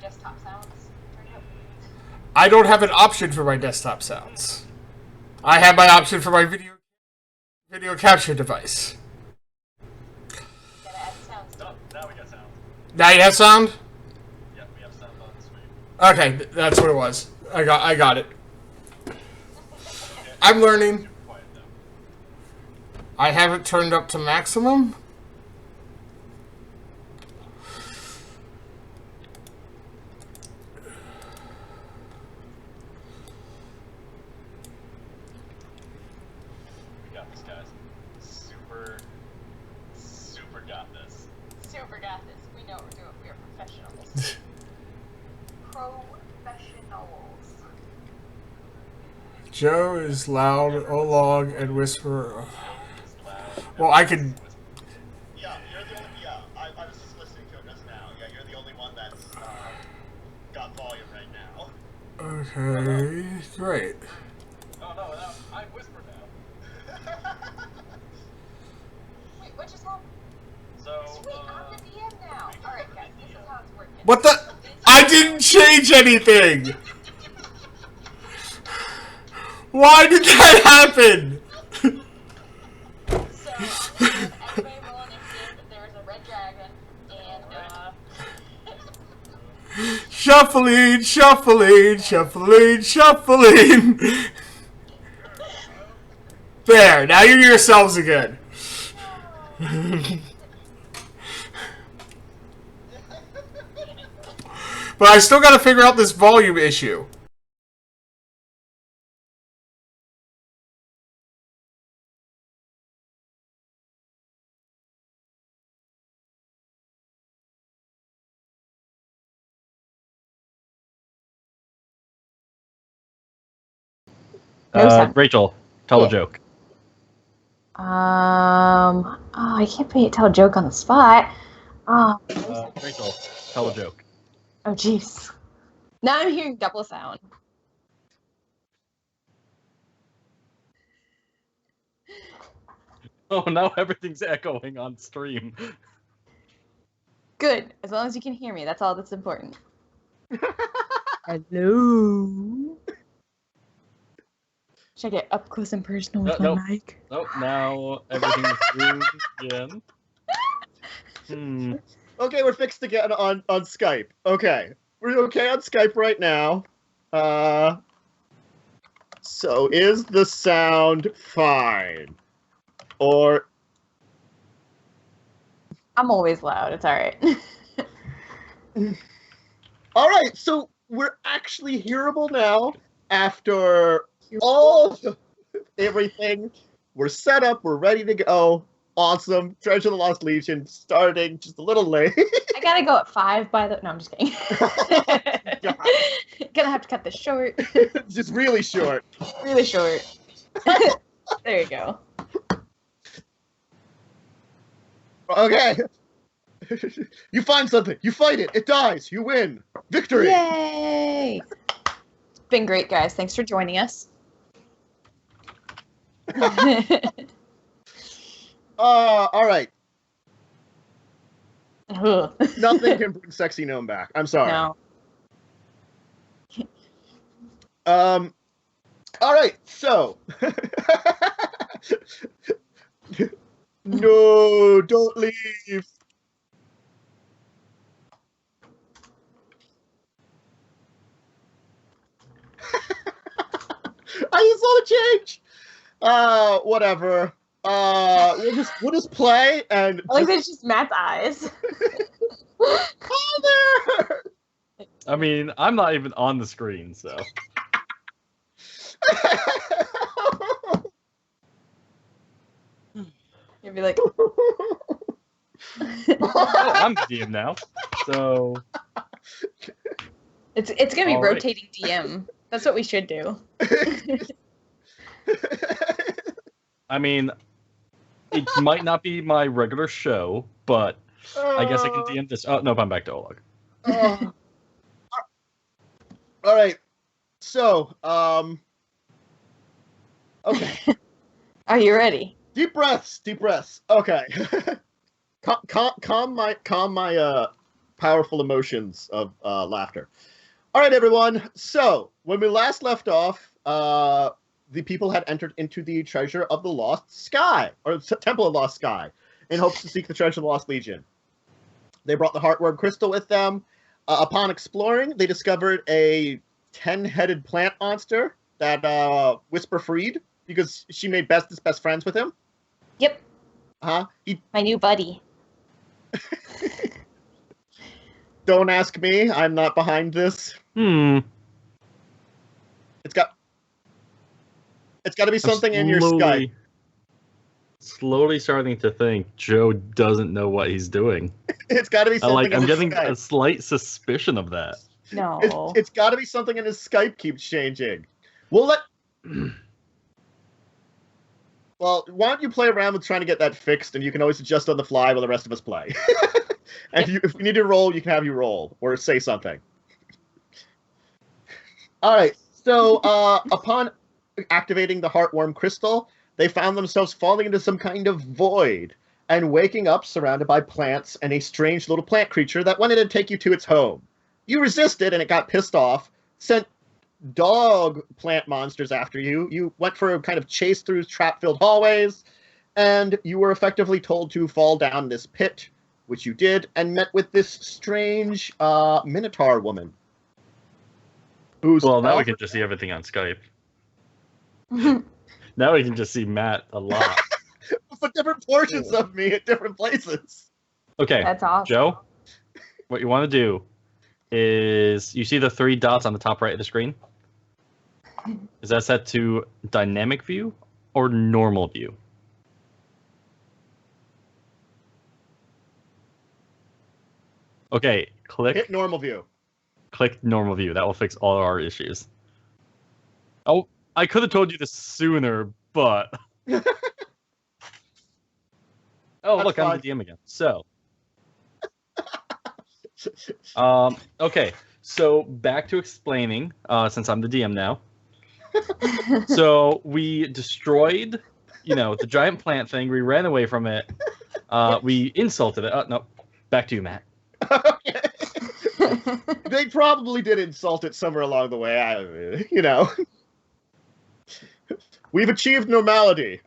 Desktop sounds. I don't have an option for my desktop sounds. I have my option for my video capture device. Gotta add sounds. Oh, now we got sound. Now you have sound? Yep, we have sound on the screen. Okay, that's what it was. I got it. I'm learning. Super quiet though. I have it turned up to maximum. We got this, guys. Super got this. Super got this. We know what we're doing. We are professionals. Professionals. Joe is loud, Olog, and whisper. It's loud. Well, I can. Yeah, you're the only. Yeah, I was just listening to it just now. Yeah, you're the only one that's got volume right now. Okay, great. Oh no, I whisper now. Wait, what just happened? So, Sweet, I'm the DM now. Alright, guys, this is how it's working. What the? I didn't change anything! Why did that happen? So, everybody roll initiative. There's a red dragon, and, Shuffling, shuffling, shuffling, shuffling. There, now you're yourselves again. But I still gotta figure out this volume issue. No sound. Rachel, tell Yeah. a joke. Oh, I can't tell a joke on the spot. Rachel, tell a joke. Oh, jeez. Now I'm hearing double sound. Oh, now everything's echoing on stream. Good. As long as you can hear me, that's all that's important. Hello. Should I get up close and personal with No, my mic? Oh, now everything's zoomed again. Okay, we're fixed again on Skype. Okay, we're okay on Skype right now. So is the sound fine? Or I'm always loud. It's all right. all right, so we're actually hearable now after all everything. We're set up. We're ready to go. Awesome. Treasure of the Lost Legion starting just a little late. I gotta go at 5 by the. No, I'm just kidding. Gonna have to cut this short. Just really short. Really short. There you go. Okay. You find something. You fight it. It dies. You win. Victory. Yay! It's been great, guys. Thanks for joining us. All right. Ugh. Nothing can bring Sexy Gnome back. I'm sorry. No. All right. So. No, don't leave. I just want to change. Whatever. We'll just play and. I like that it's just Matt's eyes. Father! I mean, I'm not even on the screen, so. You'll be like, Oh, I'm the DM now, so. it's gonna be All right. rotating DM. That's what we should do. I mean, it might not be my regular show, but I guess I can DM this. Oh, nope, I'm back to Oleg. All right. So, okay. Are you ready? Deep breaths. Okay. calm my powerful emotions of laughter. All right, everyone. So when we last left off, the people had entered into the Treasure of the Lost Sky, or Temple of Lost Sky, in hopes to seek the Treasure of the Lost Legion. They brought the Heartworm Crystal with them. Upon exploring, they discovered a 10-headed plant monster that Whisper freed because she made best friends with him. Yep, Huh? my new buddy. Don't ask me. I'm not behind this. It's got to be something in your Skype. Slowly starting to think Joe doesn't know what he's doing. It's got to be something. I'm in his getting Skype. a slight suspicion of that. No. It's got to be something in his Skype keeps changing. We'll let. Well, why don't you play around with trying to get that fixed, and you can always adjust on the fly while the rest of us play. And if you need to roll, you can have you roll or say something. All right. So upon activating the Heartworm Crystal, they found themselves falling into some kind of void and waking up surrounded by plants and a strange little plant creature that wanted to take you to its home. You resisted, and it got pissed off, sent dog plant monsters after you. You went for a kind of chase through trap-filled hallways, and you were effectively told to fall down this pit, which you did, and met with this strange minotaur woman. Well, now we can just see everything on Skype. Now we can just see Matt a lot. But different portions of me at different places. Okay, That's awesome. Joe, what you want to do is, you see the 3 dots on the top right of the screen? Is that set to dynamic view or normal view? Okay, Hit normal view. Click normal view. That will fix all our issues. Oh, I could have told you this sooner, but... Oh, That's look, fine. I'm the DM again. So... okay, so back to explaining, since I'm the DM now. So we destroyed, the giant plant thing. We ran away from it. We insulted it. No, back to you, Matt. Okay. They probably did insult it somewhere along the way. We've achieved normality.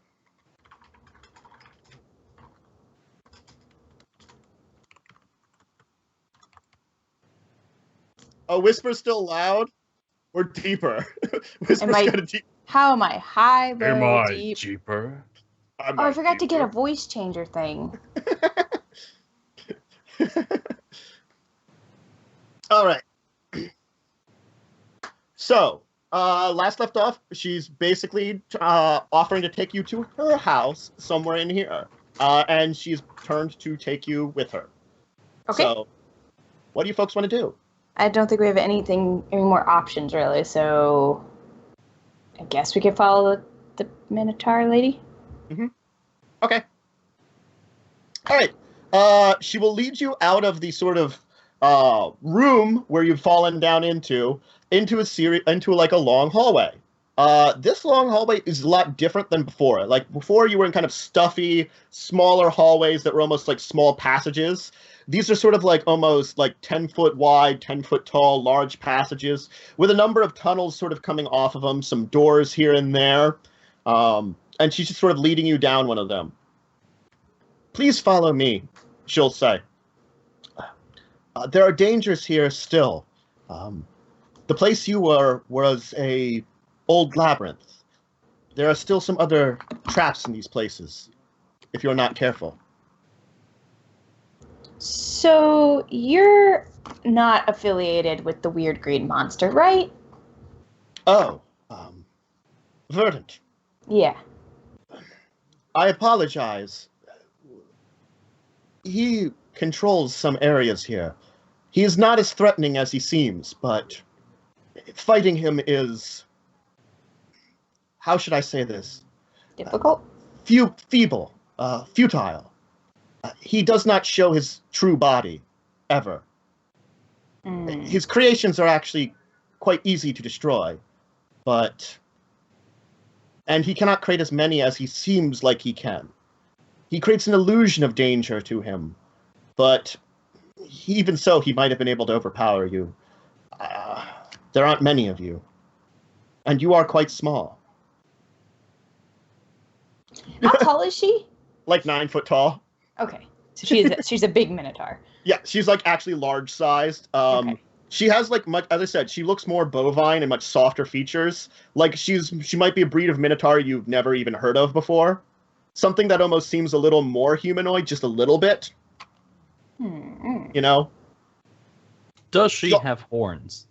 Oh, Whisper's still loud? Or deeper? Whisper's kind of deep. How am I? High, low, deep? cheaper? Oh, I forgot to get a voice changer thing. All right. So, last left off, she's basically offering to take you to her house somewhere in here. And she's turned to take you with her. Okay. So, what do you folks want to do? I don't think we have any more options, really, so I guess we could follow the Minotaur lady. Mm-hmm. Okay. All right. She will lead you out of the sort of room where you've fallen down into like a long hallway. This long hallway is a lot different than before. Like before, you were in kind of stuffy, smaller hallways that were almost like small passages. These are sort of like almost like 10-foot wide, 10-foot tall, large passages with a number of tunnels sort of coming off of them, some doors here and there. And she's just sort of leading you down one of them. Please follow me, she'll say. There are dangers here still. The place you were was a old labyrinth. There are still some other traps in these places, if you're not careful. So, you're not affiliated with the weird green monster, right? Oh, Verdant. Yeah. I apologize. He controls some areas here. He is not as threatening as he seems, but fighting him is... How should I say this? Difficult? Feeble. Futile. He does not show his true body, ever. His creations are actually quite easy to destroy, and he cannot create as many as he seems like he can. He creates an illusion of danger to him, but Even so, he might have been able to overpower you. There aren't many of you. And you are quite small. How tall is she? Like 9 foot tall. Okay, so she's a big minotaur. Yeah, she's like actually large sized. Okay. She has like much, as I said, she looks more bovine and much softer features. Like she might be a breed of minotaur you've never even heard of before. Something that almost seems a little more humanoid, just a little bit. You know? Does she have horns?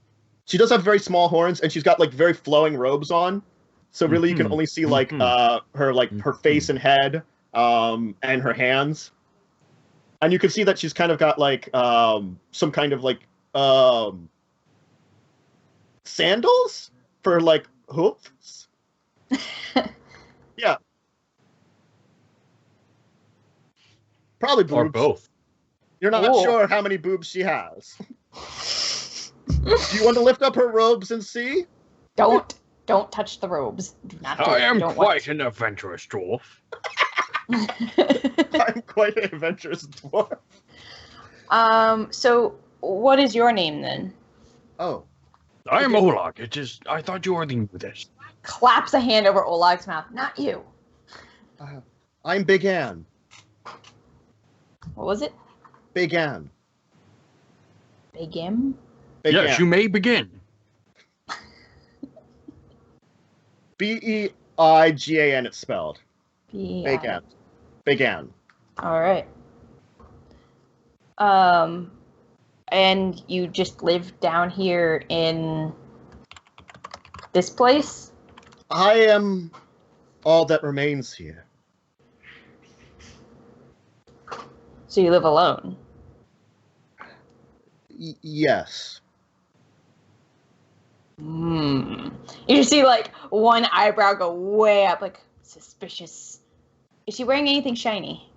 She does have very small horns, and she's got like very flowing robes on. So really, you can only see like her face and head, and her hands. And you can see that she's kind of got like some kind of like sandals for like hooves. Yeah. Probably boobs. Or both. You're not sure how many boobs she has. Do you want to lift up her robes and see? Don't touch the robes. Do not do I it. am You don't quite an adventurous dwarf. I'm quite an adventurous dwarf. So what is your name then? Oh. I am Olag. I thought you already knew this. Claps a hand over Olag's mouth. Not you. I'm Big Ann. What was it? Big Ann. Big M? Big Yes, Ann. you may begin. Beigan, it's spelled. Big Ann. Big Ann. All right. And you just live down here in this place? I am all that remains here. So you live alone? Yes. You just see like one eyebrow go way up, like suspicious. Is she wearing anything shiny?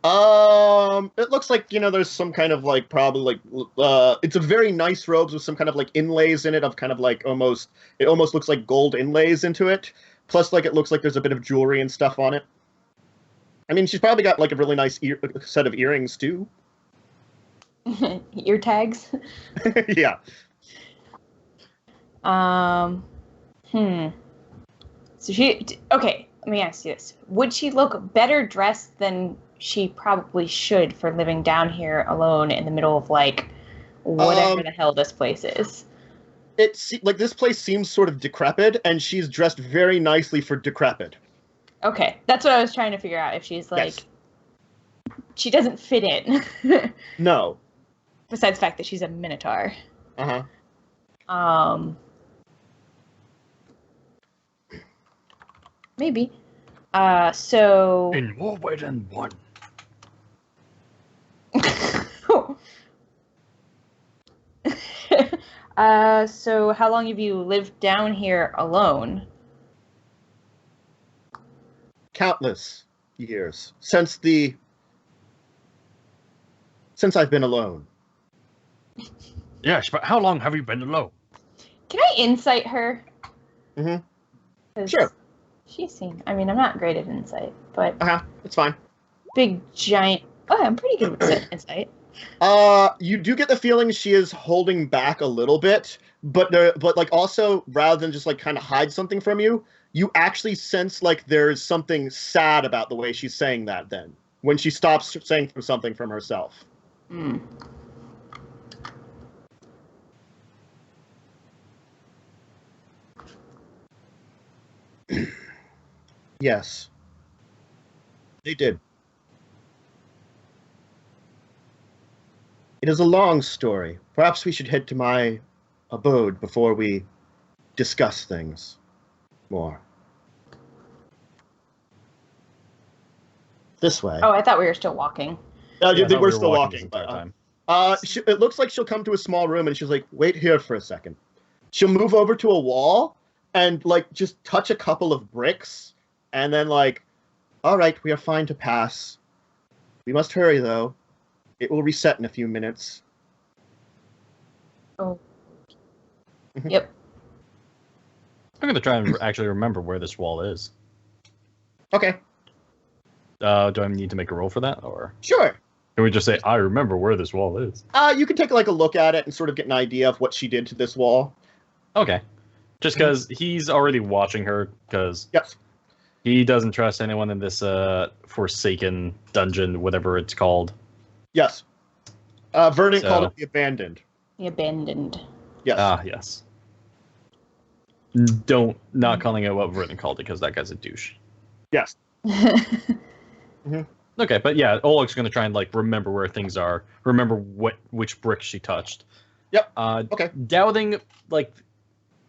It looks like, there's some kind of like, probably like, it's a very nice robes with some kind of like inlays in it of kind of like it almost looks like gold inlays into it. Plus like, it looks like there's a bit of jewelry and stuff on it. I mean, she's probably got like a really nice set of earrings too. Ear tags? Yeah. So okay, let me ask you this. Would she look better dressed than she probably should for living down here alone in the middle of like whatever the hell this place is? Like this place seems sort of decrepit, and she's dressed very nicely for decrepit. Okay, that's what I was trying to figure out. If she's like, Yes. She doesn't fit in. No. Besides the fact that she's a minotaur. Uh-huh. Maybe. So. In more ways than one. So how long have you lived down here alone? Countless years. Since I've been alone. Yes, but how long have you been alone? Can I insight her? Sure. I mean, I'm not great at insight, but It's fine. big, giant... Oh, I'm pretty good with insight. You do get the feeling she is holding back a little bit, but like also, rather than just like kind of hide something from you, you actually sense like there's something sad about the way she's saying that then, when she stops saying something from herself. Yes. They did. It is a long story. Perhaps we should head to my abode before we discuss things more. This way. Oh, I thought we were still walking. We're still walking. This entire time. It looks like she'll come to a small room, and she's like, wait here for a second. She'll move over to a wall and like just touch a couple of bricks, and then like, all right, we are fine to pass. We must hurry though. It will reset in a few minutes. Oh. Yep. I'm gonna try and actually remember where this wall is. Okay. Do I need to make a roll for that, or? Sure. Can we just say, I remember where this wall is? You can take like a look at it and sort of get an idea of what she did to this wall. Okay. Just because he's already watching her, because Yes. he doesn't trust anyone in this forsaken dungeon, whatever it's called. Yes. Verdant So- called it the Abandoned. The abandoned. Yes. Ah, yes. Not calling it what Verdant called it, because that guy's a douche. Yes. Okay, but yeah, Oleg's gonna try and like remember where things are, remember which bricks she touched. Yep. Okay. Doubting like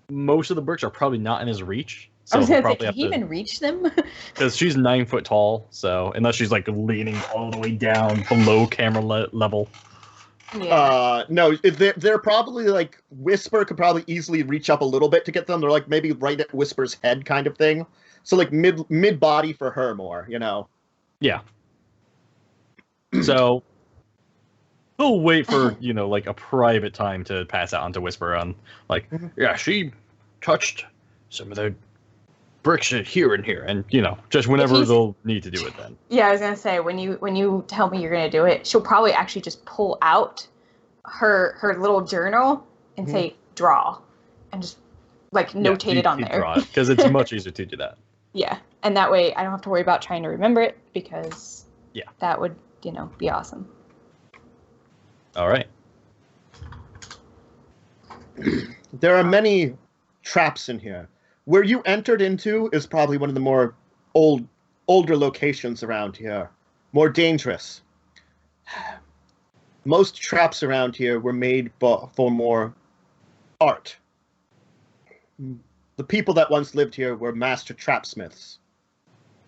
most of the bricks are probably not in his reach, so I was he'll gonna say, probably can he have to, even reach them? because she's 9 foot tall. So unless she's like leaning all the way down below camera level. No, they're probably like Whisper could probably easily reach up a little bit to get them. They're like maybe right at Whisper's head kind of thing. So like mid body for her more, you know. Yeah. So he'll wait for, like a private time to pass out onto Whisper on like, yeah, she touched some of the bricks here and here, and just whenever they'll need to do it then. Yeah, I was gonna say when you tell me you're gonna do it, she'll probably actually just pull out her little journal and say draw, and just like notate it on there. Because it's much easier to do that. Yeah, and that way I don't have to worry about trying to remember it, because that would be awesome. All right. There are many traps in here. Where you entered into is probably one of the more older locations around here, more dangerous. Most traps around here were made for more art. The people that once lived here were master trapsmiths,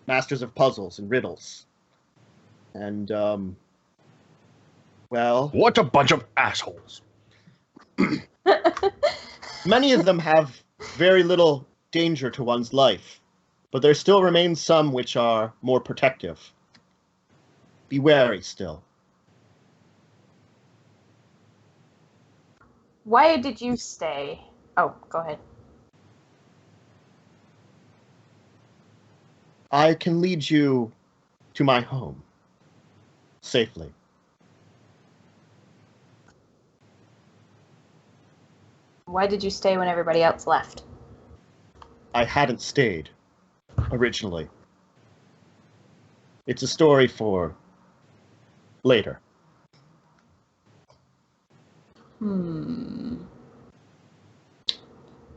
masters of puzzles and riddles. And, well... What a bunch of assholes. Many of them have very little danger to one's life, but there still remains some which are more protective. Be wary still. Why did you stay? Oh, go ahead. I can lead you to my home safely. Why did you stay when everybody else left? I hadn't stayed originally. It's a story for later.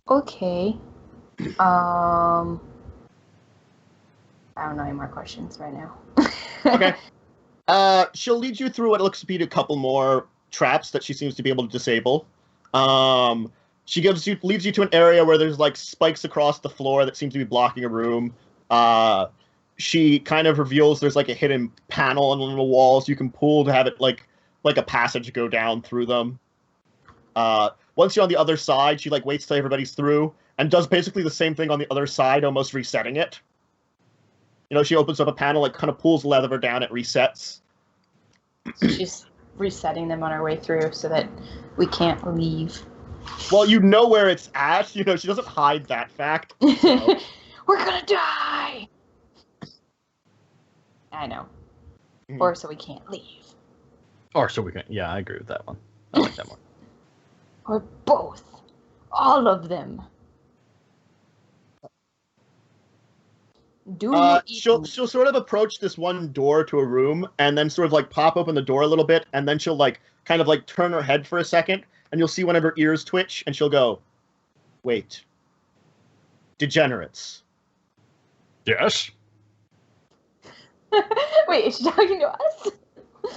Okay. I don't know any more questions right now. Okay. She'll lead you through what looks to be a couple more traps that she seems to be able to disable. She leads you to an area where there's like spikes across the floor that seem to be blocking a room. She kind of reveals there's like a hidden panel on one of the walls you can pull to have it like a passage go down through them. Once you're on the other side, she like waits till everybody's through and does basically the same thing on the other side, almost resetting it. She opens up a panel, like kind of pulls the lever down, it resets. So she's resetting them on our way through so that we can't leave. Well, you know where it's at. She doesn't hide that fact. So. We're gonna die! I know. Or so we can't leave. Or so we can. Yeah, I agree with that one. I like that one. Or both. All of them. She'll sort of approach this one door to a room and then sort of like pop open the door a little bit, and then she'll like kind of like turn her head for a second, and you'll see one of her ears twitch, and she'll go, "Wait. Degenerates." Yes. Wait, is she talking to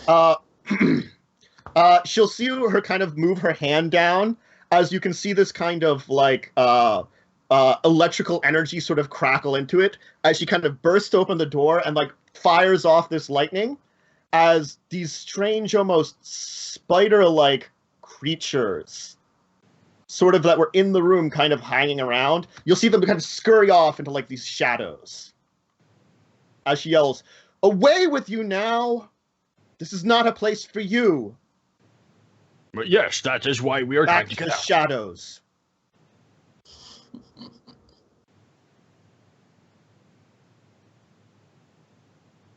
us? She'll see her kind of move her hand down, as you can see this kind of like electrical energy sort of crackle into it as she kind of bursts open the door and like fires off this lightning, as these strange, almost spider-like creatures sort of that were in the room kind of hanging around. You'll see them kind of scurry off into like these shadows as she yells, "Away with you now! This is not a place for you." But yes, that is why we are Back trying to to get the out. shadows.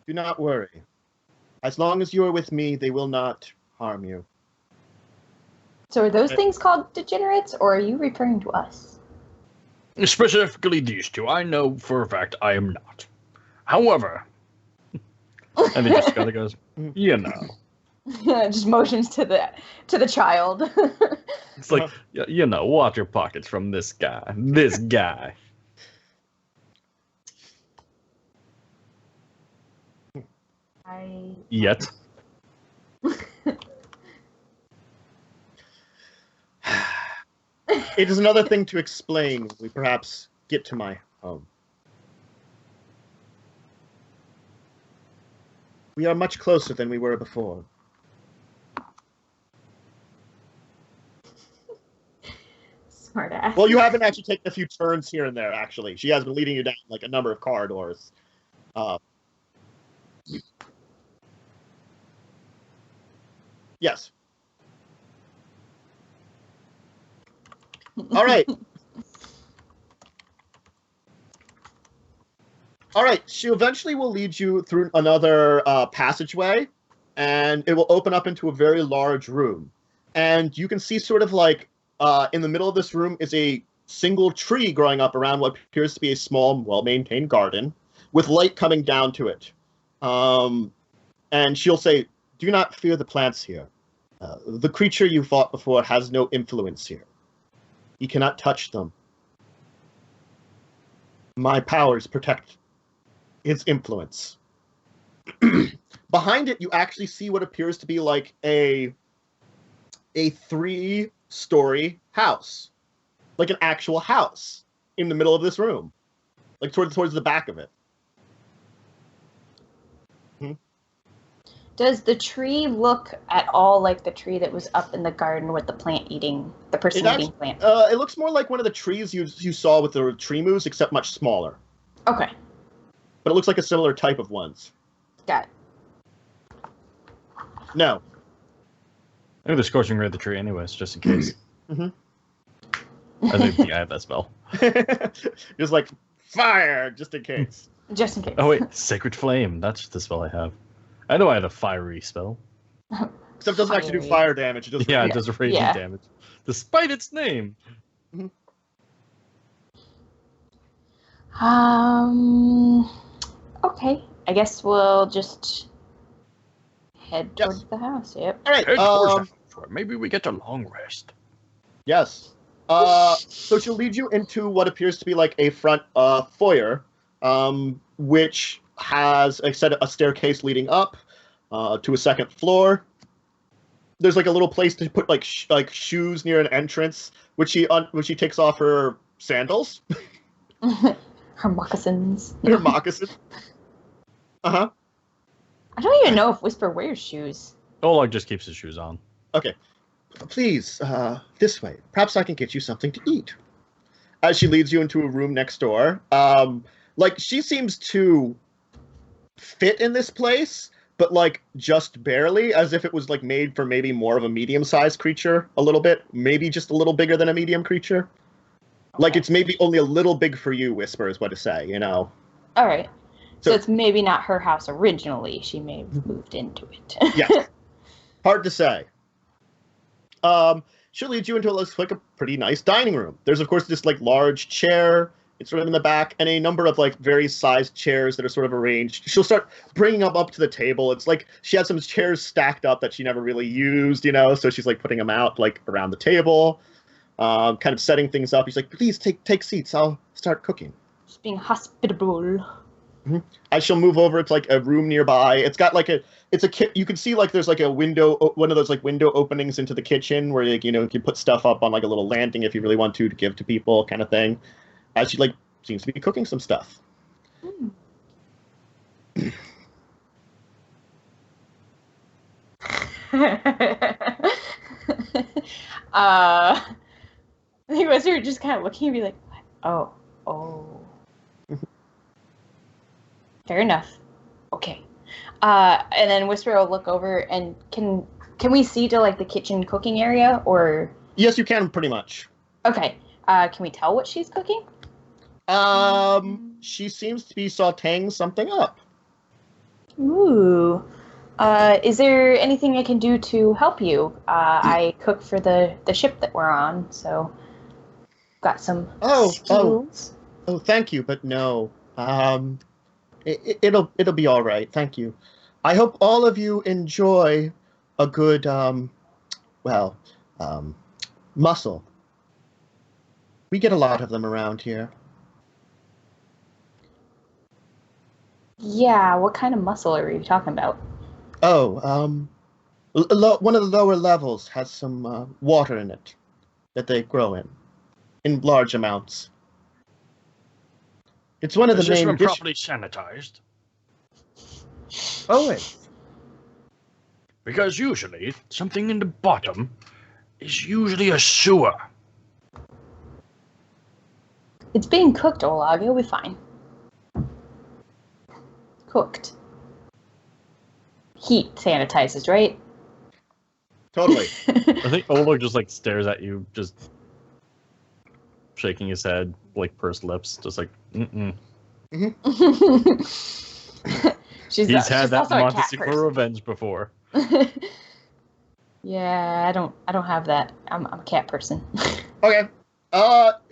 Do not worry. As long as you are with me, they will not harm you. So are those things called degenerates, or are you referring to us? Specifically these two. I know for a fact I am not. However, and he just kind of goes, you know. Just motions to the child. It's like, you know, watch your pockets from this guy. This guy. Yet. It is another thing to explain when we perhaps get to my home. We are much closer than we were before. Smart ass. Well, you haven't actually taken a few turns here and there, actually. She has been leading you down like a number of corridors. Yes. All right. All right. She eventually will lead you through another passageway, and it will open up into a very large room. And you can see sort of like in the middle of this room is a single tree growing up around what appears to be a small, well-maintained garden with light coming down to it. And she'll say, "Do not fear the plants here. The creature you fought before has no influence here. You cannot touch them. My powers protect its influence." Behind it, you actually see what appears to be like a 3-story house, like an actual house in the middle of this room, like towards the back of it. Does the tree look at all like the tree that was up in the garden with the person eating plant? It looks more like one of the trees you saw with the tree moose, except much smaller. Okay. But it looks like a similar type of ones. Got it. No. I think they're scorching red the tree anyways, just in case. Mm-hmm. I think I have that spell. Just like, fire, just in case. Just in case. Oh wait, Sacred Flame. That's the spell I have. I know I have a fiery spell. Except it doesn't actually do fire damage. It does It does raging damage. Despite its name. Okay. I guess we'll just head towards the house. Yep. All right. Head towards the house. Maybe we get a long rest. Yes. So she'll lead you into what appears to be like a front foyer, which has a staircase leading up to a second floor. There's like a little place to put like shoes near an entrance, which she takes off her sandals. Her moccasins. Her moccasins. Uh-huh. I don't even know if Whisper wears shoes. Oleg just keeps his shoes on. Okay. Please, this way. Perhaps I can get you something to eat. As she leads you into a room next door. Like, she seems to fit in this place, but, like, just barely, as if it was, like, made for maybe more of a medium-sized creature, a little bit. Maybe just a little bigger than a medium creature. Okay. Like, it's maybe only a little big for you, Whisper, is what to say, you know? All right. So it's maybe not her house originally. She may have moved into it. Yeah. Hard to say. She'll lead you into like a pretty nice dining room. There's, of course, this, like, large chair. It's sort of in the back, and a number of, like, various sized chairs that are sort of arranged. She'll start bringing them up to the table. It's like she had some chairs stacked up that she never really used, you know, so she's, like, putting them out, like, around the table, kind of setting things up. He's like, please take seats. I'll start cooking. Just being hospitable. Mm-hmm. As she'll move over, it's like a room nearby. It's got like you can see like there's like a window, one of those like window openings into the kitchen where you can put stuff up on like a little landing if you really want to give to people, kind of thing. As she like seems to be cooking some stuff. I think Whisper just kind of looking and be like, oh. Fair enough. Okay. And then Whisper will look over and can we see to like the kitchen cooking area or? Yes, you can pretty much. Okay. Can we tell what she's cooking? She seems to be sautéing something up. Ooh. Is there anything I can do to help you? I cook for the ship that we're on, so got some skills. Oh, thank you, but no. It'll be all right. Thank you. I hope all of you enjoy a good mussel. We get a lot of them around here. Yeah, what kind of mussel are you talking about? Oh, one of the lower levels has some water in it that they grow in large amounts. It's one of the Has this main been properly sanitized? Always. Because usually, something in the bottom is usually a sewer. It's being cooked, Olag. It'll be fine. Cooked. Heat sanitizes, right? Totally. I think Oleg just like stares at you, just shaking his head, like pursed lips, just like, mm-mm. He's had that also a cat Montesquieu person. revenge before. Yeah, I don't have that. I'm a cat person. Okay.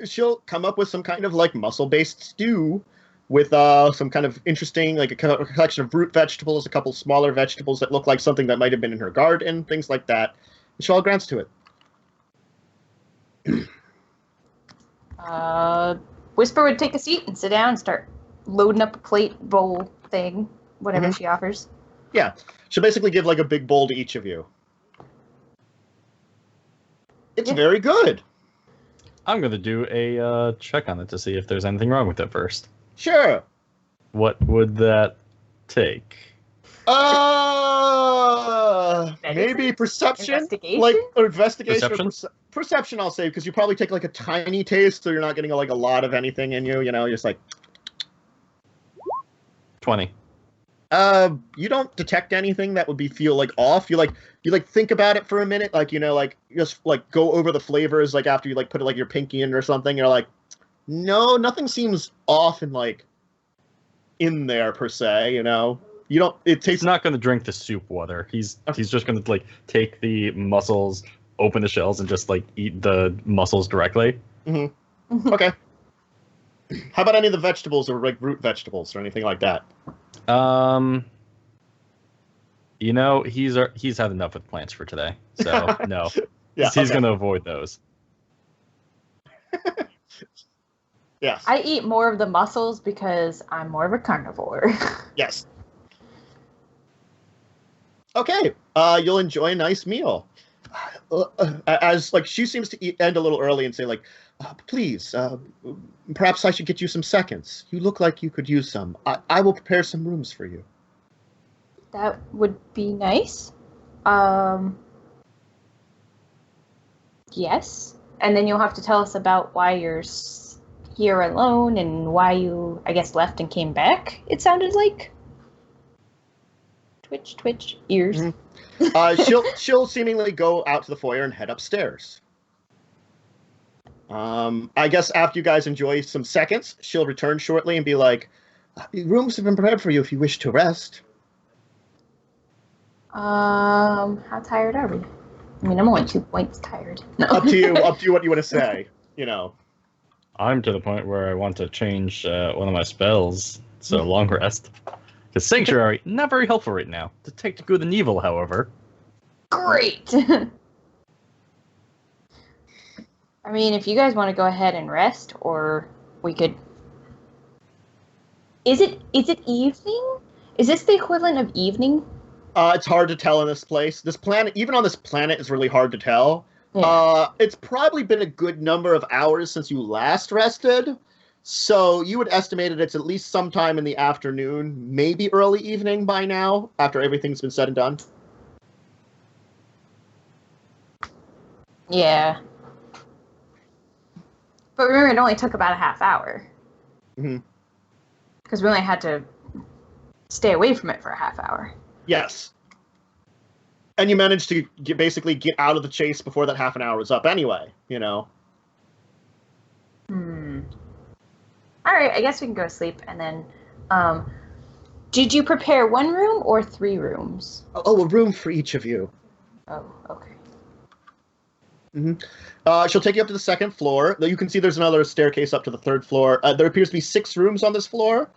She'll come up with some kind of like mussel-based stew with some kind of interesting, like a collection of root vegetables, a couple smaller vegetables that look like something that might have been in her garden, things like that. And she'll all grants to it. Whisper would take a seat and sit down and start loading up a plate, bowl thing, whatever she offers. Yeah. She'll basically give like a big bowl to each of you. It's very good. I'm going to do a check on it to see if there's anything wrong with it first. Sure. What would that take? Maybe perception? Investigation? Like, or investigation. Perception? Perception, I'll say, because you probably take like a tiny taste, so you're not getting like a lot of anything in you, you're just like... 20. You don't detect anything that would feel like off. You think about it for a minute, like, like just like go over the flavors, like after you like put it like your pinky in or something. You're like, no, nothing seems off and like in there per se. You don't. It tastes. He's not going to drink the soup water. He's just going to like take the mussels, open the shells, and just like eat the mussels directly. Mm-hmm. Okay. How about any of the vegetables or like root vegetables or anything like that? He's had enough with plants for today, so no. Yeah, he's going to avoid those. Yes. I eat more of the mussels because I'm more of a carnivore. Yes. Okay. You'll enjoy a nice meal. As like she seems to end a little early and say like, please, perhaps I should get you some seconds. You look like you could use some. I will prepare some rooms for you. That would be nice. Yes. And then you'll have to tell us about why you're here alone and why you, I guess, left and came back, it sounded like. Twitch, ears. Mm-hmm. She'll seemingly go out to the foyer and head upstairs. I guess after you guys enjoy some seconds, she'll return shortly and be like, rooms have been prepared for you if you wish to rest. How tired are we? I mean, I'm only 2 points tired. No. Up to you what you want to say, I'm to the point where I want to change one of my spells, so long rest. Because Sanctuary, not very helpful right now. Detect the good and evil, however. Great! I mean, if you guys want to go ahead and rest, or we could... Is it evening? Is this the equivalent of evening? It's hard to tell in this place. This planet, even on this planet, is really hard to tell. Yeah. It's probably been a good number of hours since you last rested. So you would estimate it's at least sometime in the afternoon, maybe early evening by now, after everything's been said and done. Yeah. But remember, it only took about a half hour. Mm-hmm. Because we only had to stay away from it for a half hour. Yes. And you managed to basically get out of the chase before that half an hour was up anyway, Alright, I guess we can go to sleep, and then, Did you prepare 1 room or 3 rooms? Oh, a room for each of you. Oh, okay. She'll take you up to the 2nd floor. You can see there's another staircase up to the 3rd floor. There appears to be 6 rooms on this floor.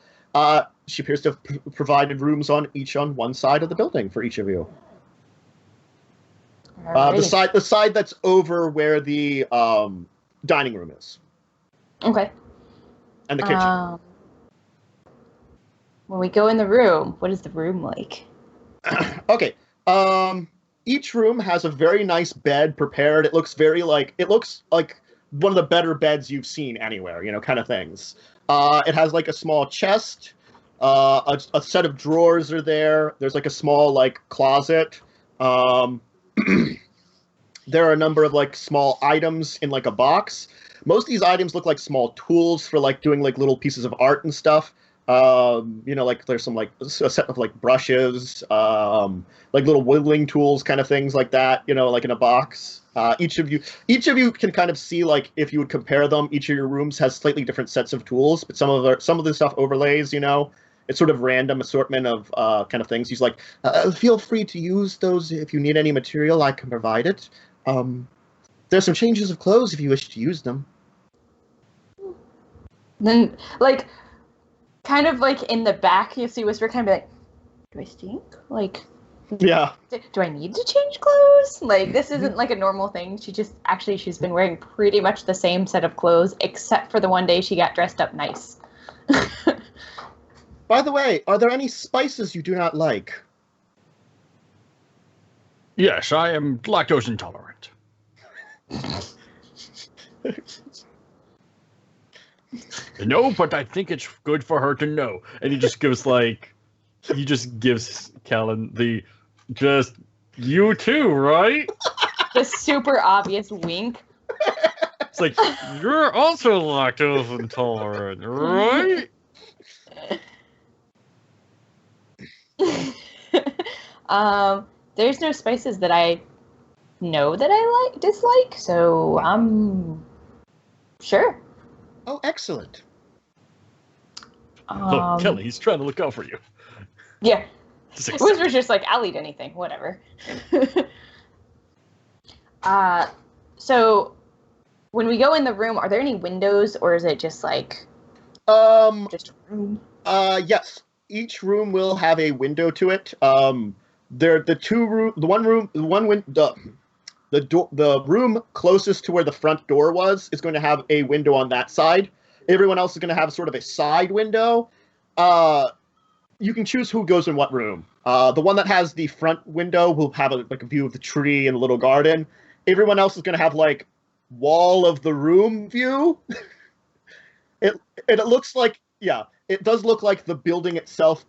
She appears to have provided rooms on one side of the building for each of you. The side that's over where the dining room is. Okay. And the kitchen. When we go in the room, what is the room like? Okay. Each room has a very nice bed prepared. It looks like one of the better beds you've seen anywhere, kind of things. It has like a small chest. A set of drawers are there. There's like a small closet. There are a number of small items in a box. Most of these items look like small tools for doing little pieces of art and stuff. There's some a set of brushes, little whittling tools, kind of things like that, in a box. Each of you can kind of see if you would compare them, each of your rooms has slightly different sets of tools, but some of the stuff overlays, it's sort of random assortment of kind of things. He's like, feel free to use those if you need any material, I can provide it. There's some changes of clothes if you wish to use them. Then, kind of in the back, you see Whisper kind of be like, do I stink? Yeah. Do I need to change clothes? This isn't a normal thing. She's been wearing pretty much the same set of clothes, except for the one day she got dressed up nice. By the way, are there any spices you do not like? Yes, I am lactose intolerant. No, but I think it's good for her to know. And he just gives Callan just you too, right? The super obvious wink. It's like, you're also lactose intolerant, right? There's no spices that I know that I dislike, so I'm sure. Oh, excellent. Look, Kelly, he's trying to look out for you. Yeah. Just Whisper's just like, I'll eat anything, whatever. So when we go in the room, are there any windows, or is it just just a room? Yes. Each room will have a window to it. The room closest to where the front door was is going to have a window on that side. Everyone else is going to have sort of a side window. You can choose who goes in what room. The one that has the front window will have a view of the tree and the little garden. Everyone else is going to have wall of the room view. It looks like, yeah, it does look like the building itself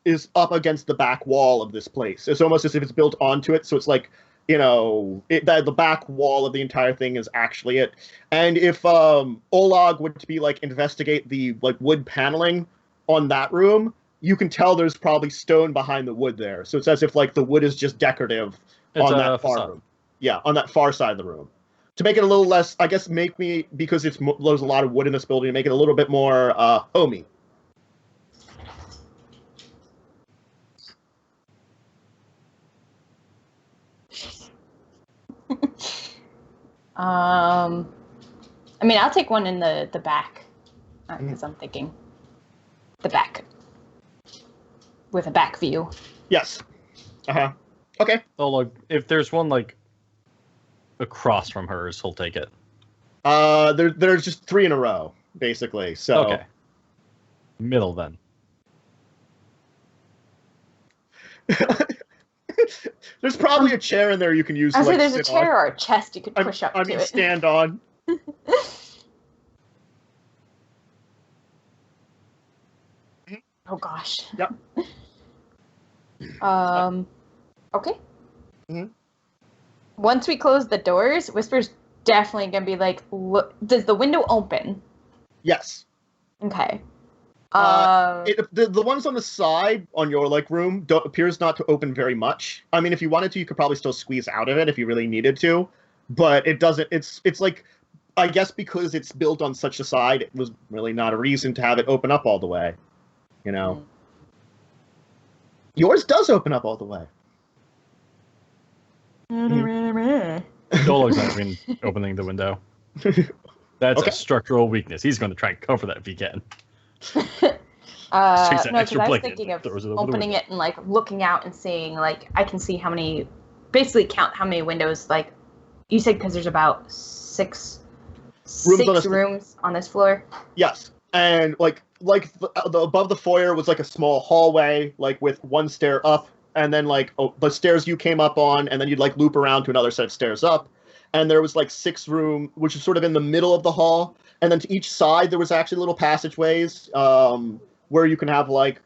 is up against the back wall of this place. It's almost as if it's built onto it, so it's the back wall of the entire thing is actually it. And if Olag would to be investigate the wood paneling on that room, you can tell there's probably stone behind the wood there. So it's as if the wood is just decorative on that far room. Yeah, on that far side of the room. To make it a little less, I guess, because there's a lot of wood in this building, to make it a little bit more homey. I'll take one in the back, because I'm thinking the back with a back view. Yes. Okay. So if there's one across from hers, he'll take it. There's just 3 in a row, basically. So okay. Middle then. There's probably a chair in there you can use. I said there's a chair or a chest you could push up to it. Stand on. Oh gosh. Yep. Okay. Mm-hmm. Once we close the doors, Whisper's definitely gonna be like, look, does the window open? Yes. Okay. The ones on the side on your room appears not to open very much. I mean, if you wanted to, you could probably still squeeze out of it if you really needed to, but it doesn't. It's I guess because it's built on such a side, it was really not a reason to have it open up all the way. Yours does open up all the way. Dolog's not even opening the window. That's Okay. a structural weakness. He's going to try and cover that if he can. No, Takes because that I extra was blanket thinking and of throws it over the opening window. it and like looking out and seeing like I can see how many, basically count how many windows. Like you said, because there's about six rooms on this floor. Yes, and like the above the foyer was like a small hallway, like with one stair up, and then like the stairs you came up on, and then you'd like loop around to another set of stairs up, and there was like 6 room, which is sort of in the middle of the hall, and then to each side there was actually little passageways, where you can have like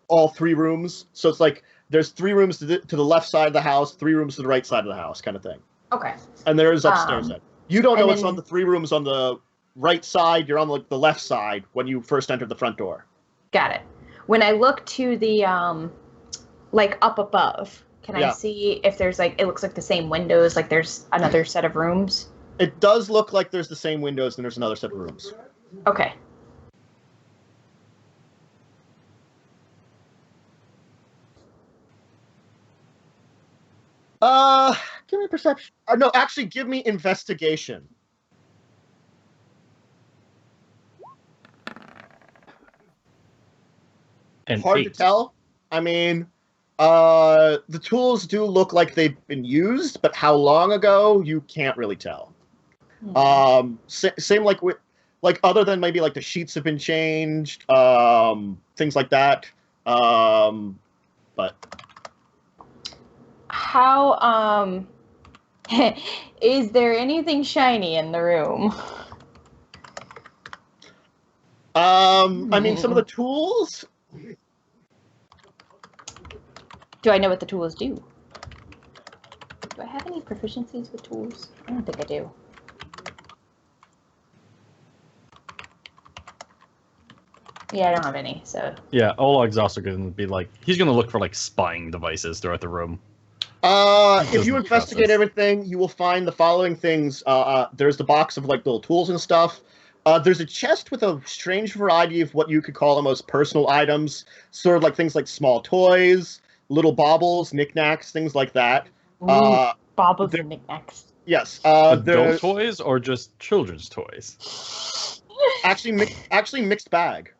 all 3 rooms. So it's like there's 3 rooms to the left side of the house, 3 rooms to the right side of the house, kind of thing. Okay. And there's upstairs. Then you don't know what's then- on the 3 rooms on the right side. You're on like the left side when you first entered the front door. Got it. When I look to the like up above, can I Yeah. see if there's like it looks like the same windows, like there's another set of rooms? It does look like there's the same windows and there's another set of rooms. Okay. Give me perception. No, actually, give me investigation. And Hard to 8. tell. I mean, the tools do look like they've been used, but how long ago, you can't really tell. Same like with, like other than maybe like the sheets have been changed, things like that. But How is there anything shiny in the room? I mean, some of the tools. Do I know what the tools do? Do I have any proficiencies with tools? I don't think I do. Yeah, I don't have any, so. Yeah, Olog's also going to be like, he's going to look for like spying devices throughout the room. If you Doesn't investigate trust us. everything, you will find the following things. There's the box of like little tools and stuff. There's a chest with a strange variety of what you could call almost personal items, sort of like things like small toys, little baubles, knickknacks, things like that. Ooh, baubles there- and knickknacks. Yes, Adult there's toys or just children's toys? actually mixed bag.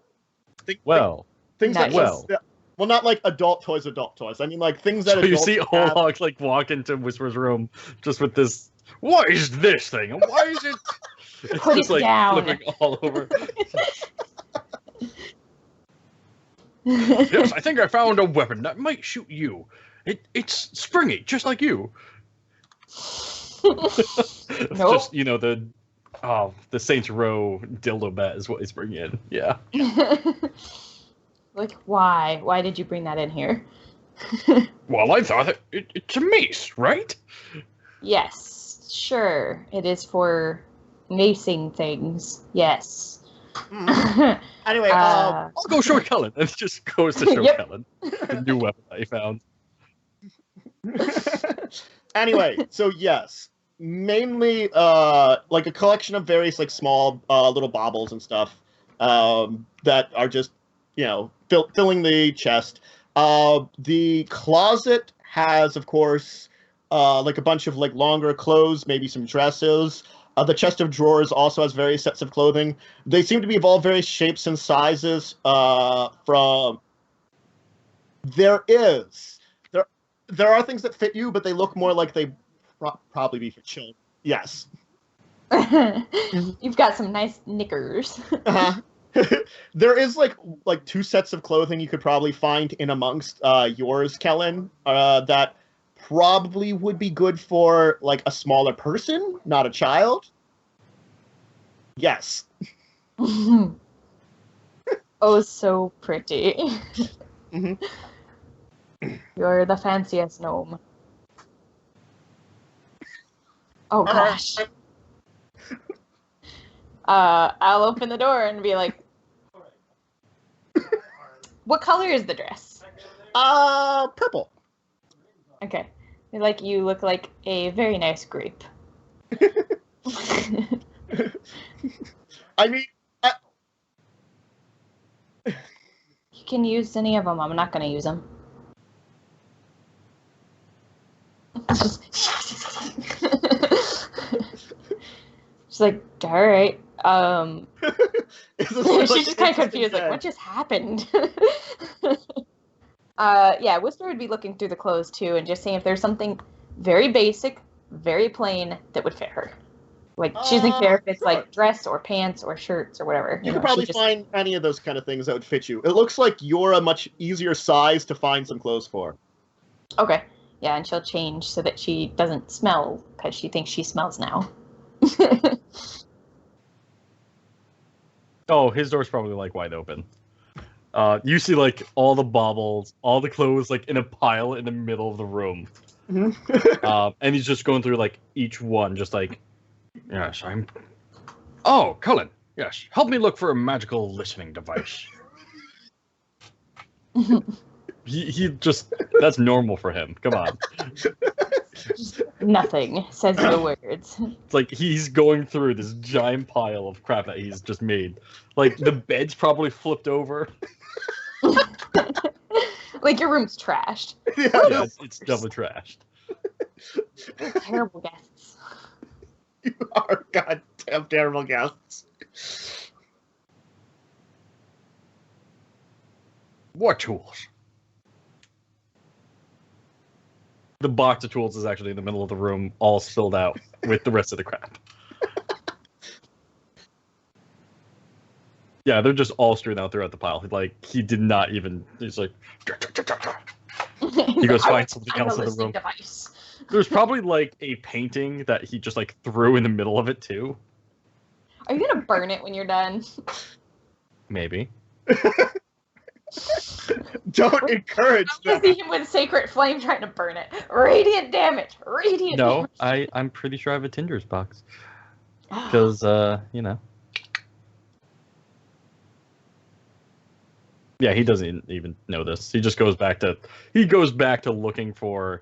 Well, Things Nice. that well, not like adult toys. I mean, like things that so you adults see have. Olag like walk into Whisper's room just with this. What is this thing? And why is it? It's Put just it like down. flipping all over. Yes, I think I found a weapon that might shoot you. It's springy, just like you. It's Nope. just the Saints Row dildo bat is what he's bringing in. Yeah. Like, why? Why did you bring that in here? Well, I thought it's a mace, right? Yes, sure. It is for macing things. Yes. Anyway, I'll go show Kellen. And it just goes to show Yep. Kellen the new weapon that he found. anyway, so yes, mainly like a collection of various like small little baubles and stuff that are just filling the chest. The closet has, of course, like a bunch of like longer clothes, maybe some dresses. The chest of drawers also has various sets of clothing. They seem to be of all various shapes and sizes. There are things that fit you, but they look more like they probably be for children. Yes. You've got some nice knickers. Uh-huh. There is like 2 sets of clothing you could probably find in amongst yours, Kellen, that probably would be good for like a smaller person, not a child. Yes. Oh, so pretty. Mhm. You're the fanciest gnome. Oh gosh. I'll open the door and be like, what color is the dress? Purple. Okay. Like, you look like a very nice grape. I mean, You can use any of them. I'm not going to use them. She's like, all right. She's just kind of confused, like, dead. what just happened? Yeah, Whisper would be looking through the clothes too and just seeing if there's something very basic, very plain that would fit her. Like, she doesn't care if it's sure. like dress or pants or shirts or whatever. You know, could probably she just- find any of those kind of things that would fit you. It looks like you're a much easier size to find some clothes for. Okay. Yeah, and she'll change so that she doesn't smell because she thinks she smells now. Oh, his door's probably like wide open. You see like all the baubles, all the clothes like in a pile in the middle of the room. And he's just going through like each one, just like, yes, I'm. Oh, Cullen, yes, help me look for a magical listening device. he just that's normal for him. Come on. Nothing. Says no words. It's like he's going through this giant pile of crap that he's just made. Like the bed's probably flipped over. Like your room's trashed. Yeah, it's double trashed. Terrible guests. You are goddamn terrible guests. What tools? The box of tools is actually in the middle of the room, all spilled out with the rest of the crap. Yeah, they're just all strewn out throughout the pile. Like, he did not even... He's like... He goes find something else in the room. Device. There's probably, like, a painting that he just, like, threw in the middle of it, too. Are you gonna burn it when you're done? Maybe. Don't encourage I that. see him with sacred flame trying to burn it. Radiant damage. Radiant No, damage. I'm pretty sure I have a Tinder's box. Because, you know. Yeah, he doesn't even know this. He just goes back to looking for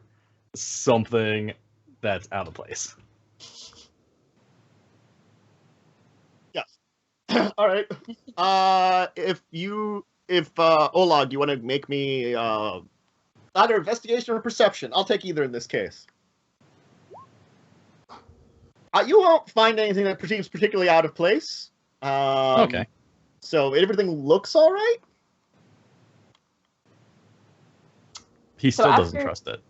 something that's out of place. Yes. All right. If Ola, do you want to make me either investigation or perception? I'll take either in this case. You won't find anything that seems particularly out of place. Okay. So everything looks all right. He So still doesn't after- trust it.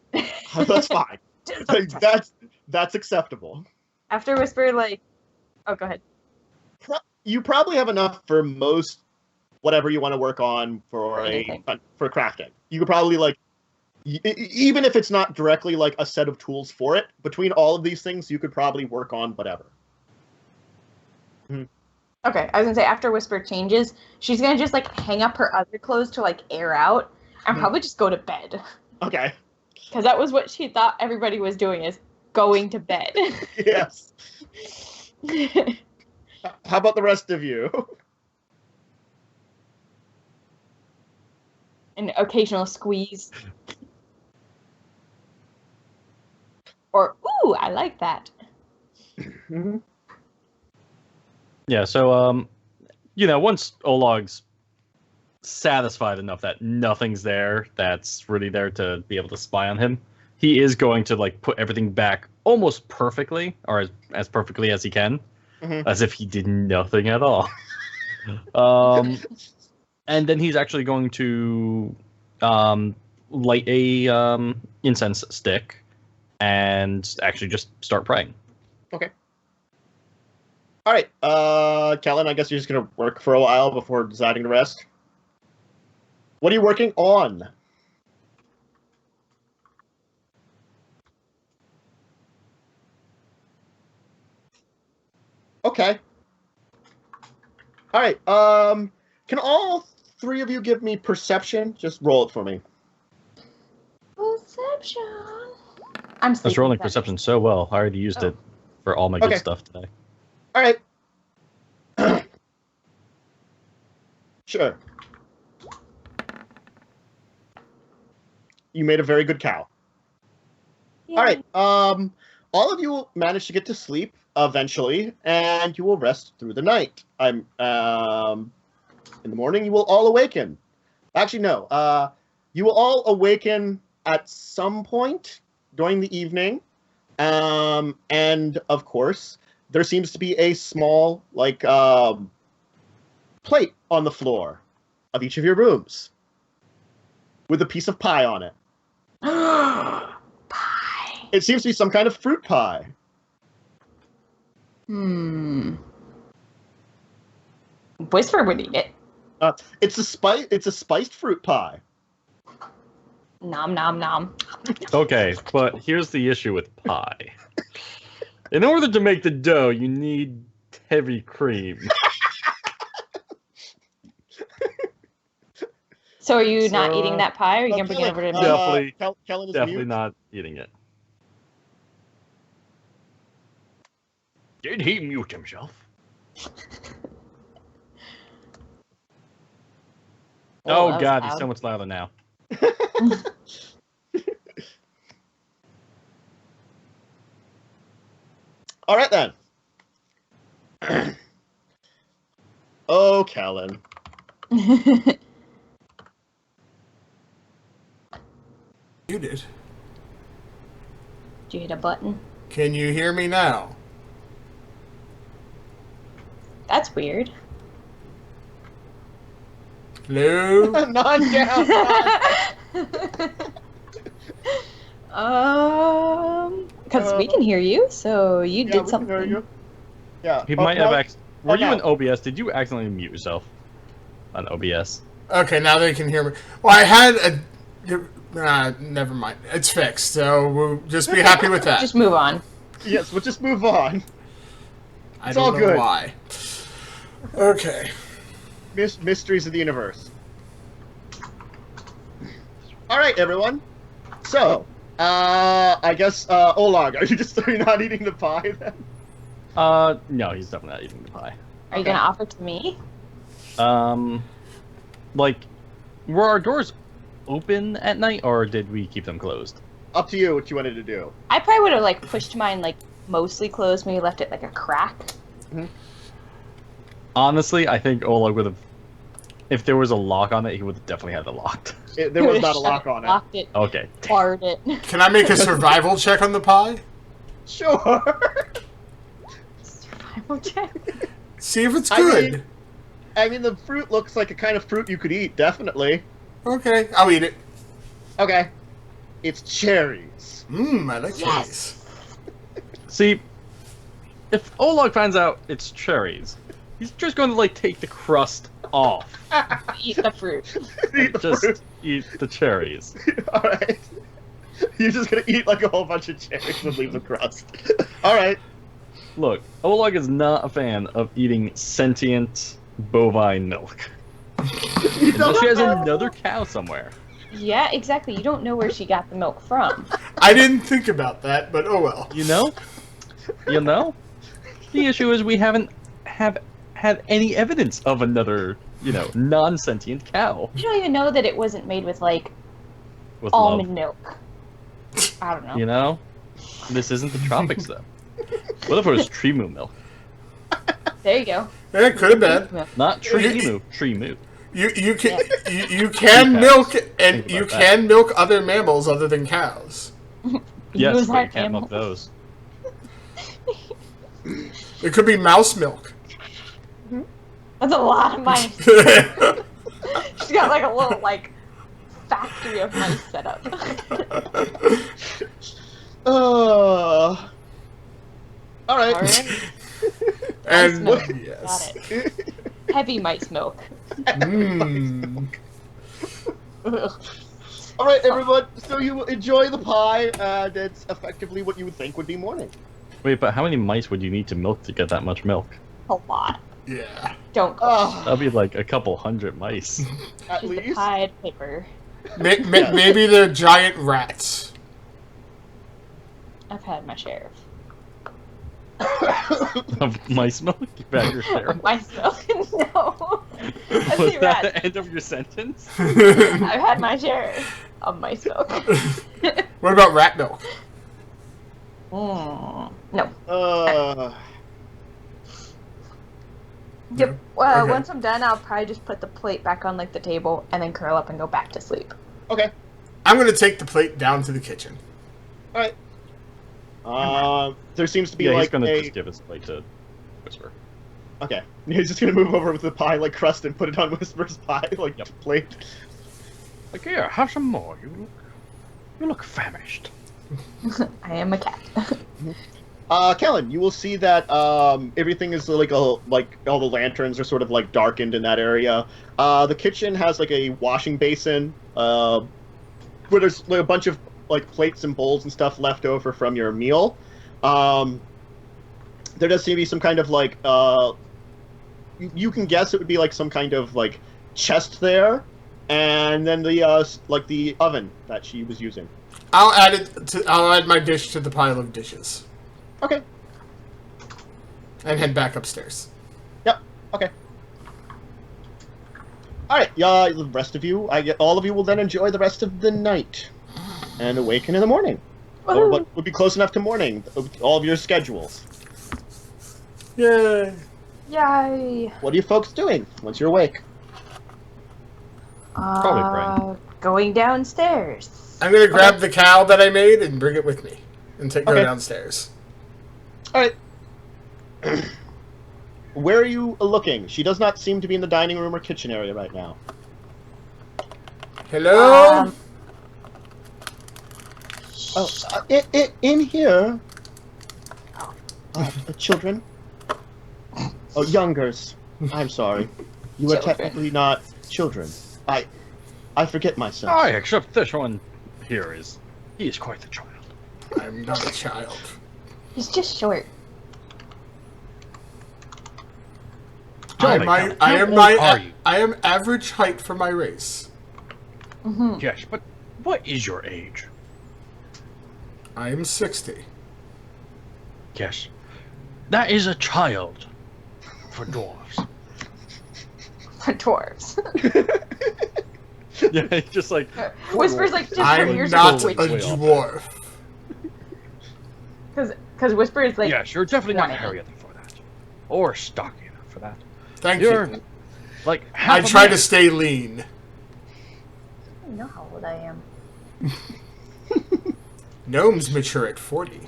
That's fine. That's acceptable. After Whisper, like, oh, go ahead. You probably have enough for most whatever you want to work on for Anything. for crafting. You could probably like even if it's not directly like a set of tools for it, between all of these things you could probably work on whatever. Okay, I was gonna say after Whisper changes, she's gonna just like hang up her other clothes to like air out and probably just go to bed. Okay. Because that was what she thought everybody was doing, is going to bed. Yes. How about the rest of you? An occasional squeeze. Or, ooh, I like that. Yeah, so, you know, once Olog's satisfied enough that nothing's there that's really there to be able to spy on him, he is going to, like, put everything back almost perfectly, or as perfectly as he can, as if he did nothing at all. And then he's actually going to light a incense stick and actually just start praying. Okay. All right, Kellen, I guess you're just gonna work for a while before deciding to rest. What are you working on? Okay. All right. Can all three of you give me perception? Just roll it for me. Perception. I'm I was sleeping. rolling perception so well. I already used it for all my good stuff today. All right. Sure. You made a very good cow. All right. All of you will manage to get to sleep eventually, and you will rest through the night. In the morning, you will all awaken. Actually, no. You will all awaken at some point during the evening, and of course, there seems to be a small plate on the floor of each of your rooms with a piece of pie on it. Pie. It seems to be some kind of fruit pie. Whisper would eat it. It's a spiced fruit pie. Nom nom nom. Okay, but here's the issue with pie. In order to make the dough, you need heavy cream. So are you not eating that pie, or are you gonna bring it over to me? Definitely, definitely not eating it. Did he mute himself? Oh that was god, he's loud. so much louder now. All right then. Oh, Callan. You did. Did you hit a button? Can you hear me now? That's weird. Hello? Not down. Because we can hear you, so you Yeah, did we can something. hear you. Yeah. He might have Were you no. in OBS? Did you accidentally mute yourself on OBS? Okay, now they can hear me. Well, I had a... never mind. It's fixed, so we'll just be happy with that. Just move on. Yes, we'll just move on. I It's don't all know good. why. Okay. Mysteries of the universe. All right, everyone. So, I guess, Olag, are you not eating the pie then? No, he's definitely not eating the pie. Are you gonna offer to me? Like, were our doors open at night, or did we keep them closed? Up to you what you wanted to do. I probably would have pushed mine mostly closed, maybe left it a crack. Honestly, I think Oleg would have. If there was a lock on it, he would have definitely had it locked. There was not a lock on it. Locked it. Okay. Barred it. Can I make a survival check on the pie? Sure. Survival check. See if it's good. I mean, the fruit looks like a kind of fruit you could eat, definitely. Okay, I'll eat it. Okay. It's cherries. I like Yes. cherries. See, if Oleg finds out it's cherries, he's just going to take the crust off. Eat the fruit. Eat the Just fruit. eat the cherries. Alright. You're just gonna eat a whole bunch of cherries and leave the crust. Alright. Look, Oleg is not a fan of eating sentient bovine milk. Unless she has another cow somewhere. Yeah, exactly. You don't know where she got the milk from. I didn't think about that, but oh well. You know? You know? The issue is we haven't had any evidence of another, non-sentient cow. You don't even know that it wasn't made with With almond love. milk. I don't know. You know? This isn't the tropics, though. What if it was tree moo milk? There you go. Yeah, it could have been. Not tree moo, tree moo. You can you can milk and Think you about can milk other mammals other than cows. Yes, Use but our you can't milk animals. those. It could be mouse milk. That's a lot of mice. She's got a little factory of mice set up. Alright. Alright. And Mice milk. yes. Got it. Heavy mice milk. Alright, everyone. So you enjoy the pie, and it's effectively what you would think would be morning. Wait, but how many mice would you need to milk to get that much milk? A lot. Yeah. Don't go. Ah, That'd be a couple hundred mice. at She's the least. Pied Piper. Maybe they're giant rats. I've had my share Of mice milk? You've had your share. of mice milk. No. Let's Was see that rats. the end of your sentence? I've had my share of mice milk. What about rat milk? No. Yep. Well, Okay. once I'm done, I'll probably just put the plate back on the table and then curl up and go back to sleep. Okay. I'm gonna take the plate down to the kitchen. All right. There seems to be Yeah, like he's gonna a. just give his plate to Whisper. Okay. He's just gonna move over with the pie like crust and put it on Whisper's pie like Yep. plate. Like, here, have some more. You look famished. I am a cat. Kellen, you will see that everything is like all the lanterns are sort of like darkened in that area. The kitchen has like a washing basin where there's like a bunch of like plates and bowls and stuff left over from your meal. There does seem to be some kind of like you can guess it would be like some kind of like chest there, and then the like the oven that she was using. I'll add my dish to the pile of dishes Okay. and head back upstairs. Yep. Okay. All right. The rest of you, all of you will then enjoy the rest of the night and awaken in the morning, or what would be close enough to morning. All of your schedules. Yay! Yay! What are you folks doing once you're awake? Probably praying. Going downstairs. I'm gonna grab the cow that I made and bring it with me, and go Okay. downstairs. All right. Where are you looking? She does not seem to be in the dining room or kitchen area right now. Hello. In here. Children. Oh, youngers. I'm sorry. You are Children. technically not children. I forget myself. Oh, except this one here he is quite the child. I'm not a child. He's just short. Jolly I Count, how old are you? I am average height for my race. Mm-hmm. Yes, but what is your age? I am 60. Yes. That is a child for dwarves. For dwarves. Yeah, it's just like Whisper's like just I'm from years not ago. a dwarf. Because Whisper is like. yes, you're definitely not 20. hairy enough for that, or stocky enough for that. Thank You're you. like I half a try man. to stay lean. I don't know how old I am. Gnomes mature at 40.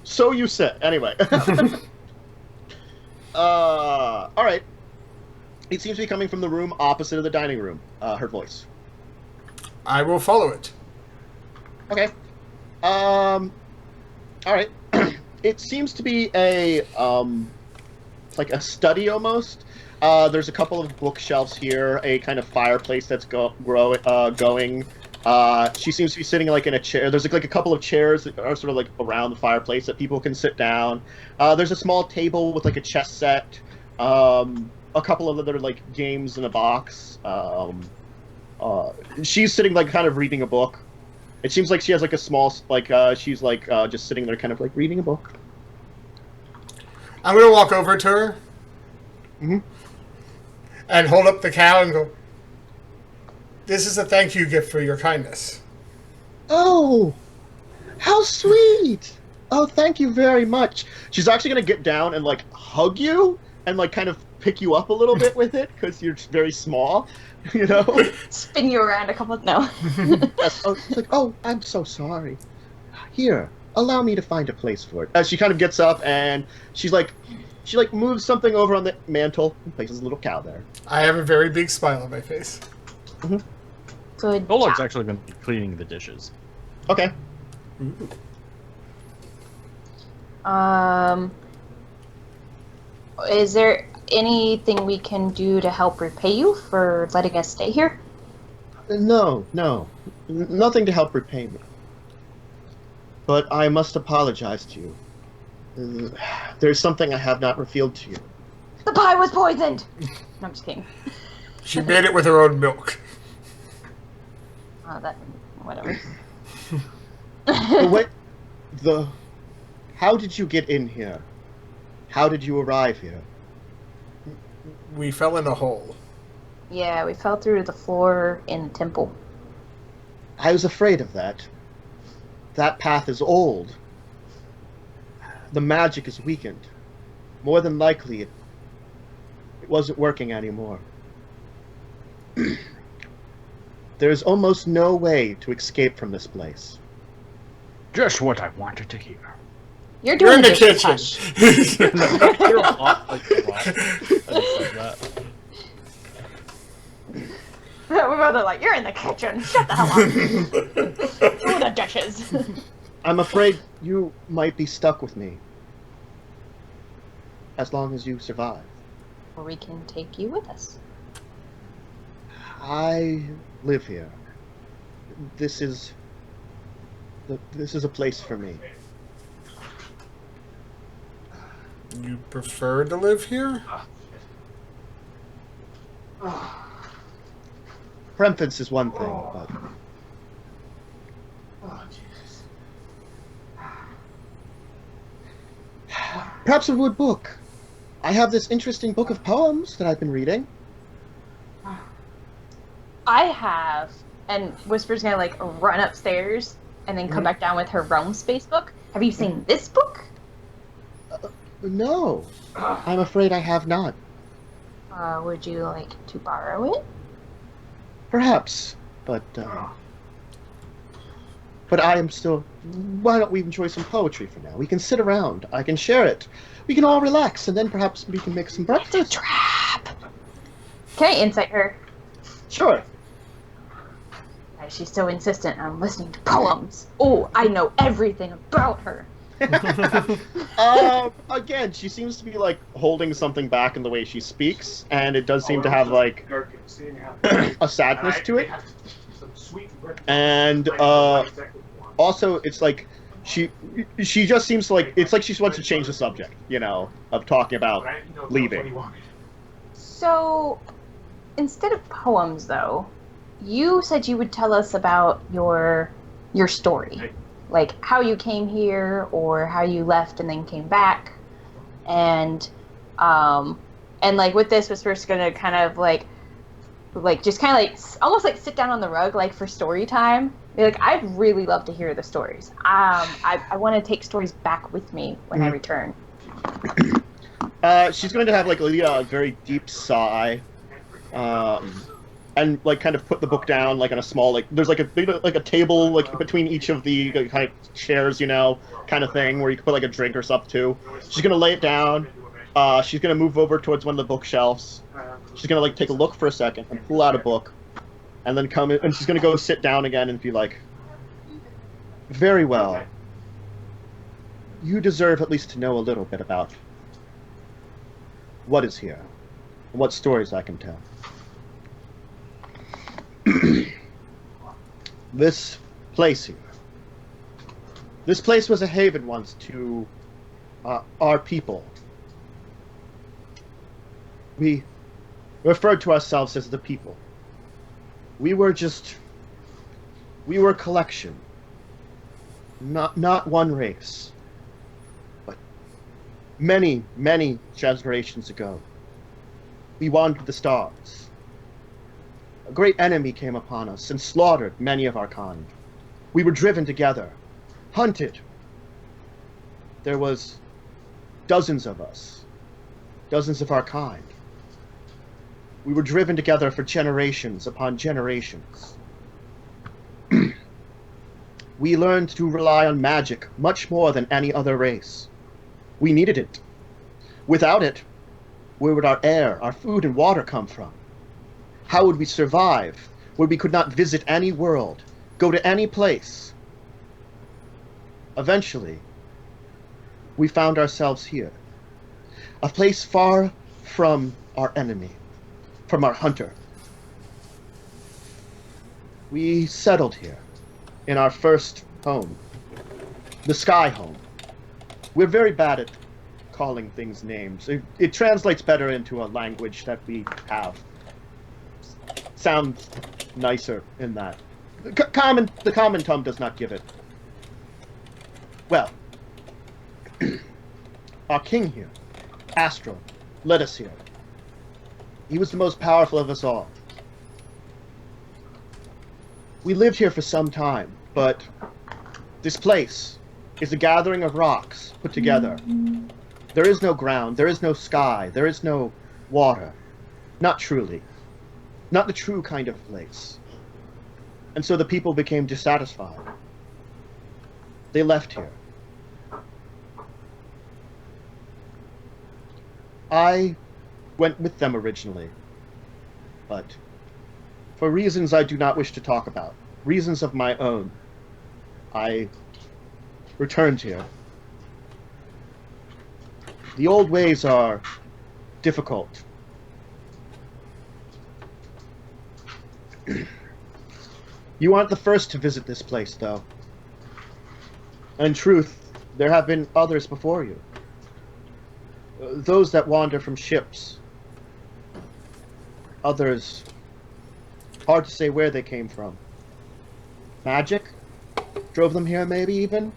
So you said. Anyway. All right. It seems to be coming from the room opposite of the dining room. Her voice. I will follow it. Okay. All right. It seems to be a like a study almost. There's a couple of bookshelves here, a kind of fireplace that's going. She seems to be sitting like in a chair. There's like a couple of chairs that are sort of like around the fireplace that people can sit down. There's a small table with like a chess set. A couple of other like games in a box. She's sitting like kind of reading a book. It seems like she has like a small like she's like just sitting there kind of like reading a book. I'm gonna walk over to her Mhm. and hold up the cow and go, "This is a thank you gift for your kindness." Oh, how sweet! Oh, thank you very much. She's actually gonna get down and like hug you and like kind of pick you up a little bit with it because you're very small, you know. Spin you around a couple. No. Yes. Oh, it's like, oh, I'm so sorry. Here, allow me to find a place for it. As she kind of gets up and she moves something over on the mantle and places a little cow there. I have a very big smile on my face. Good. Golog's job. actually going to be cleaning the dishes. Okay. Is there anything we can do to help repay you for letting us stay here? No, nothing to help repay me. But I must apologize to you. There's something I have not revealed to you. The pie was poisoned. No, I'm just kidding. She made it with her own milk. Oh, that. Whatever. How did you get in here? How did you arrive here? We fell in a hole. Yeah, we fell through the floor in the temple. I was afraid of that. That path is old. The magic is weakened. More than likely, it wasn't working anymore. There's almost no way to escape from this place. Just what I wanted to hear. You're You're doing in the a bit kitchen. hush. You're off like a rock. I just said that. We're both like, you're in the kitchen. Shut the hell up. Do the dishes. I'm afraid you might be stuck with me. As long as you survive. Or we can take you with us. I live here. This is a place for me. You prefer to live here? Preference is one thing, but perhaps a good book. I have this interesting book of poems that I've been reading. I have, and Whisper's gonna like run upstairs and then come back down with her Realm Space book. Have you seen this book? No, I'm afraid I have not. Would you like to borrow it? Perhaps, but I am still. Why don't we enjoy some poetry for now? We can sit around. I can share it. We can all relax, and then perhaps we can make some breakfast. It's a trap. Can I insight her? Sure. Why is she so insistent on listening to poems? Oh, I know everything about her. Again, she seems to be like holding something back in the way she speaks, and it does seem to have like a sadness to it. And also, it's like she just seems to like it's like she wants to change the subject, you know, of talking about leaving. So, instead of poems, though, you said you would tell us about your story. Like how you came here or how you left and then came back. And like with this, Whisper's gonna kind of like just kind of like almost like sit down on the rug like for story time. Be like, I'd really love to hear the stories. I want to take stories back with me when I return. She's going to have like a very deep sigh, and like kind of put the book down like on a small like there's like a table like between each of the kind of chairs, you know, kind of thing where you can put like a drink or something too. She's gonna lay it down. She's gonna move over towards one of the bookshelves. She's gonna like take a look for a second and pull out a book, and then come in, and she's gonna go sit down again and be like, "Very well. You deserve at least to know a little bit about what is here, and what stories I can tell." This place here. This place was a haven once to our people. We referred to ourselves as the people. We were a collection. Not one race. But many, many generations ago, we wandered the stars. A great enemy came upon us and slaughtered many of our kind. We were driven together, hunted. There was dozens of us, dozens of our kind. We were driven together for generations upon generations. We learned to rely on magic much more than any other race. We needed it. Without it, where would our air, our food, and water come from? How would we survive where we could not visit any world, go to any place? Eventually, we found ourselves here. A place far from our enemy, from our hunter. We settled here in our first home, the Sky Home. We're very bad at calling things names. It translates better into a language that we have. Sounds nicer in that. The common tongue does not give it. Well, our king here, Astral, led us here. He was the most powerful of us all. We lived here for some time, but this place is a gathering of rocks put together. There is no ground, there is no sky, there is no water. Not truly. Not the true kind of place. And so the people became dissatisfied. They left here. I went with them originally, but for reasons I do not wish to talk about, reasons of my own, I returned here. The old ways are difficult. You aren't the first to visit this place, though. In truth, there have been others before you. Those that wander from ships. Others, hard to say where they came from. Magic drove them here, maybe even?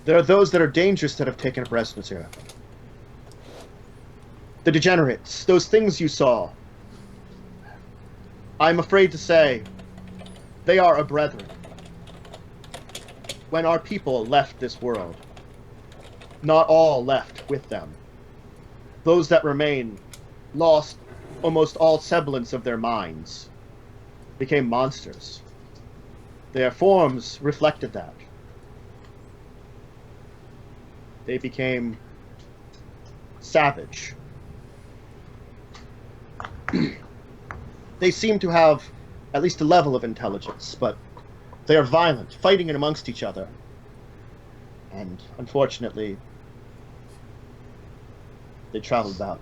There are those that are dangerous that have taken up residence here. The degenerates, those things you saw. I'm afraid to say, they are a brethren. When our people left this world, not all left with them. Those that remain lost almost all semblance of their minds, became monsters. Their forms reflected that. They became savage. They seem to have at least a level of intelligence, but they are violent, fighting in amongst each other. And unfortunately, they traveled about.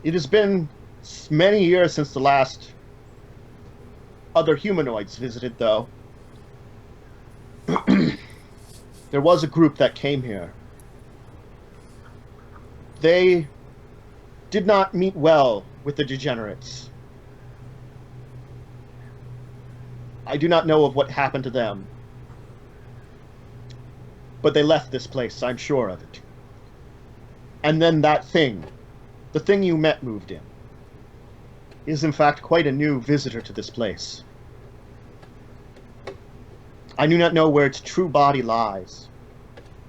It has been many years since the last other humanoids visited, though. There was a group that came here. They did not meet well with the degenerates. I do not know of what happened to them. But they left this place, I'm sure of it. And then that thing, the thing you met, moved in. Is in fact quite a new visitor to this place. I do not know where its true body lies.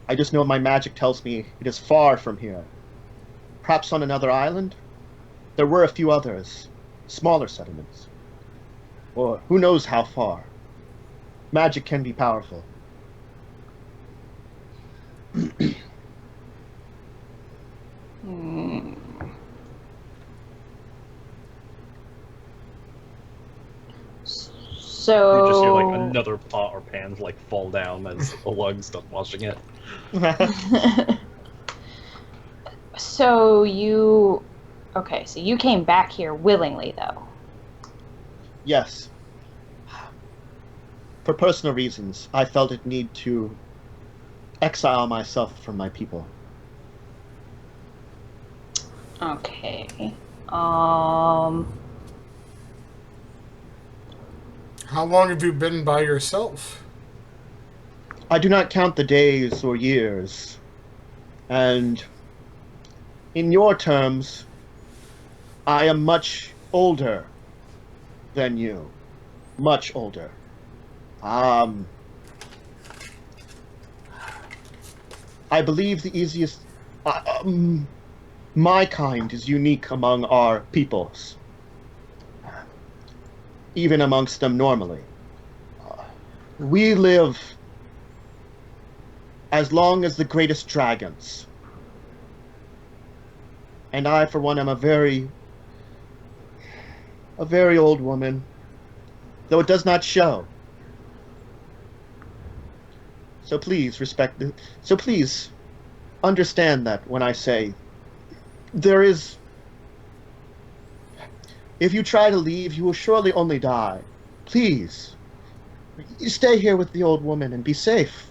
I just know my magic tells me it is far from here. Perhaps on another island? There were a few others, smaller settlements. Or who knows how far. Magic can be powerful. So You just hear like another pot or pans like fall down as a lug's done washing it. So you came back here willingly, though. Yes. For personal reasons, I felt it need to exile myself from my people. Okay. How long have you been by yourself? I do not count the days or years. And in your terms, I am much older than you. Much older. I believe the easiest... my kind is unique among our peoples. Even amongst them normally. We live as long as the greatest dragons. And I, for one, am a very old woman, though it does not show. So please respect it. So please understand that when I say there is... If you try to leave, you will surely only die. Please, you stay here with the old woman and be safe.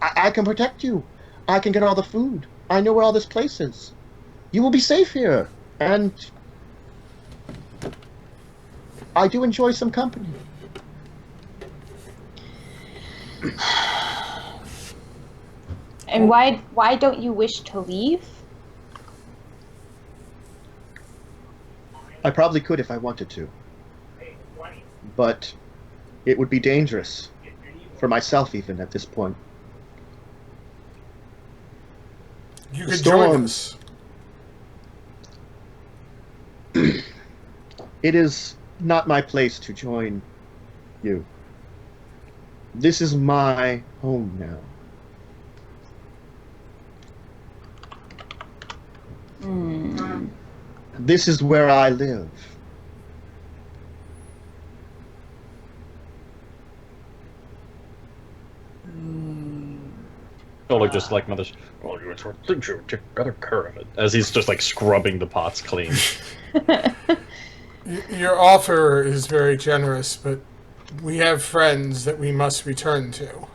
I can protect you. I can get all the food. I know where all this place is. You will be safe here. And I do enjoy some company. And why don't you wish to leave? I probably could if I wanted to. But it would be dangerous. For myself, even, at this point. You could join us. It is not my place to join you. This is my home now. This is where I live. Totally just like mother's. Well, you would think you would take better care of it. As he's just like scrubbing the pots clean. Your offer is very generous, but we have friends that we must return to.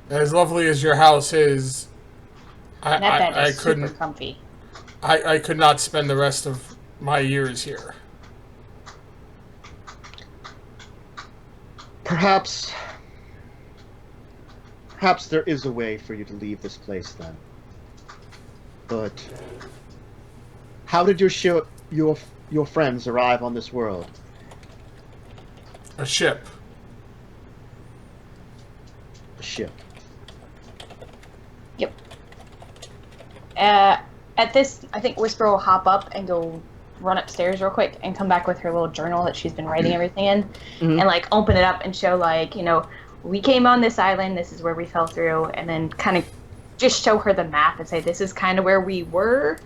As lovely as your house is, I couldn't. Super comfy. I could not spend the rest of my years here. Perhaps there is a way for you to leave this place then. But how did your friends arrive on this world? A ship. A ship. Yep. At this, I think Whisper will hop up and go run upstairs real quick and come back with her little journal that she's been writing everything in, and like open it up and show like, you know, we came on this island, this is where we fell through, and then kind of just show her the map and say this is kind of where we were.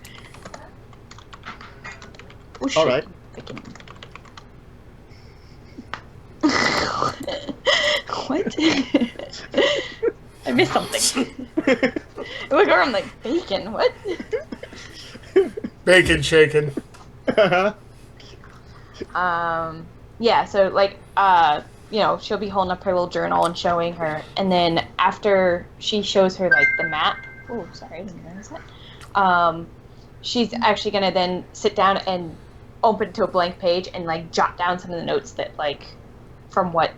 Oh, shit. All right. What? I missed something. Look around like bacon. What? Bacon shaken. Yeah, so like you know, she'll be holding up her little journal and showing her, and then after she shows her like the map, oh sorry, I didn't realize that. She's actually gonna then sit down and open to a blank page and like jot down some of the notes that like from what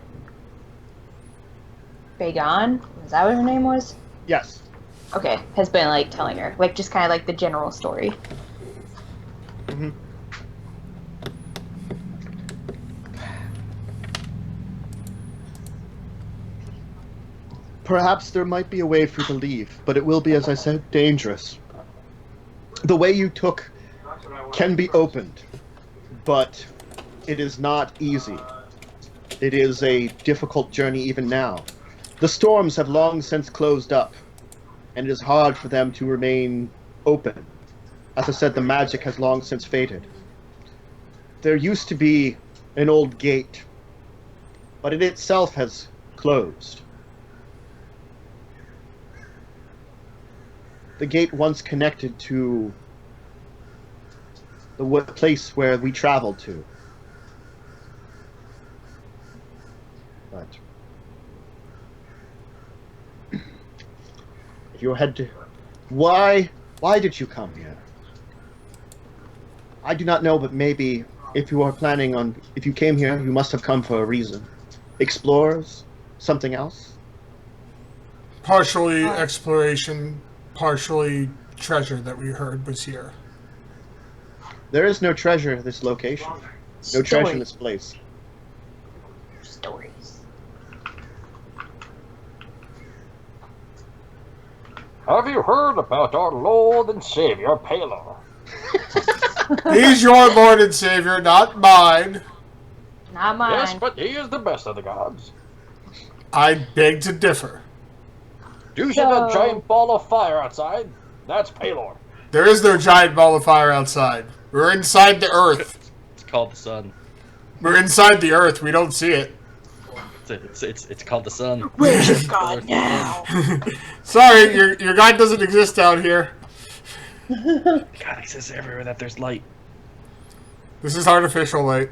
Bagon, was that what her name was? Yes. Okay, has been like telling her, like just kind of like the general story. Mm-hmm. Perhaps there might be a way for you to leave, but it will be, as I said, dangerous. The way you took can be opened, but it is not easy. It is a difficult journey even now. The storms have long since closed up, and it is hard for them to remain open. As I said, the magic has long since faded. There used to be an old gate, but it itself has closed. The gate once connected to the place where we traveled to. But if you had to... Why did you come here? I do not know, but maybe if you are planning on... If you came here, you must have come for a reason. Explorers? Something else? Partially exploration, partially treasure that we heard was here. There is no treasure in this location. No treasure in this place. Stories. Have you heard about our Lord and Savior, Palor? He's your Lord and Savior, not mine. Not mine. Yes, but he is the best of the gods. I beg to differ. Do you see that giant ball of fire outside? That's Palor. There is no giant ball of fire outside. We're inside the earth. It's called the sun. We're inside the earth. We don't see it. It's called the sun. Where's your god now? Sorry, your god doesn't exist down here. God exists everywhere that there's light. This is artificial light.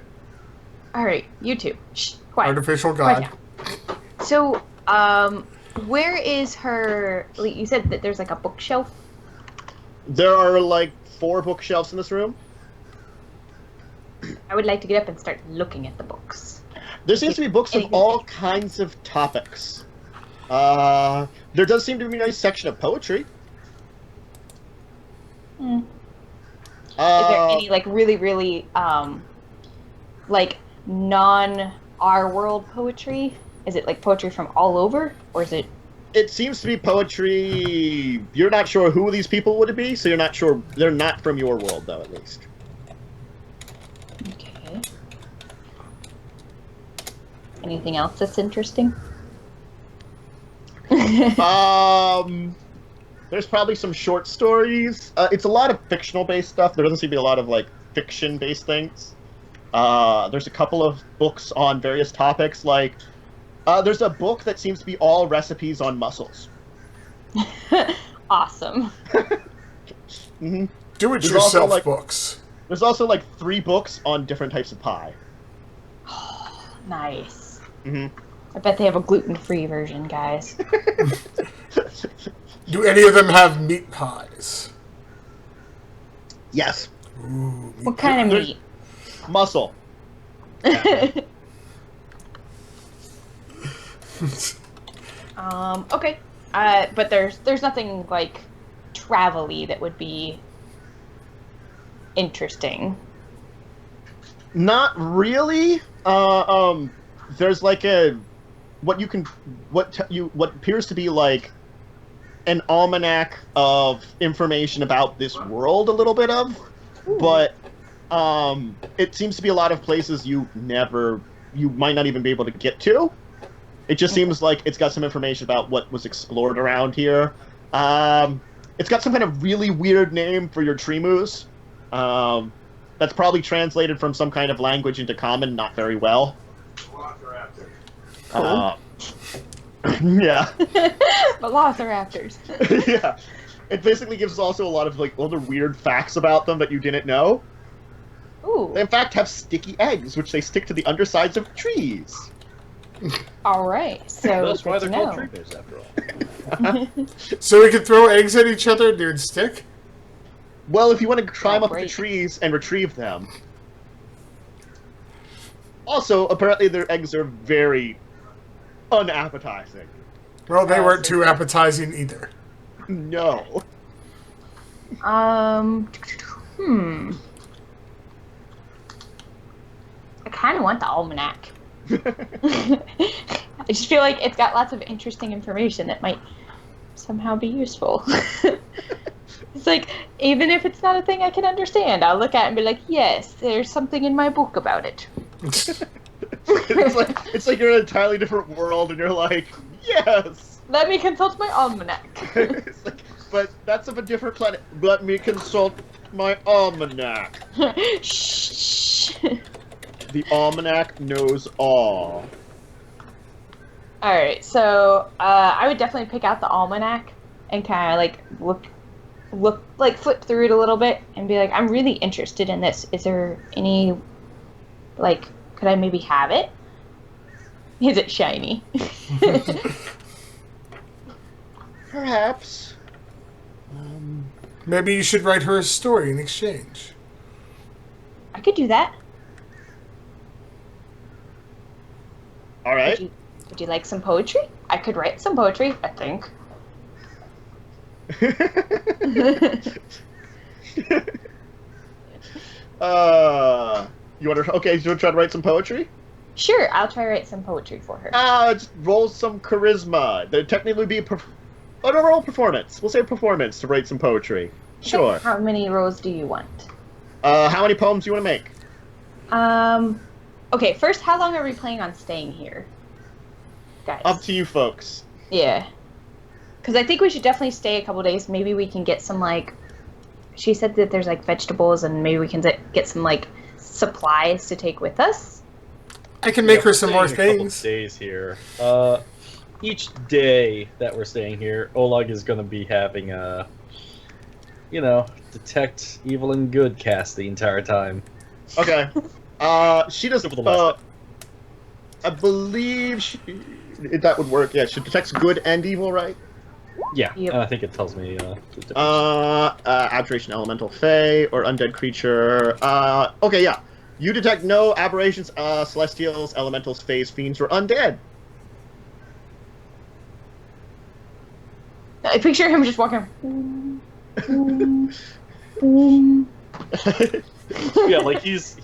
Alright, you two. Shh, quiet. Artificial Quiet god. down. So, where is her... You said that there's like a bookshelf? There are like 4 bookshelves in this room. I would like to get up and start looking at the books. There seems to be books of all kinds of topics. There does seem to be a nice section of poetry. Is there any like really like non our world poetry? Is it like poetry from all over, or is it It seems to be poetry. You're not sure who these people would be, so you're not sure. They're not from your world, though, at least. Okay. Anything else that's interesting? There's probably some short stories. It's a lot of fictional-based stuff. There doesn't seem to be a lot of, like, fiction-based things. There's a couple of books on various topics, like... there's a book that seems to be all recipes on mussels. Awesome. Mm-hmm. Do-it-yourself like, books. There's also, like, 3 books on different types of pie. Nice. Mm-hmm. I bet they have a gluten-free version, guys. Do any of them have meat pies? Yes. Ooh, What kind of There's- meat? Mussel. Okay. But there's nothing like travel-y that would be interesting. Not really. There's like what appears to be like an almanac of information about this world, a little bit of, but it seems to be a lot of places you might not even be able to get to. It just seems like it's got some information about what was explored around here. It's got some kind of really weird name for your tree moose. That's probably translated from some kind of language into common, not very well. Yeah. Velociraptors. Yeah. It basically gives us also a lot of like other weird facts about them that you didn't know. Ooh. They in fact have sticky eggs, which they stick to the undersides of trees. All right. So That's why good they're to called know. tree moose, after all. So we can throw eggs at each other and they'd stick? Well, if you want to climb up the great. trees and retrieve them. Also, apparently their eggs are very unappetizing. Well, they weren't too appetizing either. No. I kind of want the almanac. I just feel like it's got lots of interesting information that might somehow be useful. It's like, even if it's not a thing I can understand, I'll look at it and be like, yes, there's something in my book about it. it's like you're in an entirely different world and you're like, yes! Let me consult my almanac. It's like, but that's of a different planet. Let me consult my almanac. Shh. The almanac knows all. Alright, so I would definitely pick out the almanac and kind of like look, like flip through it a little bit and be like, I'm really interested in this. Is there any, like, could I maybe have it? Is it shiny? Perhaps. Maybe you should write her a story in exchange. I could do that. All right. Would you like some poetry? I could write some poetry, I think. You want to? Okay, you want to try to write some poetry? Sure, I'll try to write some poetry for her. Just roll some charisma. There'd technically be no, roll performance. We'll say performance to write some poetry. Sure. How many rolls do you want? How many poems do you want to make? Okay, first, how long are we planning on staying here? Guys. Up to you folks. Yeah. Because I think we should definitely stay a couple days. Maybe we can get some, like... She said that there's, like, vegetables, and maybe we can get some, like, supplies to take with us. I can make her some more Staying a couple things. days here. Each day that we're staying here, Oleg is going to be having detect evil and good cast the entire time. Okay. She does. Over the last I believe that would work. Yeah, she detects good and evil, right? Yeah, Yep. and I think it tells me. The difference. Abjuration, elemental, fey, or undead creature. Okay, yeah. You detect no aberrations, celestials, elementals, fays, fiends, or undead. I picture him just walking. Yeah, like he's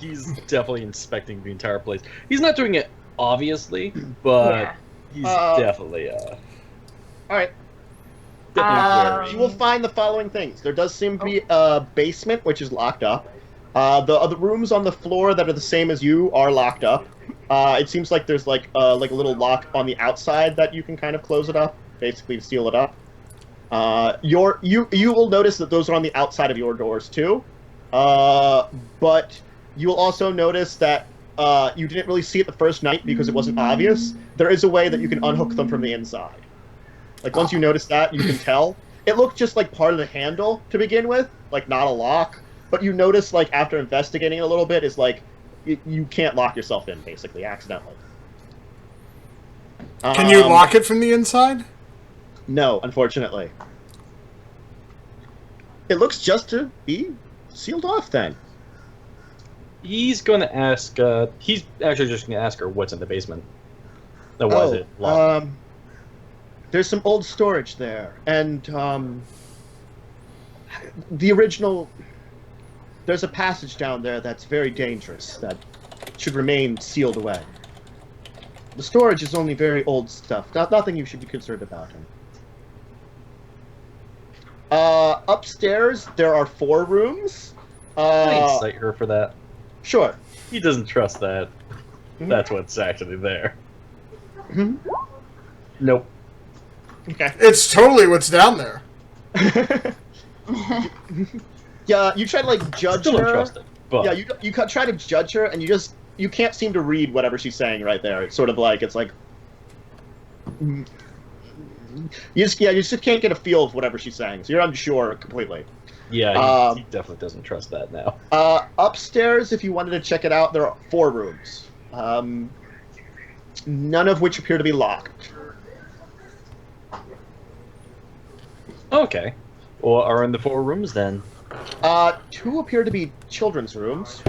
definitely inspecting the entire place. He's not doing it obviously, but Yeah. he's definitely All right. Definitely You will find the following things. There does seem to be a basement, which is locked up. The other rooms on the floor that are the same as you are locked up. It seems like there's like a little lock on the outside that you can kind of close it up, basically to seal it up. You will notice that those are on the outside of your doors too. But you will also notice that you didn't really see it the first night because it wasn't obvious. There is a way that you can unhook them from the inside. Like, once you notice that, you can tell. It looked just like part of the handle to begin with, like not a lock. But you notice, like, after investigating it a little bit, is like, you can't lock yourself in, basically, accidentally. Can you lock it from the inside? No, unfortunately. It looks just to be sealed off, then. He's going to ask, he's actually just going to ask her what's in the basement. So why is it locked? There's some old storage there, and the original... There's a passage down there that's very dangerous, that should remain sealed away. The storage is only very old stuff, nothing you should be concerned about. Upstairs, there are 4 rooms. I incite her for that. Sure. He doesn't trust that. That's what's actually there. Nope. Okay. It's totally what's down there. Yeah, you try to like judge Still her. don't trust it. But Yeah, you try to judge her, and you can't seem to read whatever she's saying right there. It's sort of like you just can't get a feel of whatever she's saying. So you're unsure completely. yeah, he definitely doesn't trust that now. Upstairs, if you wanted to check it out, there are 4 rooms. None of which appear to be locked. Okay. Well, are in the 4 rooms then? 2 appear to be children's rooms.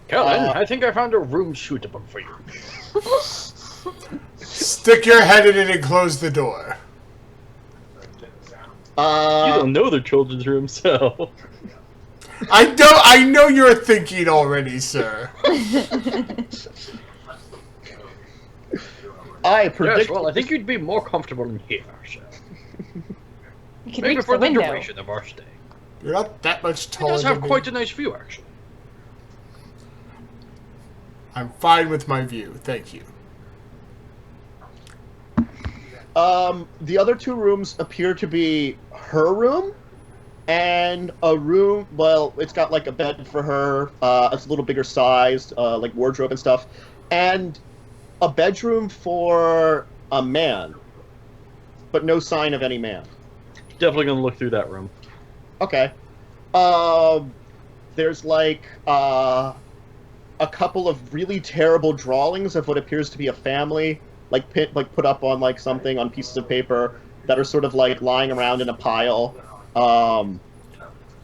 Kellen, I think I found a room suitable for you. Stick your head in it and close the door. You don't know they're children's rooms, so... I know you're thinking already, sir. I predict. Yes, well, I think you'd be more comfortable in here, sir. You can Maybe reach for the the window. duration of our stay. You're not that much It taller does than have me. quite a nice view, actually. I'm fine with my view, thank you. The other 2 rooms appear to be her room, and a room, well, it's got like a bed for her, it's a little bigger sized, like wardrobe and stuff, and a bedroom for a man, but no sign of any man. Definitely gonna look through that room. Okay. There's like, a couple of really terrible drawings of what appears to be a family, like put up on like something on pieces of paper that are sort of like lying around in a pile.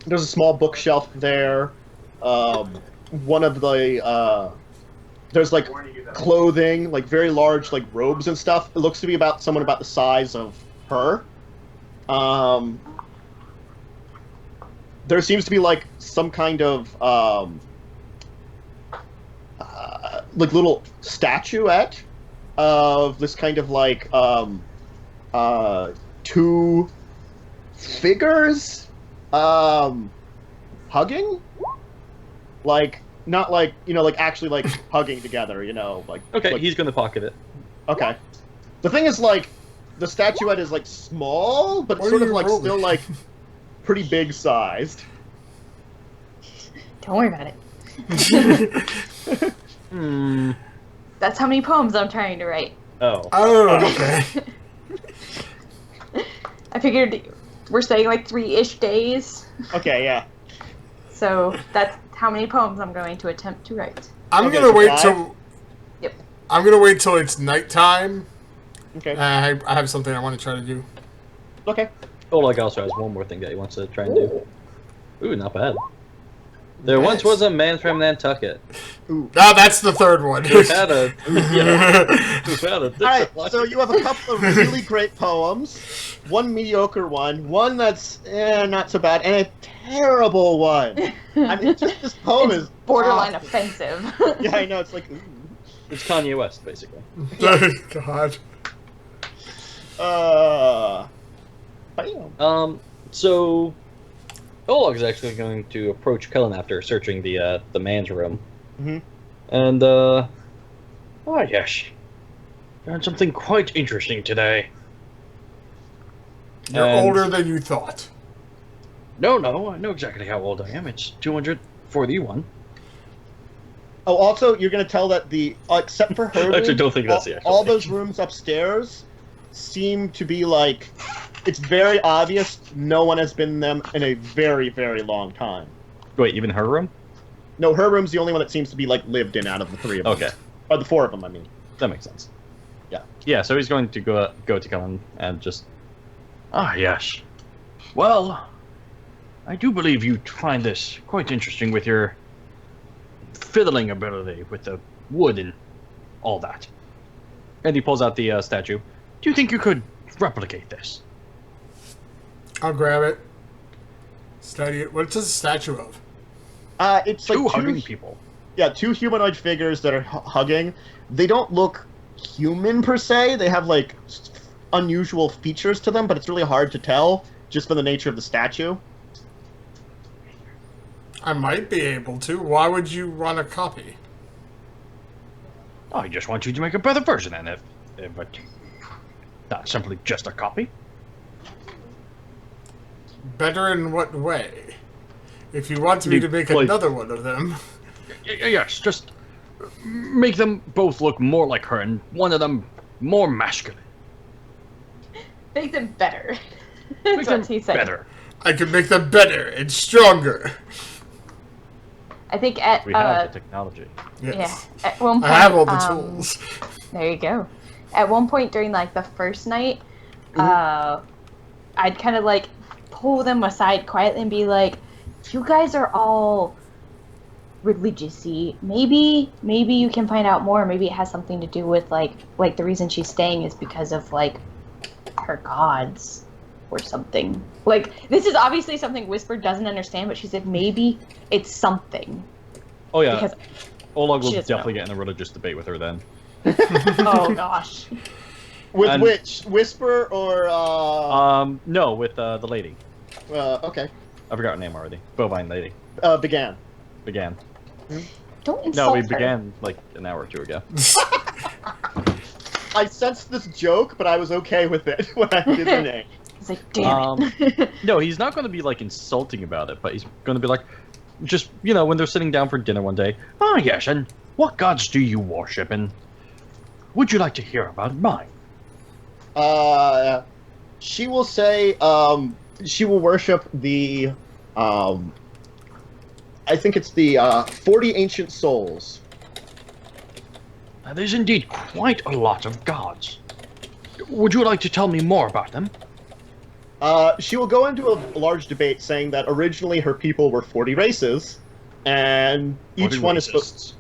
There's a small bookshelf there. One of the there's like clothing, like very large like robes and stuff. It looks to be someone about the size of her. There seems to be like some kind of like little statuette of this kind of like 2 figures hugging, like not like like actually like hugging together, like Okay, like, he's gonna pocket it. okay. The thing is, like, the statuette is like small, but What sort are of you like rolling? still like pretty big sized. Don't worry about it. That's how many poems I'm trying to write. Oh. Oh, okay. I figured we're saying like 3-ish days, Okay, yeah. so that's how many poems I'm going to attempt to write. I'm Okay, gonna so wait 5? till. Yep. I'm gonna wait till it's nighttime. Okay. I have something I want to try to do. Okay. Oleg also has one more thing that he wants to try and do. Ooh, not bad. There once was a man from Nantucket No, that's the third one. who had a who had a All right. different life. So you have a couple of really great poems, one mediocre one that's not so bad, and a terrible one. I mean, just this poem It's is borderline awful. offensive. Yeah, I know. It's like, ooh. It's Kanye West, basically. Oh, God. Bam. So Olog's actually going to approach Cullen after searching the man's room. Mhm. And yes, found something quite interesting today. You're And- older than you thought. No, I know exactly how old I am. It's 241. Oh, also, you're gonna tell that except for her, Actually, don't think that's the actual all age. those rooms upstairs seem to be like, it's very obvious no one has been in them in a very, very long time. Wait, even her room? No, her room's the only one that seems to be like lived in out of the three of them. Okay, Or the four of them, I mean. that makes sense. Yeah. Yeah, so he's going to go to Cullen and just... yes. Well, I do believe you find this quite interesting with your fiddling ability with the wood and all that. And he pulls out the statue. Do you think you could replicate this? I'll grab it. Study it. What's this a statue of? It's like Two hugging people. Yeah, two humanoid figures that are hugging. They don't look human per se. They have like unusual features to them, but it's really hard to tell just from the nature of the statue. I might be able to. Why would you want a copy? I just want you to make a better version, and if but not simply just a copy. Better in what way? If you want me to make Like- another one of them. Yes, just make them both look more like her, and one of them more masculine. Make them better. Make That's them what he said. better. I can make them better and stronger. I think at We have the technology. Yes. yeah, at one point I have all the tools. There you go. At one point during like the first night, I'd kind of like pull them aside quietly and be like, "You guys are all religious-y. Maybe you can find out more. Maybe it has something to do with like the reason she's staying is because of like her gods or something. Like this is obviously something Whisper doesn't understand, but she said maybe it's something." Oh yeah, Because Oleg will she doesn't definitely get in a religious debate with her then. oh gosh. With And- which? Whisper or No, with the lady. okay. I forgot her name already. Bovine lady. Began. Began. Don't insult No, we her. began like an hour or two ago. I sensed this joke, but I was okay with it when I did the name. It's like, damn it. No, he's not going to be like insulting about it, but he's going to be like, just when they're sitting down for dinner one day. Ah, yes, and what gods do you worship? And would you like to hear about mine? She will say, she will worship the, I think it's the 40 ancient souls. That is indeed quite a lot of gods. Would you like to tell me more about them? She will go into a large debate saying that originally her people were 40 races, and each one is supposed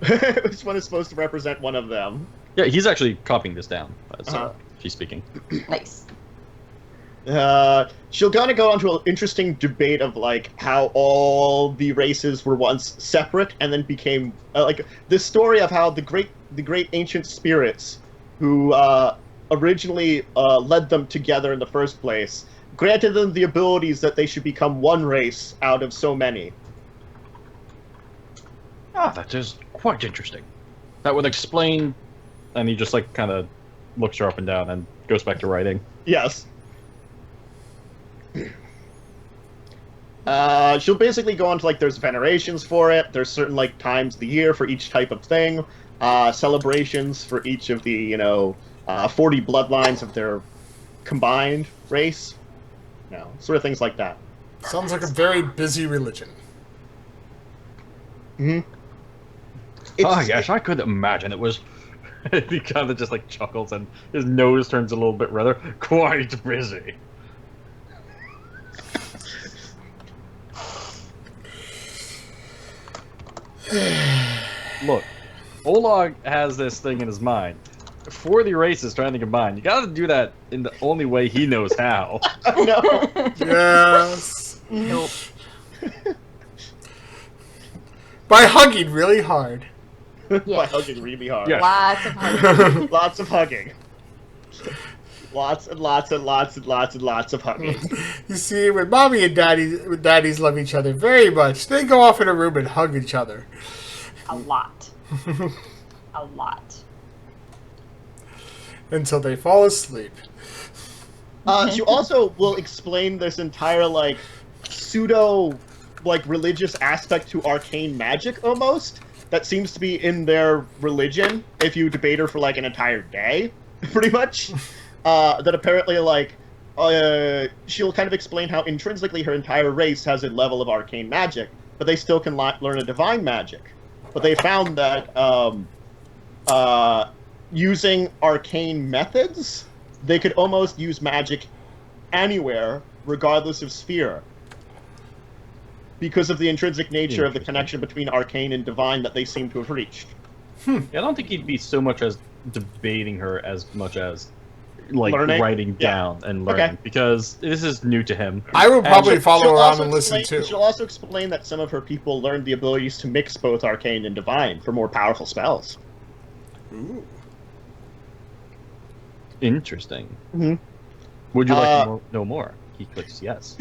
to represent one of them. Yeah, he's actually copying this down as she's speaking. Nice. She'll kind of go onto an interesting debate of like how all the races were once separate and then became like this story of how the great ancient spirits who originally led them together in the first place granted them the abilities that they should become one race out of so many. Ah, that is quite interesting. That would explain. And he just like kind of looks her up and down and goes back to writing. Yes. She'll basically go on to like there's venerations for it. There's certain like times of the year for each type of thing. Celebrations for each of the 40 bloodlines of their combined race. Sort of things like that. Sounds like a very busy religion. Hmm. Yes, I could imagine it was. He kind of just like chuckles and his nose turns a little bit redder. Quite busy. Look, Oleg has this thing in his mind. 40 races trying to combine. You gotta do that in the only way he knows how. No. Yes. Nope. By hugging really hard. By Yeah. hugging really hard. Yeah. Lots of hugging. Lots of hugging. Lots and lots and lots and lots and lots of hugging. You see, when mommy and daddies love each other very much, they go off in a room and hug each other. A lot. A lot. Until they fall asleep. She also will explain this entire, like, pseudo, like, religious aspect to arcane magic, almost, that seems to be in their religion, if you debate her for, like, an entire day, pretty much. That apparently, like, she'll kind of explain how intrinsically her entire race has a level of arcane magic, but they still can learn a divine magic. But they found that, using arcane methods, they could almost use magic anywhere, regardless of sphere. Because of the intrinsic nature of the connection between arcane and divine that they seem to have reached. Yeah, I don't think he'd be so much as debating her as much as like Learning? writing down and learning, because this is new to him. I would probably follow She'll her on also and listen explain- too. She'll also explain that some of her people learned the abilities to mix both arcane and divine for more powerful spells. Ooh. Interesting. Mm-hmm. Would you like to know more? He clicks yes.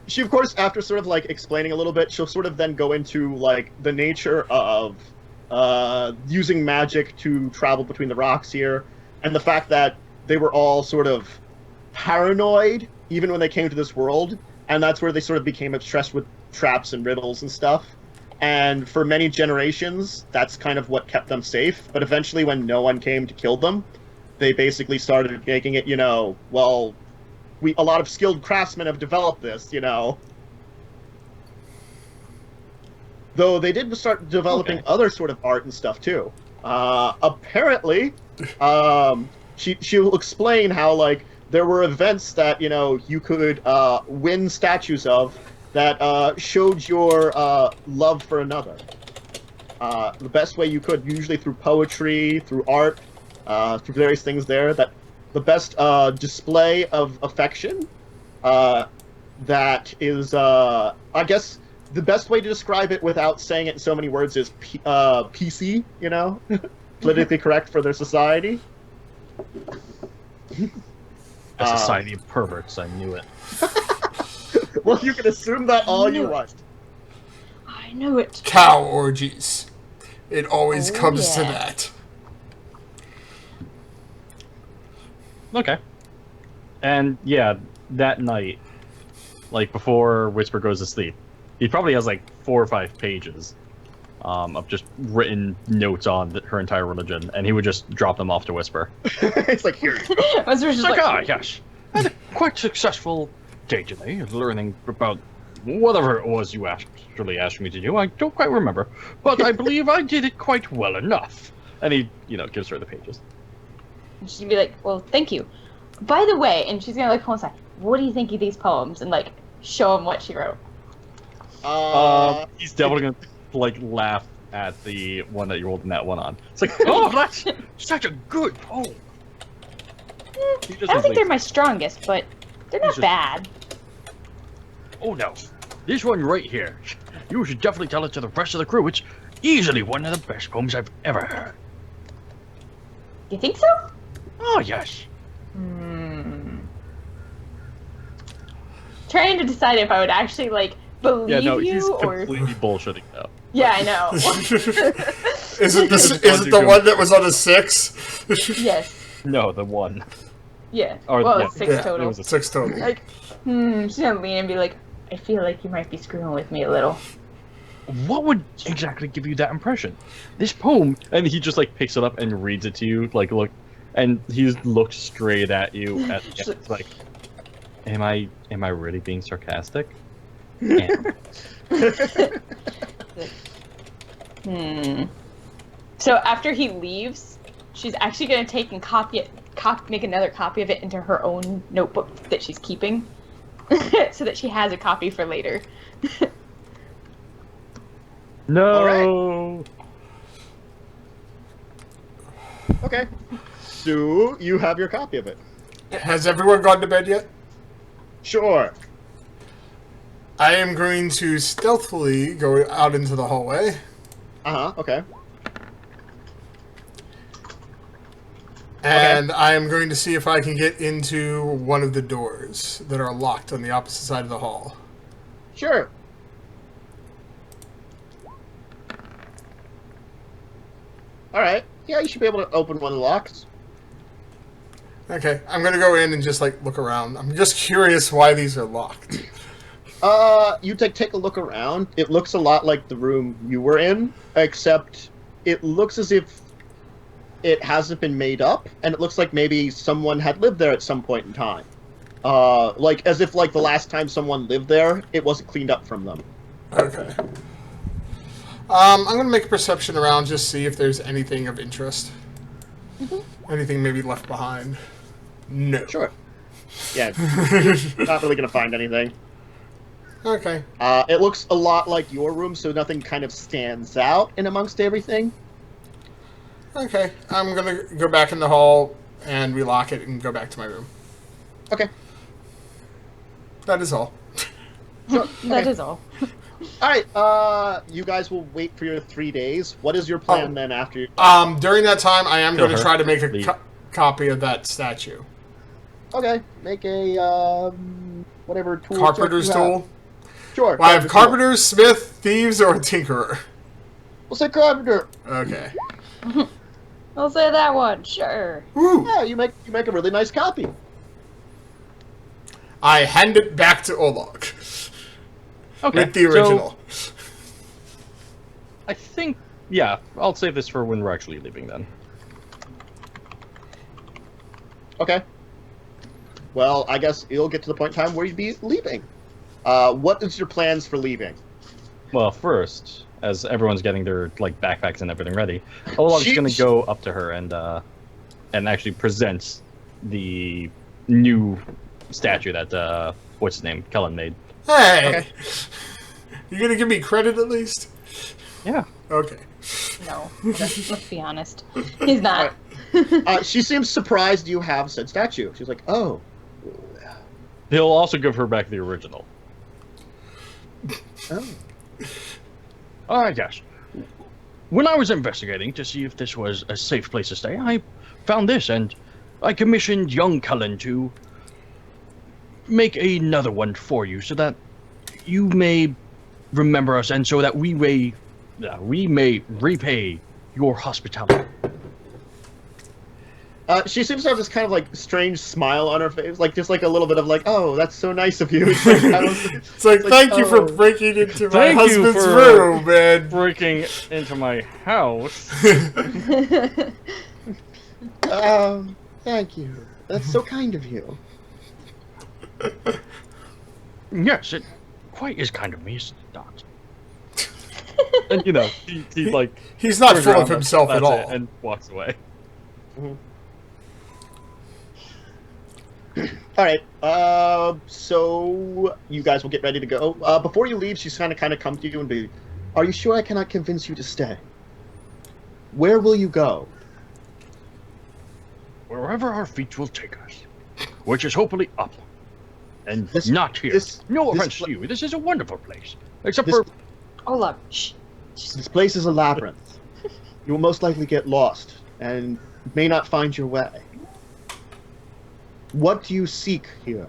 She, of course, after sort of, like, explaining a little bit, she'll sort of then go into, like, the nature of using magic to travel between the rocks here, and the fact that they were all sort of paranoid, even when they came to this world, and that's where they sort of became obsessed with traps and riddles and stuff. And for many generations, that's kind of what kept them safe, but eventually when no one came to kill them, they basically started making it, you know, well, a lot of skilled craftsmen have developed this, you know. Though they did start developing other sort of art and stuff too. Apparently, she'll explain how, like, there were events that, you know, you could win statues of that showed your love for another. The best way you could, usually through poetry, through art, through various things there, that the best display of affection that is, I guess, the best way to describe it without saying it in so many words is PC, you know? Politically correct for their society. A society of perverts, I knew it. Well, you can assume that all you want. I knew it. Cow orgies. It always Oh, comes to yeah. that. Okay. And yeah, that night, like before Whisper goes to sleep, he probably has like 4 or 5 pages of just written notes on her entire religion, and he would just drop them off to Whisper. It's like, here. Whisper's just Like, like, yes, I had a quite successful day today, learning about whatever it was you actually asked me to do. I don't quite remember, but I believe I did it quite well enough. And he, you know, gives her the pages. and she'd be like, well, thank you. By the way, and she's gonna like pull aside, what do you think of these poems? And like show him what she wrote. He's definitely gonna like laugh at the one that you're holding that one on. It's like, oh, that's such a good poem. He I doesn't don't think they're believe- my strongest, but they're not He's just- bad. Oh no, this one right here. You should definitely tell it to the rest of the crew. It's easily one of the best poems I've ever heard. You think so? Oh yes. Trying to decide if I would actually like believe Yeah, no, he's you or completely bullshitting though. yeah, I know. Is it the one that was on a 6? Yes. No, the one. Yeah. Or, well, yeah, it's 6 yeah, total. It was a 6 total. Like, she's gonna lean and be like, I feel like you might be screwing with me a little. What would exactly give you that impression? This poem, and he just like picks it up and reads it to you. Like, look, and he just looks straight at you. At the end. It's like, am I really being sarcastic? Am. So after he leaves, she's actually gonna take and make another copy of it into her own notebook that she's keeping, so that she has a copy for later. No. Okay. So, you have your copy of it. Has everyone gone to bed yet? Sure. I am going to stealthily go out into the hallway. Okay. And I am going to see if I can get into one of the doors that are locked on the opposite side of the hall. Sure. All right. Yeah, you should be able to open one of the locks. Okay, I'm going to go in and just, like, look around. I'm just curious why these are locked. You take a look around. It looks a lot like the room you were in, except it looks as if it hasn't been made up, and it looks like maybe someone had lived there at some point in time. Like, as if, like, the last time someone lived there, it wasn't cleaned up from them. Okay. I'm going to make a perception around, just see if there's anything of interest. Anything maybe left behind. No. Sure. Yeah, not really going to find anything. Okay. It looks a lot like your room, so nothing kind of stands out in amongst everything. Okay. I'm going to go back in the hall and relock it and go back to my room. Okay. That is all. Sure. That is all. All right. You guys will wait for your 3 days. What is your plan then after you... During that time, I am Kill going to her. try to make a Leave. copy of that statue. Okay. Make a, whatever tool... Carpenter's you have. tool. Sure. Well, I have carpenter's tool. carpenter, smith, thieves, or tinkerer. We'll say carpenter. Okay. I'll say that one, sure. Woo! Yeah, you make a really nice copy. I hand it back to Olog. Okay. With the original. So, I think, yeah, I'll save this for when we're actually leaving then. Okay. Well, I guess you'll get to the point in time where you'd be leaving. What is your plans for leaving? Well, first, as everyone's getting their like backpacks and everything ready, Olog's She- gonna go up to her and actually present the new statue that what's his name, Kellen made. Hey! Okay. You gonna give me credit at least? Yeah. Okay. No, let's be honest. He's not. She seems surprised you have said statue. She's like, oh. He'll also give her back the original. Oh. Yes. When I was investigating to see if this was a safe place to stay, I found this, and I commissioned young Cullen to make another one for you, so that you may remember us, and so that we may repay your hospitality. She seems to have this kind of like strange smile on her face, like just like a little bit of like, oh, that's so nice of you. It's like, It's like, thank you for oh. breaking into my Thank you husband's for- room, man. Breaking into my house. Thank you. That's so kind of you. Yes, it quite is kind of me, it's not. And you know, he like He's not turns full around, of himself at that's all. it, and walks away. All right. So you guys will get ready to go. Before you leave, she's kind of come to you and be, "Are you sure I cannot convince you to stay? Where will you go?" Wherever our feet will take us, which is hopefully up, and This- not here. this- no this offense pla- to you, this is a wonderful place. Except This- for Oh, look. Shh. This place is a labyrinth. You will most likely get lost and may not find your way. What do you seek here?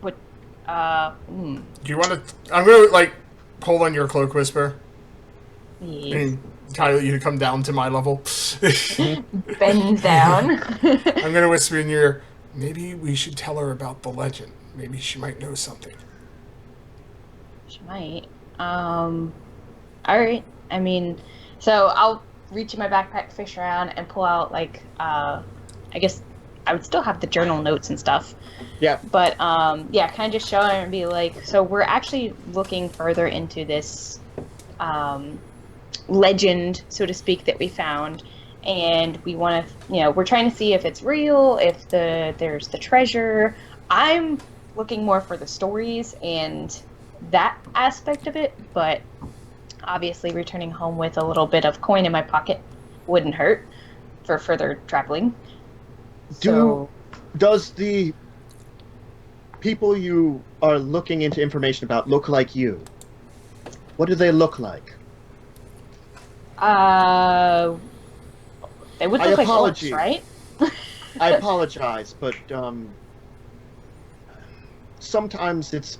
What? Do you want to... I'm going to, like, pull on your cloak whisper Yes. and tell you to come down to my level. Bend down. I'm going to whisper in your ear, maybe we should tell her about the legend. Maybe she might know something. She might. Alright. I mean, so I'll reach in my backpack, fish around, and pull out, like, I guess I would still have the journal notes and stuff. Yeah. But, yeah, kind of just show her and be like, so we're actually looking further into this, legend, so to speak, that we found. And we want to, you know, we're trying to see if it's real, if there's the treasure. I'm looking more for the stories and that aspect of it, but obviously returning home with a little bit of coin in my pocket wouldn't hurt for further traveling. Does the people you are looking into information about look like you? What do they look like? They would I look like orcs, apologize. right? I apologize, but sometimes it's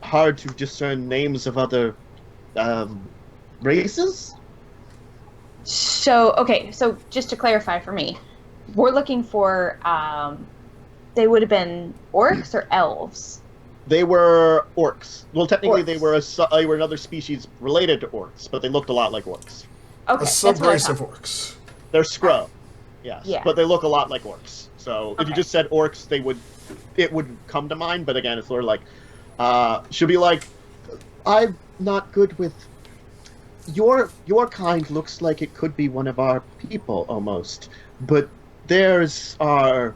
hard to discern names of other races. So, okay, so just to clarify for me, we're looking for, they would have been orcs or elves? They were orcs. Well, technically, Orcs. they were another species related to orcs, but they looked a lot like orcs. Okay, A that's what I subrace of thought. orcs. They're scrub, yes, Yeah. but they look a lot like orcs. So if you Okay. just said orcs, it would come to mind. But again, it's sort of like, she'll be like, I'm not good with your kind. Looks like it could be one of our people almost, but theirs are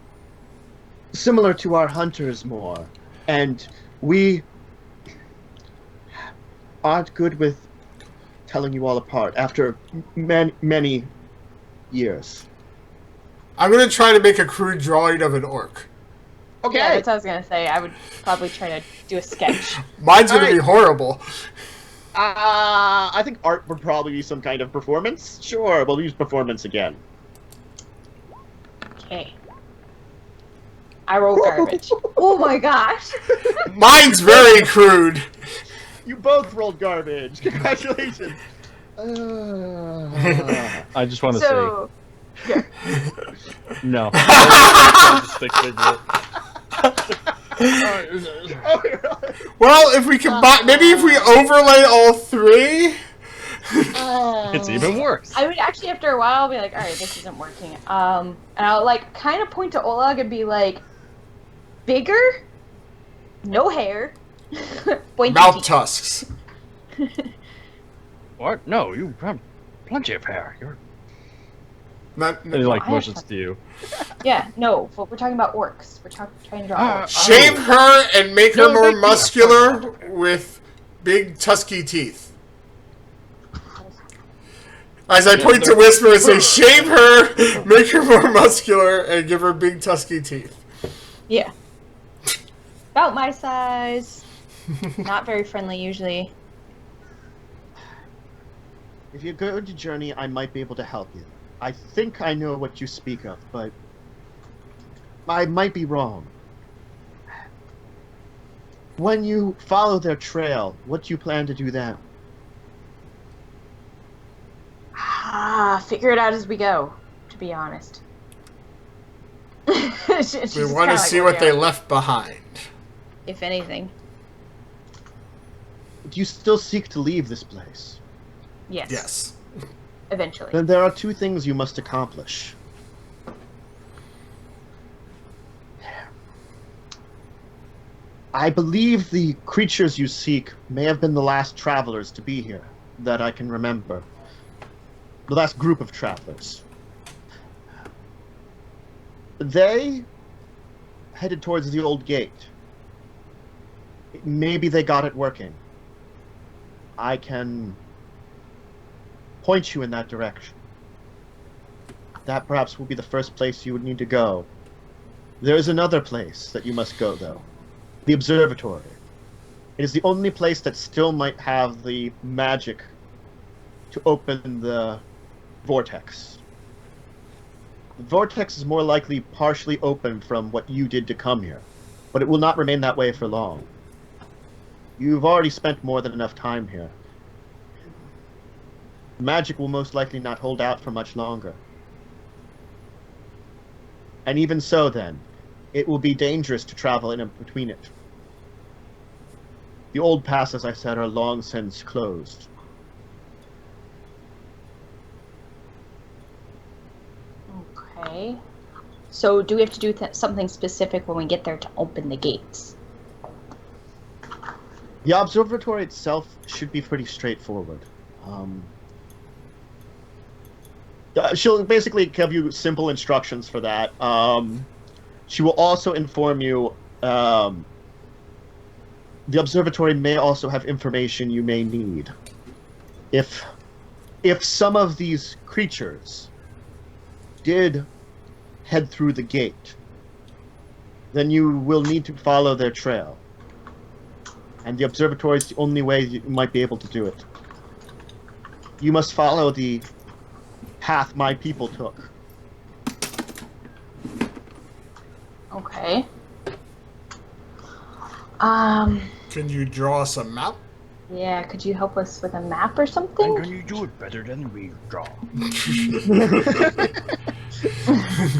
similar to our hunters more, and we aren't good with telling you all apart after many years. I'm gonna try to make a crude drawing of an orc. Okay. Yeah, that's what I was gonna say. I would probably try to do a sketch. Mine's gonna be Alright. horrible. I think art would probably be some kind of performance. Sure, we'll use performance again. Okay. I roll garbage. Oh my gosh! Mine's very crude. You both rolled garbage. Congratulations. I just want to So, say no. Stick figure. Well, if we combine, maybe if we overlay all three. It's even worse. I would actually, after a while, be like, all right, this isn't working. And I'll like kind of point to Oleg and be like, bigger, no hair, pointy Mouth teeth. tusks. What? No, you have plenty of hair. You're Not, And he like I have motions to- to you. Yeah, no, but we're talking about orcs. We're trying to draw orcs. shave her and make her No, more thank you. muscular with big tusky teeth. As I point to Whisper and say, shave her, make her more muscular, and give her big tusky teeth. Yeah. About my size. Not very friendly usually. If you're going to journey, I might be able to help you. I think I know what you speak of, but I might be wrong. When you follow their trail, what do you plan to do then? Figure it out as we go, to be honest. It's We just want kinda to like see where what we they are, left behind. if anything. Do you still seek to leave this place? Yes. Yes. Eventually. Then there are two things you must accomplish. I believe the creatures you seek may have been the last travelers to be here, that I can remember. The last group of travelers. They headed towards the old gate. Maybe they got it working. I can point you in that direction. That perhaps will be the first place you would need to go. There is another place that you must go, though. The observatory. It is the only place that still might have the magic to open the vortex. The vortex is more likely partially open from what you did to come here, but it will not remain that way for long. You've already spent more than enough time here. Magic will most likely not hold out for much longer. And even so, then, it will be dangerous to travel in between it. The old paths, as I said, are long since closed. Okay. So do we have to do something specific when we get there to open the gates? The observatory itself should be pretty straightforward. She'll basically give you simple instructions for that. She will also inform you. The observatory may also have information you may need. If some of these creatures did head through the gate, then you will need to follow their trail. And the observatory is the only way you might be able to do it. You must follow the path my people took. Okay. Can you draw us a map? Yeah, could you help us with a map or And something? can you do it better than we draw?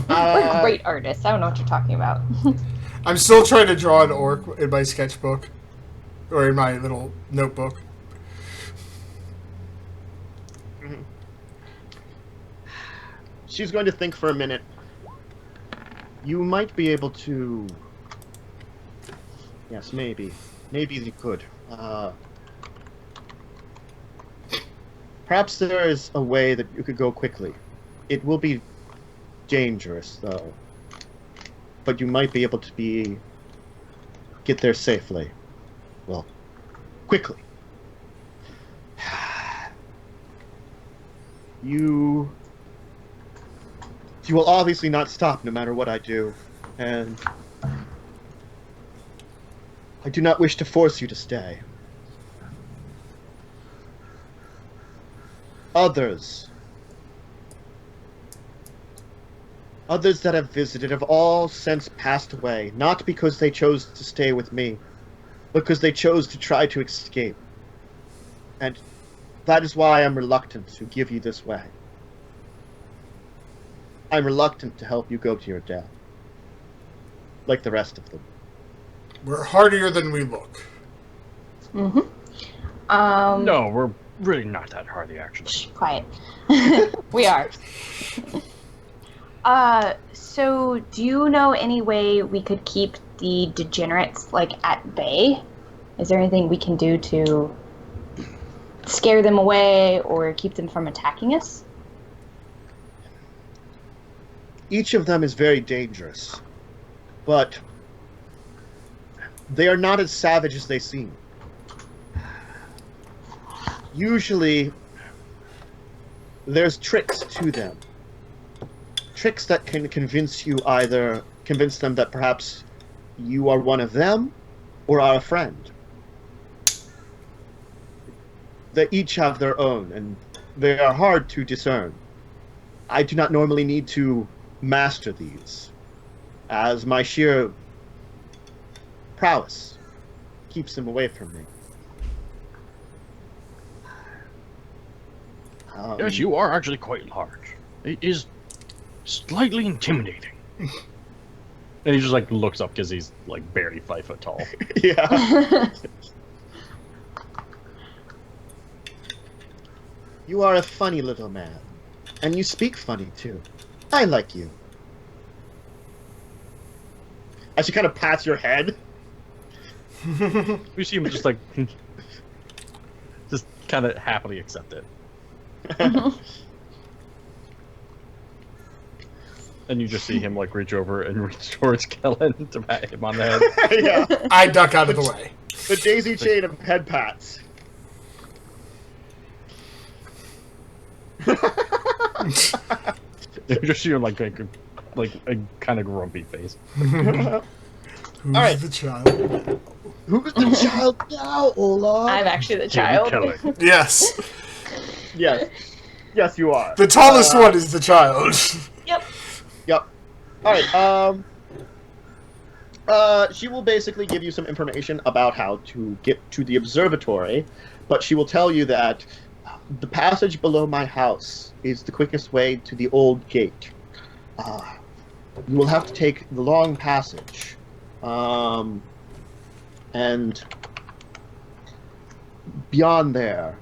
We're great artists. I don't know what you're talking about. I'm still trying to draw an orc in my sketchbook. Or in my little notebook. She's going to think for a minute. You might be able to... Yes, maybe. Maybe you could. Perhaps there is a way that you could go quickly. It will be dangerous, though. But you might be able to get there safely. Well, quickly. You will obviously not stop no matter what I do, and I do not wish to force you to stay. Others that have visited have all since passed away, not because they chose to stay with me, but because they chose to try to escape. And that is why I'm reluctant to give you this way. I'm reluctant to help you go to your death. Like the rest of them. We're hardier than we look. Mm-hmm. No, we're really not that hardy, actually. Shh, quiet. We are. So do you know any way we could keep the degenerates, like, at bay? Is there anything we can do to scare them away or keep them from attacking us? Each of them is very dangerous, but they are not as savage as they seem. Usually, there's tricks to them. Tricks that can convince them that perhaps you are one of them or are a friend. They each have their own, and they are hard to discern. I do not normally need to master these, as my sheer prowess keeps them away from me. Yes, you are actually quite large. It is slightly intimidating. And he just like looks up because he's like barely 5 foot tall. Yeah. You are a funny little man, and you speak funny too. I like you. As she kind of pats your head. We see him just like, just kind of happily accept it. And you just see him like reach over and reach towards Kellen to pat him on the head. Yeah. I duck out of the way. The daisy chain of head pats. You just see him like a kind of grumpy face. Who's right. the child? Who's the child now, Olaf? I'm actually the Kill child. it. Yes. Yes. Yes, you are. The tallest one is the child. Yep. Yep. Alright, she will basically give you some information about how to get to the observatory, but she will tell you that the passage below my house is the quickest way to the old gate. You will have to take the long passage. And beyond there,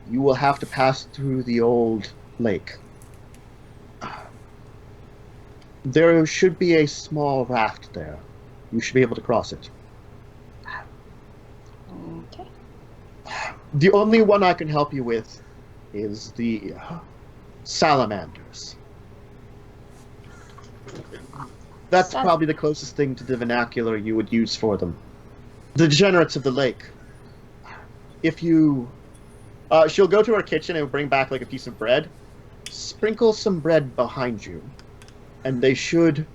you will have to pass through the old lake. There should be a small raft there. You should be able to cross it. Okay. The only one I can help you with is the salamanders. That's probably the closest thing to the vernacular you would use for them. The degenerates of the lake. If you... she'll go to her kitchen and bring back like a piece of bread. Sprinkle some bread behind you. And they should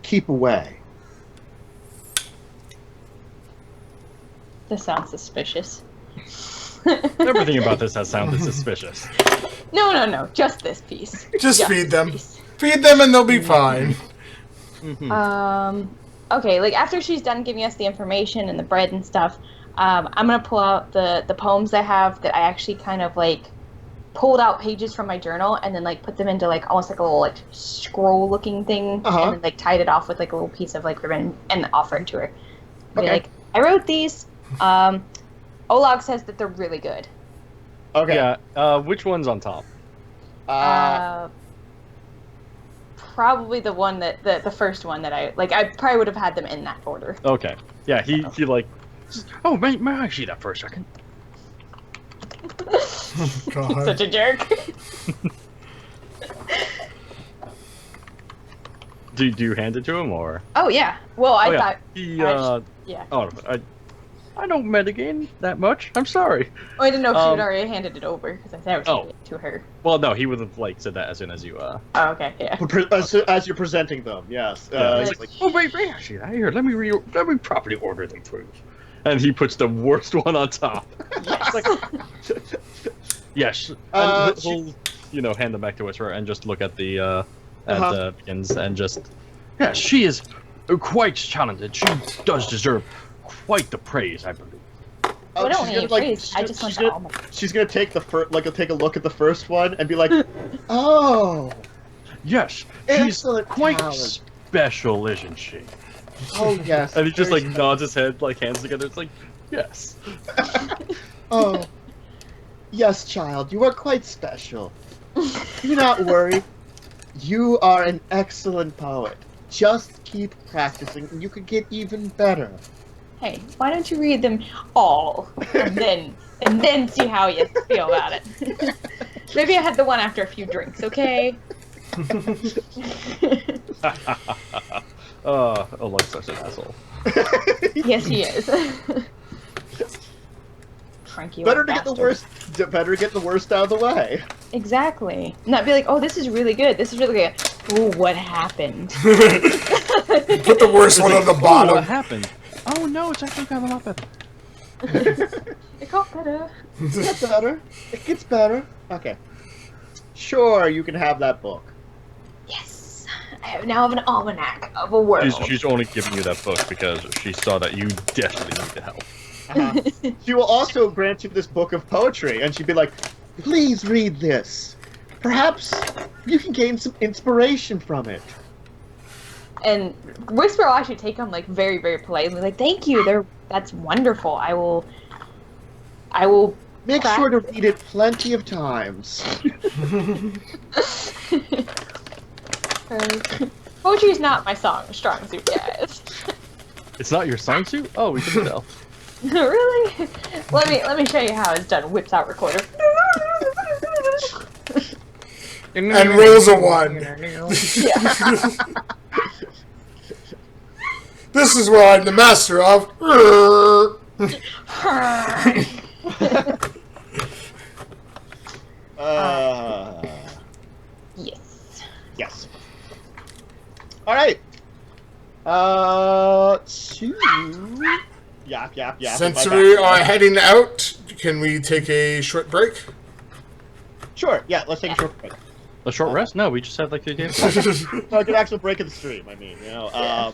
keep away. This sounds suspicious. Everything about this has sounded suspicious. No. Just this piece. Just feed them. Piece. Feed them and they'll be fine. Okay, like after she's done giving us the information and the bread and stuff, I'm gonna pull out the poems I have that I actually kind of like pulled out pages from my journal and then like put them into like almost like a little like scroll looking thing and then like tied it off with like a little piece of like ribbon and offer it to her. Be like, I wrote these. Olag says that they're really good. Okay. Yeah. Which one's on top? Probably the one that the first one that I probably would have had them in that order. Okay. Yeah. He like. Oh, may I see that for a second? God. Such a jerk. Do you hand it to him or? Oh yeah. Well, I Oh, yeah. thought. He. Yeah. Oh, I don't metagame that much. I'm sorry. Oh, I didn't know if she had already handed it over because I thought I was handing it to her. Well, no, he would have like said that as soon as you. Oh, okay. Yeah. As you're presenting them, yes. Yeah, It's it's like, Oh, wait, actually, here, let me properly order them for you. And he puts the worst one on top. Yes. Yes. And he'll hand them back to Whisper and just look at the Pickens and just. Yeah, she is quite talented. She does deserve quite the praise, I believe. I don't she's need gonna, praise. I just want she's to gonna, she's gonna take take a look at the first one and be like, oh, Yes, she's excellent quite talent. special, isn't she? Oh yes. And he just very like nods his head, like hands together. It's like, yes. Oh, yes, child, you are quite special. Do not worry. You are an excellent poet. Just keep practicing, and you could get even better. Hey, why don't you read them all and then see how you feel about it? Maybe I had the one after a few drinks, okay? Oh, like such an asshole. Yes, he is. Frankie, Better to get the worst. Better get the worst out of the way. Exactly. Not be like, oh, this is really good. This is really good. Ooh, what happened? Put the worst one on the Oh, what bottom. happened? Oh no, it's actually gotten a lot better. It got better. It gets better. It gets better. Okay. Sure, you can have that book. Yes. I now have an almanac of a world. She's only giving you that book because she saw that you desperately needed help. She will also grant you this book of poetry, and she'd be like, please read this. Perhaps you can gain some inspiration from it. And Whisper will actually take them like very, very politely, like, "Thank you. That's wonderful. I will." Make sure to read it plenty of times. Poetry's not my strong suit, guys. It's not your song suit? Oh, we can tell. Really? Let me show you how it's done. Whips out recorder. And rolls a 1. Yeah. This is what I'm the master of. Yes. Yes. All right. Yap. Since we are heading out, can we take a short break? Sure. Yeah. Let's take a short break. A short rest? No, we just had like 3 days. No, an actual break of the stream. I mean, Yeah.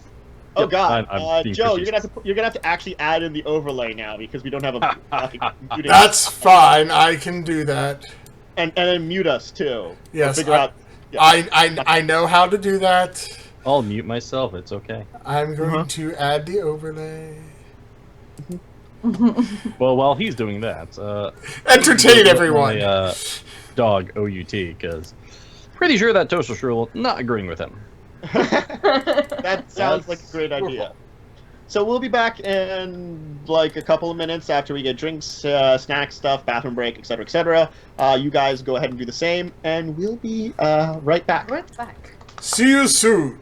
Oh Yep, God, I'm being Joe, facetious. you're gonna have to actually add in the overlay now because we don't have a muting. That's fine. I can do that. And then mute us too. Yes, We'll figure out. Yeah. I know how to do that. I'll mute myself. It's okay. I'm going to add the overlay. Well, while he's doing that, Entertain everyone. My, dog OUT, because pretty sure that Toaster Strudel not agreeing with him. That sounds like a great idea. So we'll be back in like a couple of minutes after we get drinks, snacks, stuff, bathroom break, etc., etc. You guys go ahead and do the same, and we'll be right back. Right back. See you soon.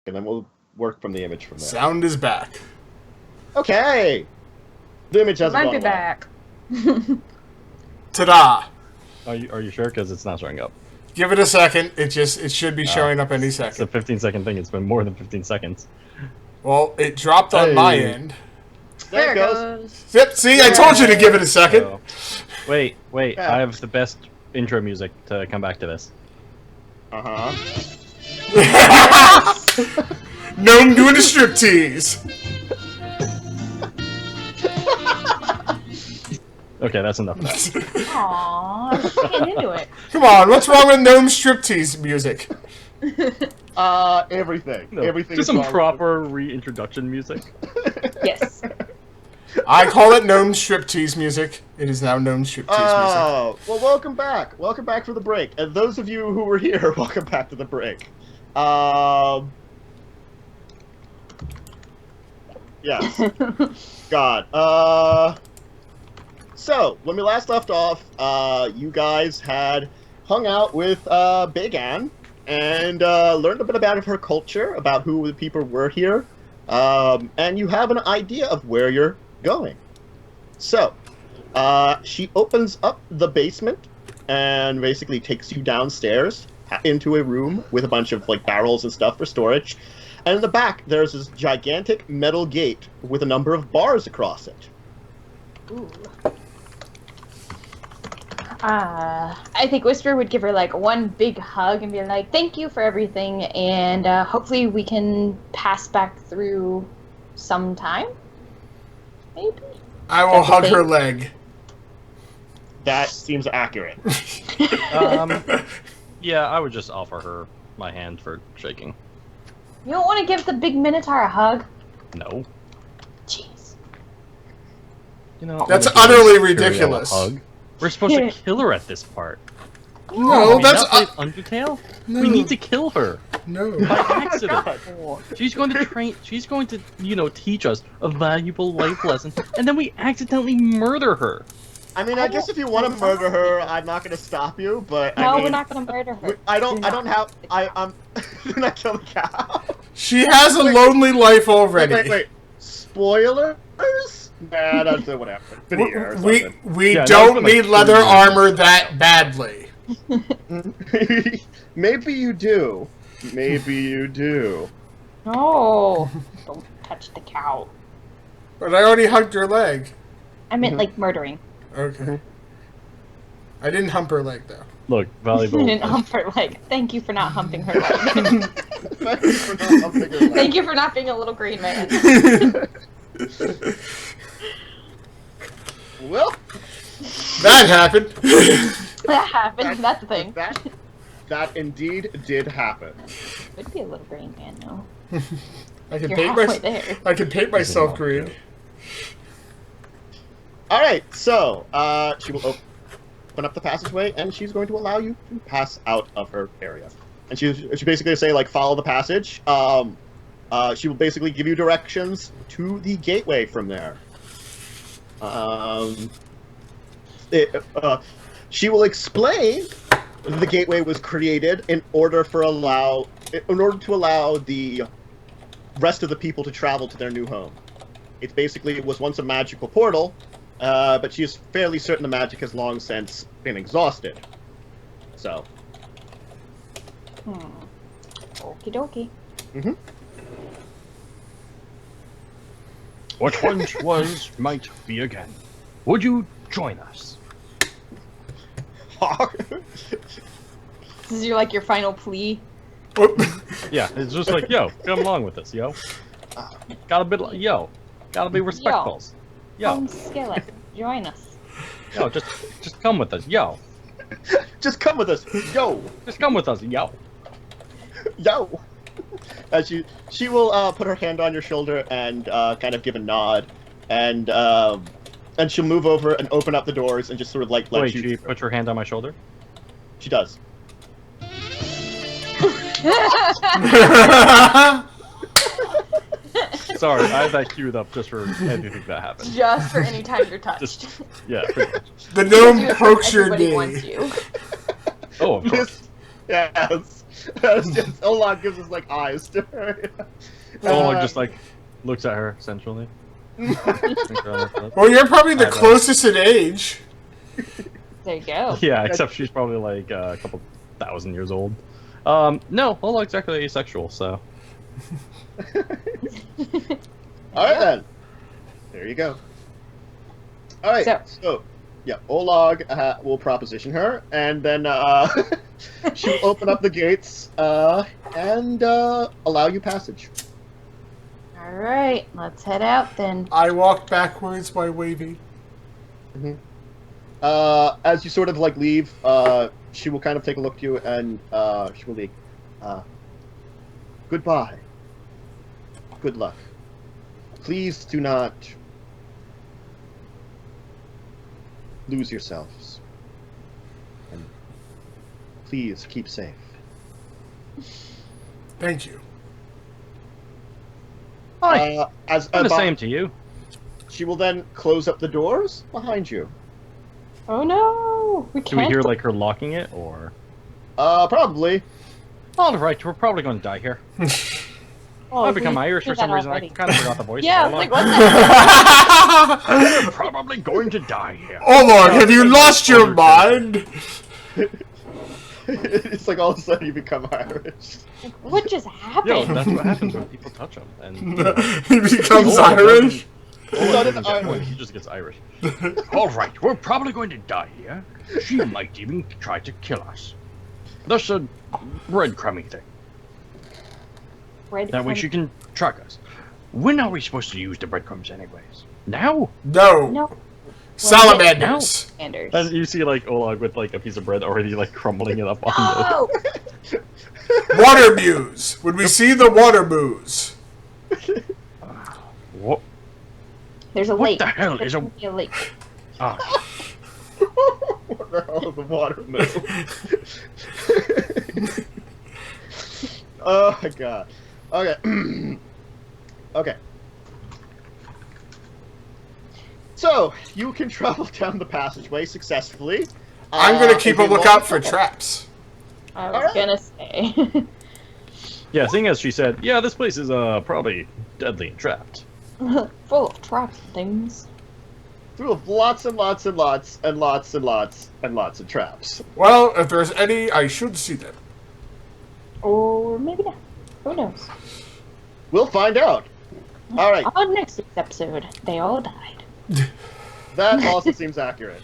and then we'll work from the image from there. Sound is back. Okay. The image hasn't Might gone be away. back. Ta-da! Are you sure? Because it's not showing up. Give it a second. It should be showing up any It's a second. 15-second thing. It's been more than 15 seconds. Well, it dropped on my Hey. end. There it goes. Yep, see, I told you to give it a second. So- wait. Yeah. I have the best intro music to come back to this. Uh-huh. Gnome doing a striptease. Okay, that's enough of that. Aww, I'm just getting into it. Come on, what's wrong with gnome striptease music? Everything. No, Everything. just is some wrong. proper reintroduction music. Yes. I call it gnome striptease music. It is now gnome striptease music. Oh, well, welcome back. Welcome back for the break. And those of you who were here, welcome back to the break. Yes. God. So, when we last left off, you guys had hung out with Big Ann and learned a bit about her culture, about who the people were here, and you have an idea of where you're going. So, she opens up the basement and basically takes you downstairs into a room with a bunch of like barrels and stuff for storage. And in the back, there's this gigantic metal gate with a number of bars across it. Ooh. I think Whisper would give her like one big hug and be like, "Thank you for everything, and hopefully we can pass back through sometime." Maybe. I will That's a hug thing. her leg. That seems accurate. Yeah, I would just offer her my hand for shaking. You don't want to give the big minotaur a hug? No. Jeez. You know, That's I'm gonna utterly give Imperial a ridiculous. hug. We're supposed to kill her at this part. No, that's not like Undertale. no. We need to kill her No. by accident. Oh. She's going to train. She's going to, teach us a valuable life lesson, and then we accidentally murder her. I mean, I guess if you want to murder her, I'm not going to stop you. But No, I mean, we're not gonna murder her. I don't. Do I don't not. have. I'm. Do not kill the cow. She has a lonely life already. Wait. Spoilers? Nah, that's whatever. Video or We something. Yeah, that don't was like need 2 leather years. armor that badly. Maybe you do. Maybe you do. No, don't touch the cow. But I already hugged her leg. I meant like murdering. Okay. I didn't hump her leg though. Look, You valuable. didn't hump her leg. Thank you for not humping her leg. Thank you for not humping her leg. Thank you for not being a little green man. Well, That happened. That happened. That's the thing. that indeed did happen. Would be a little green man, though. I can You're paint halfway there. I can paint myself green. All right, so she will open up the passageway, and she's going to allow you to pass out of her area. And she basically say like follow the passage. She will basically give you directions to the gateway from there. She will explain that the gateway was created in order to allow the rest of the people to travel to their new home. It was once a magical portal, but she is fairly certain the magic has long since been exhausted. So. Okie dokie. Mm-hmm. What once was might be again. Would you join us? This is your final plea. Yeah, it's just like, yo, come along with us, yo. Gotta be respectful. Yo, Skillet, join us. yo, just come with us, yo. Just come with us, yo, Just come with us, yo. yo. As she will put her hand on your shoulder and kind of give a nod, and she'll move over and open up the doors and just sort of like let Wait, you. she put your hand on my shoulder? She does. Sorry, I have that queued up just for anything that happens. Just for any time you're touched. Just, yeah, pretty much. The Do gnome it for pokes your everybody knee. wants you. Oh, of course. Yes. Olog gives us like eyes to her. Olog just like looks at her essentially. Well, you're probably the closest in age. There you go. Yeah, except she's probably like a couple thousand years old. No, Olog's actually asexual, so. Alright then. There you go. Alright, so yeah, Olog will proposition her, and then she'll open up the gates and allow you passage. Alright, let's head out then. I walk backwards by waving. As you sort of like leave, she will kind of take a look at you and she will be, goodbye. Good luck. Please do not lose yourselves. And please keep safe. Thank you. Hi. As I'm the same to you. She will then close up the doors behind you. Oh no! We can't. Do we hear like her locking it, or? Probably. All right, we're probably going to die here. Oh, I've become we Irish did for some that reason. already. I kind of forgot the voice. Yeah, I Hold was on. like, what the We're probably going to die here. Oh Lord, have you lost your mind? It's like all of a sudden you become Irish. Like, what just happened? Yo, that's what happens when people touch him. And He becomes Olog Irish. doesn't get points, he just gets Irish. All right, we're probably going to die here. She might even try to kill us. That's a breadcrumby thing. That way she can track us. When are we supposed to use the breadcrumbs anyways? Now? No. No. Salamanders. Anders. And you see like Olog with like a piece of bread already like crumbling it up on Oh! Water mews. When we see the water mews. What? There's a What lake. the hell There's is a- gonna be a lake. Ah, What the hell is the watermelon? Oh my god. Okay. Okay. So, you can travel down the passageway successfully. I'm gonna keep a and be lookout long- for traps. I was Alright. gonna say. Yeah, seeing as she said, yeah, this place is probably deadly and trapped. Full of traps and things. Full of lots and lots and lots and lots and lots and lots of traps. Well, if there's any, I should see them. Or maybe not. Who knows? We'll find out. Alright, On next week's episode, they all died. that also seems accurate.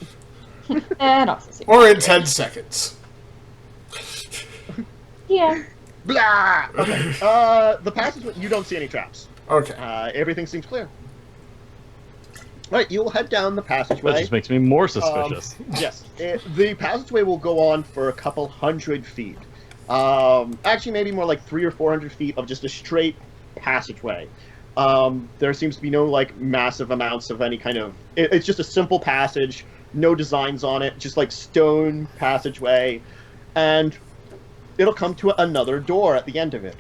And also seems Or in 10 seconds. yeah. Blah! Okay, the passageway, you don't see any traps. Okay. Everything seems clear. Right, you'll head down the That passageway. just makes me more suspicious. Yes, the passageway will go on for a couple hundred feet. Actually, maybe more like 300 or 400 feet of just a straight passageway. There seems to be no like massive amounts of any kind of. It's just a simple passage, no designs on it, just like stone passageway, and it'll come to another door at the end of it.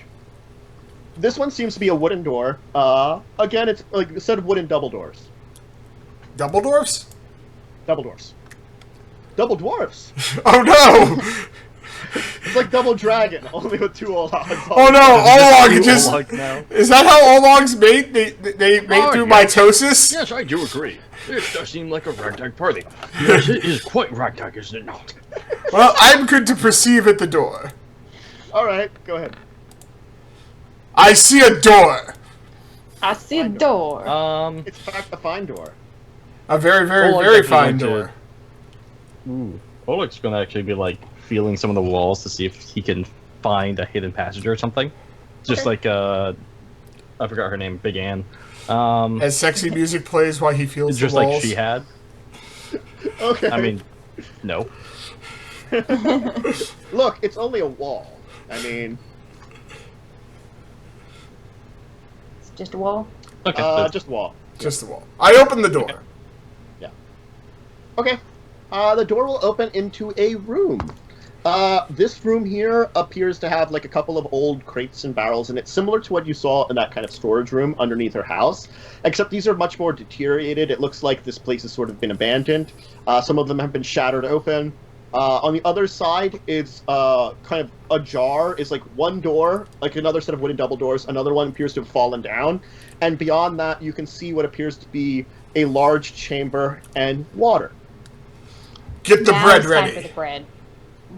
This one seems to be a wooden door. Again, it's like a set of wooden double doors. Double dwarfs? Double doors. Double dwarfs. Oh no! It's like double dragon, only with two old odds. Oh no! Olog You just. Olog now. Is that how Olog's made? They made Oh, through yeah. mitosis? yes, I do agree. It does seem like a ragtag party. Yes, it is quite ragtag, isn't it not? Well, I'm good to perceive at the door. Alright, go ahead. I see a door. I see a door. It's in fact a fine door. A very, very, Olog's very actually fine going door. Ooh. Olog's gonna actually be like feeling some of the walls to see if he can find a hidden passage or something. Just like I forgot her name, Big Ann. As sexy music plays while he feels Just the walls. like she had. Okay. I mean, no. Look, it's only a wall. I mean, It's just a wall. Okay. just a wall. Just the wall. I open the door. Okay. The door will open into a room. This room here appears to have like a couple of old crates and barrels in it, similar to what you saw in that kind of storage room underneath her house, except these are much more deteriorated. It looks like this place has sort of been abandoned. Some of them have been shattered open. On the other side, it's kind of ajar. It's like one door, like another set of wooden double doors. Another one appears to have fallen down. And beyond that, you can see what appears to be a large chamber and water. Get the Now bread it's time ready. for the bread.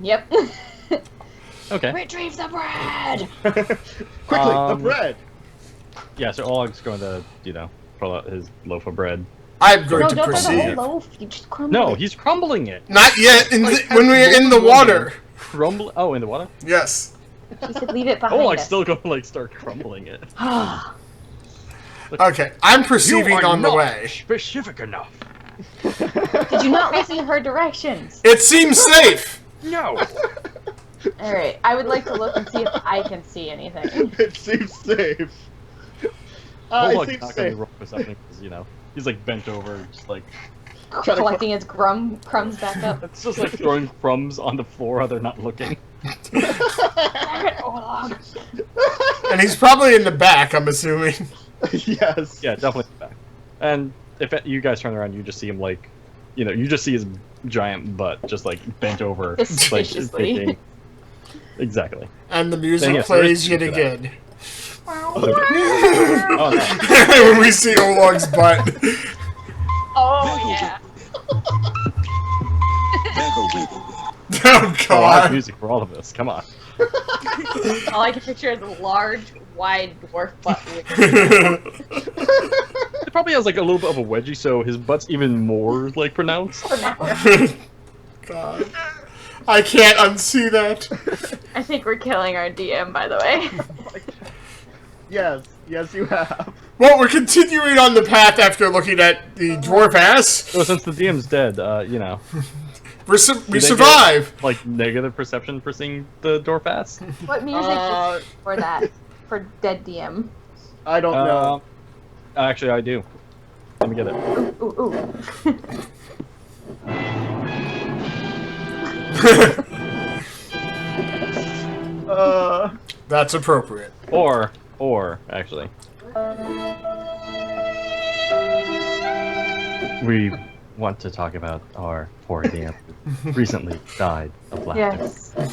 Yep. Okay. Retrieve the bread! Quickly, the bread! Yeah, so Olog's going to, pull out his loaf of bread. I'm going No, to don't throw the proceed. whole loaf. You just crumble No, it. he's crumbling it. Not yet. When we're in the water. Crumble. Oh, in the water. Yes. She said leave it behind Olog's us. still going to like start crumbling it. Okay, I'm You perceiving are on the not way. specific enough. Did you not listen to her directions? It seems safe. No. Alright, I would like to look and see if I can see anything. It seems safe. It Olog's seems not going to safe. roll for something because he's like bent over, just like Try to Collecting his crumbs back up. it's just like throwing crumbs on the floor while they're not looking. Olog. And he's probably in the back, I'm assuming. Yes. Yeah, definitely back. And if you guys turn around, you just see him like, you just see his giant butt just like bent over, like Suspiciously. thinking. Exactly. And the music Then, yes, there plays is yet to that. again. Oh no. When we see Olog's butt. Oh, yeah. Oh, Oh, I have God. music for all of this. Come on. All I can picture is a large, wide dwarf butt. It probably has like a little bit of a wedgie, so his butt's even more like pronounced. God. I can't unsee that. I think we're killing our DM, by the way. Yes. Yes, you have. Well, we're continuing on the path after looking at the dwarf ass. So since the DM's dead, We they survive. get, like negative perception for seeing the dwarf ass. What music is for that? For dead DM? I don't know. Actually, I do. Let me get it. Ooh. That's appropriate. Or actually, we want to talk about our poor DM who recently died of laughter. Yes. And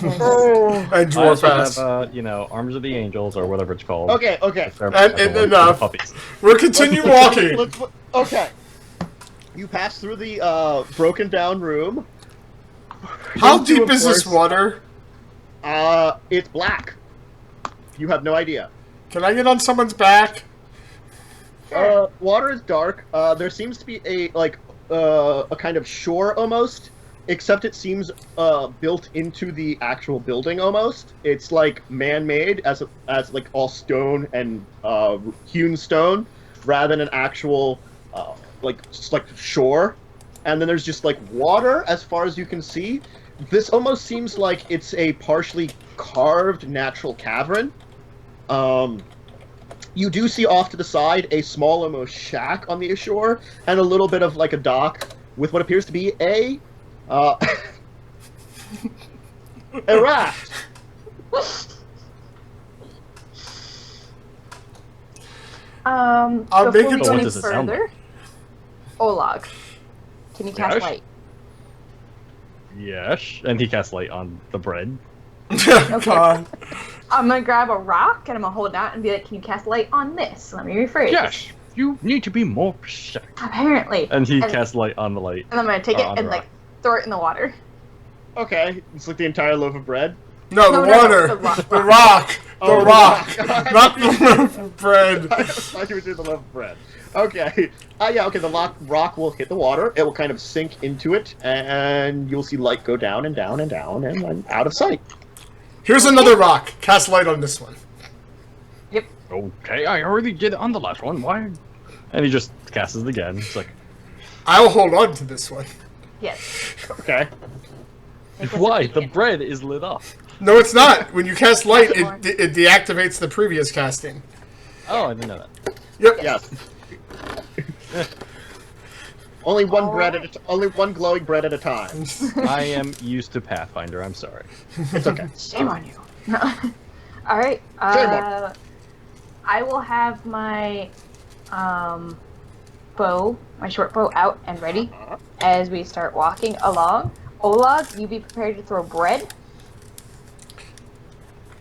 I dwarf also ass. have, Arms of the Angels or whatever it's called. Okay, okay. And enough. Puppies. We'll continue walking. Okay. You pass through the broken down room. How Into, deep of is this course, water? It's black. You have no idea. Can I get on someone's back? Water is dark. There seems to be a kind of shore almost, except it seems built into the actual building almost. It's like man-made as like all stone and hewn stone, rather than an actual just like shore. And then there's just like water as far as you can see. This almost seems like it's a partially carved natural cavern. You do see off to the side a small almost shack on the shore, and a little bit of like a dock with what appears to be a raft. I'll Before make we it go so- What any does it sound further, Olog, can you cast Yes? light? Yes, and he casts light on the bread. God. I'm gonna grab a rock and I'm gonna hold it out and be like, "Can you cast light on this?" Let me rephrase. Yes. You need to be more precise. Apparently. And he casts light on the light. And I'm gonna take it on the and rock. like throw it in the water. Okay, it's like the entire loaf of bread. No, the No, water. the rock. The rock. The Oh, rock. the rock. Not the loaf of bread. I thought you were doing the loaf of bread. Okay. Yeah, okay, the rock will hit the water. It will kind of sink into it, and you'll see light go down and down and down and then out of sight. Here's another rock. Cast light on this one. Okay, I already did it on the last one. Why? And he just casts it again. It's like, I'll hold on to this one. Yes. Okay. why? The bread is lit up. No, it's not. When you cast light, Cast it more. it deactivates the previous casting. Oh, I didn't know that. Yep. Yes. Only one glowing bread at a time. I am used to Pathfinder. I'm sorry. It's okay. Shame on you. All right. Shame I will have my bow, my short bow, out and ready as we start walking along. Olag, you be prepared to throw bread.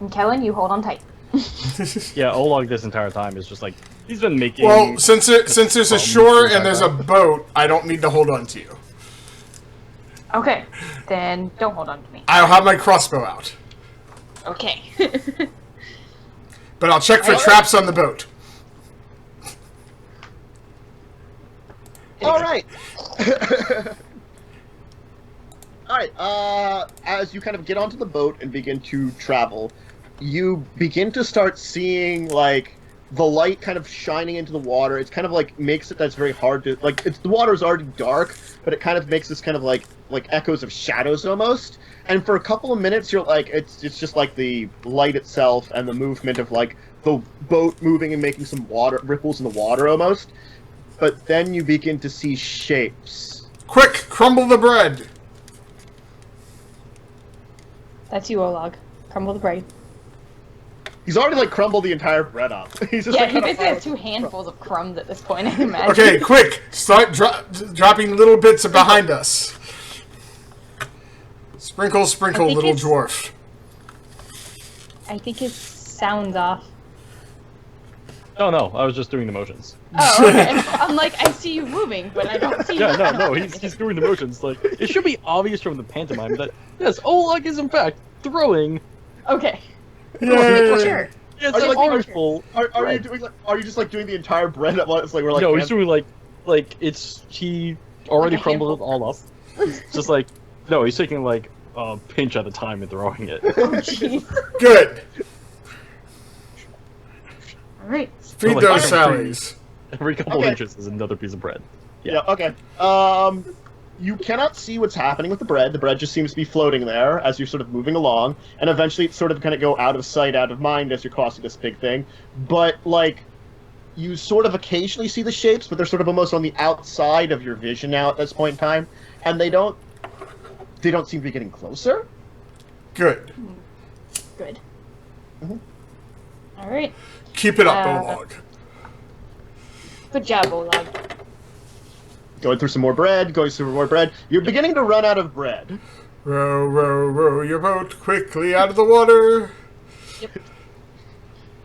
And Kellen, you hold on tight. Yeah, Olag this entire time is just like he's been making. Well, since there's a shore and there's a boat, I don't need to hold on to you. Okay, then don't hold on to me. I'll have my crossbow out, Okay. but I'll check for traps on the boat. All right. All right. As you kind of get onto the boat and begin to travel, you begin to start seeing like the light kind of shining into the water. It's kind of like makes it that's very hard to like. The water is already dark, but it kind of makes this kind of like echoes of shadows almost. And for a couple of minutes, you're like it's just like the light itself and the movement of like the boat moving and making some water ripples in the water almost. But then you begin to see shapes. Quick, crumble the bread. That's you, Olag. Crumble the bread. He's already like crumbled the entire bread up. He's just Yeah, like, he kinda basically has 2 handfuls of crumbs at this point, I imagine. Okay, quick, start dropping little bits behind us. Sprinkle, sprinkle, think little it's- dwarf. I think his sound's off. Oh no, I was just doing the motions. Oh, okay. I'm like, I see you moving, but I don't see Yeah, you. I no, don't no, he's doing the motions. Like it should be obvious from the pantomime that yes, Olag is in fact throwing. Okay. Yay. Sure. Yes, Are you an like- armful. Are you bread. doing like? Are you just like doing the entire bread at once? Like we're like. No, he's doing like it's he already Like a crumbled it handful. all up. It's just like no, he's taking like a pinch at a time and throwing it. Oh, jeez. Good. Alright. Feed like, those every- sallies. Every couple Okay. inches is another piece of bread. Yeah. Okay. You cannot see what's happening with the bread. The bread just seems to be floating there as you're sort of moving along, and eventually it's sort of kind of go out of sight, out of mind as you're crossing this big thing. But like, you sort of occasionally see the shapes, but they're sort of almost on the outside of your vision now at this point in time, and they don't seem to be getting closer. Good. Good. Mhm. Alright. Keep it up, Uh, Olag. Good job, Olag. Going through some more bread, going through more bread. You're beginning to run out of bread. Row, row, row your boat quickly out of the water.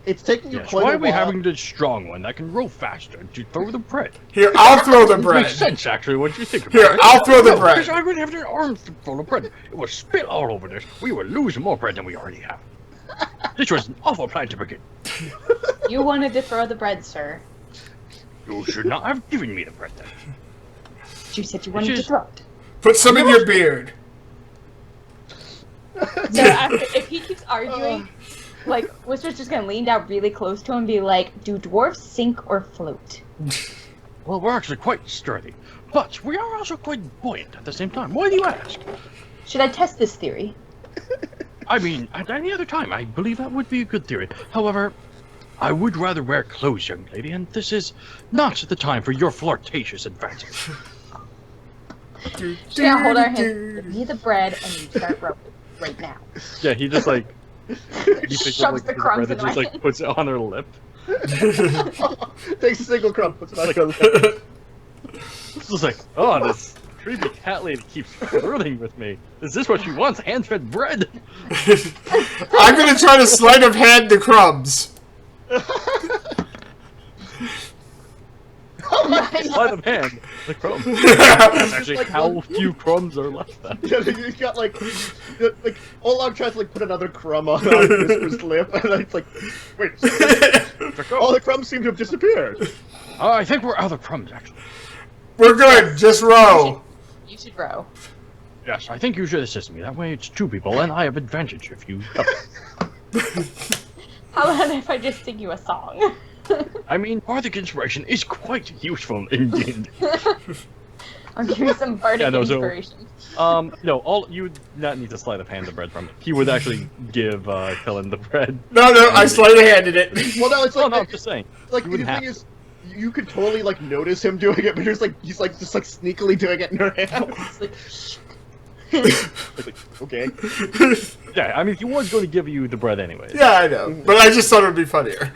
It's taking you Yes, quite why a are we while. having the strong one that can roll faster to throw the bread? Here, I'll throw the It makes bread. sense, actually, when you think about Here, it. I'll throw the No, because bread. I would have an arm full of bread. It would spill all over this. We would lose more bread than we already have. This was an awful plan to begin. You wanted to throw the bread, sir. You should not have given me the bread then. You said you wanted to is- throw it. Put some in your beard. So after, if he keeps arguing, like, Whisper's just gonna lean down really close to him and be like, do dwarves sink or float? Well, we're actually quite sturdy. But we are also quite buoyant at the same time. Why do you ask? Should I test this theory? I mean, at any other time, I believe that would be a good theory. However, I would rather wear clothes, young lady, and this is not the time for your flirtatious advances. Just gonna hold our hands. Give me the bread and you start rowing right now. Yeah, he just like he picks up, Shoves like, the piece of crumbs bread in and my just like puts it on her lip. Takes a single crumb, puts it back on. It's just like, oh, this creepy cat lady keeps flirting with me. Is this what she wants? Hand-fed bread? I'm gonna try to sleight of hand the crumbs. Sleight of hand, the crumbs. That's actually Like how one- few crumbs are left then. Yeah, you got like Olag tries to like put another crumb on Whisper's lip, and then it's like, wait, all the crumbs seem to have disappeared. I think we're out of crumbs, actually. We're good. Just row. You should row. Yes, I think you should assist me. That way it's 2 people, and I have advantage if you help. How about if I just sing you a song? I mean, bardic inspiration is quite useful in D&D. I'll give you some bardic Yeah, no, so- inspiration. No, all you would not need to sleight of hand the bread from. He would actually give Kellen the bread. No, I sleight of handed it. Well, no, it's Oh like, no, I'm just saying. like you the wouldn't thing have is, you could totally like notice him doing it, but he's like just like sneakily doing it in her hand. It's like, shh. Okay. Yeah, I mean, he was going to give you the bread anyways. Yeah, I know. But I just thought it would be funnier.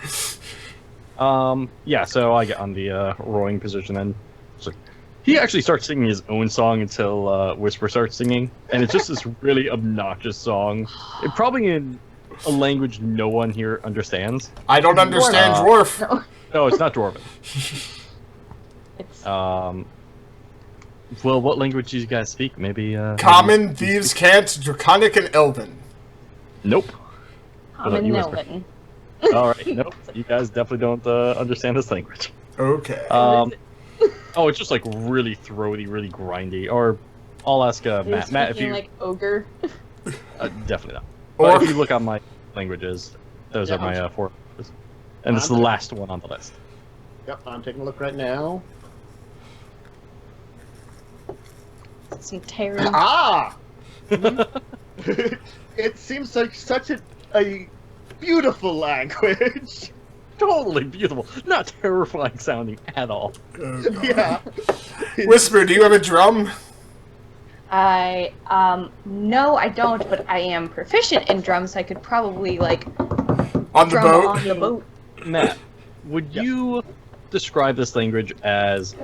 Yeah, so I get on the rowing position and it's like, He actually starts singing his own song until Whisper starts singing, and it's just this really obnoxious song. It probably in a language no one here understands. I don't understand dwarf. No. No, it's not Dwarven. It's Well, what language do you guys speak? Maybe Common, Thieves' Cant, Draconic, and Elven. Nope. common you Nelvin. All right. Nope. You guys definitely don't understand this language. Okay. Oh, it's just like really throaty, really grindy. Or I'll ask Matt. Matt, if you like ogre. definitely not. Or- But if you look on my languages, those Yeah, are my 4 languages. And this is the last one on the list. Yep, I'm taking a look right now. Some tearing. Ah! It seems like such a beautiful language. Totally beautiful, not terrifying sounding at all. Yeah. Whisper, do you have a drum? No, I don't, but I am proficient in drums, so I could probably, like, On the drum boat? on the boat. Matt, would you describe this language as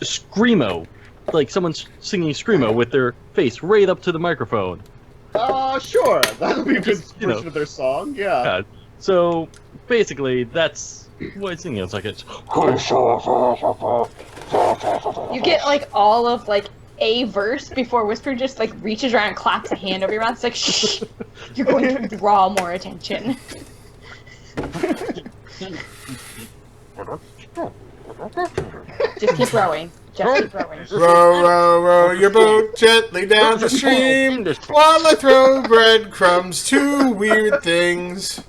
screamo? Like someone's singing screamo with their face right up to the microphone. Sure. That'll be a good Just, you know. version of their song, yeah. So basically, that's what it's singing. It's like it's. You get, like, all of, like, a verse before Whisper just, like, reaches around and claps a hand over your mouth. It's like, shh, you're going to draw more attention. Just keep rowing. Just keep rowing. Row, row, row your boat gently down the stream while I throw breadcrumbs to weird things.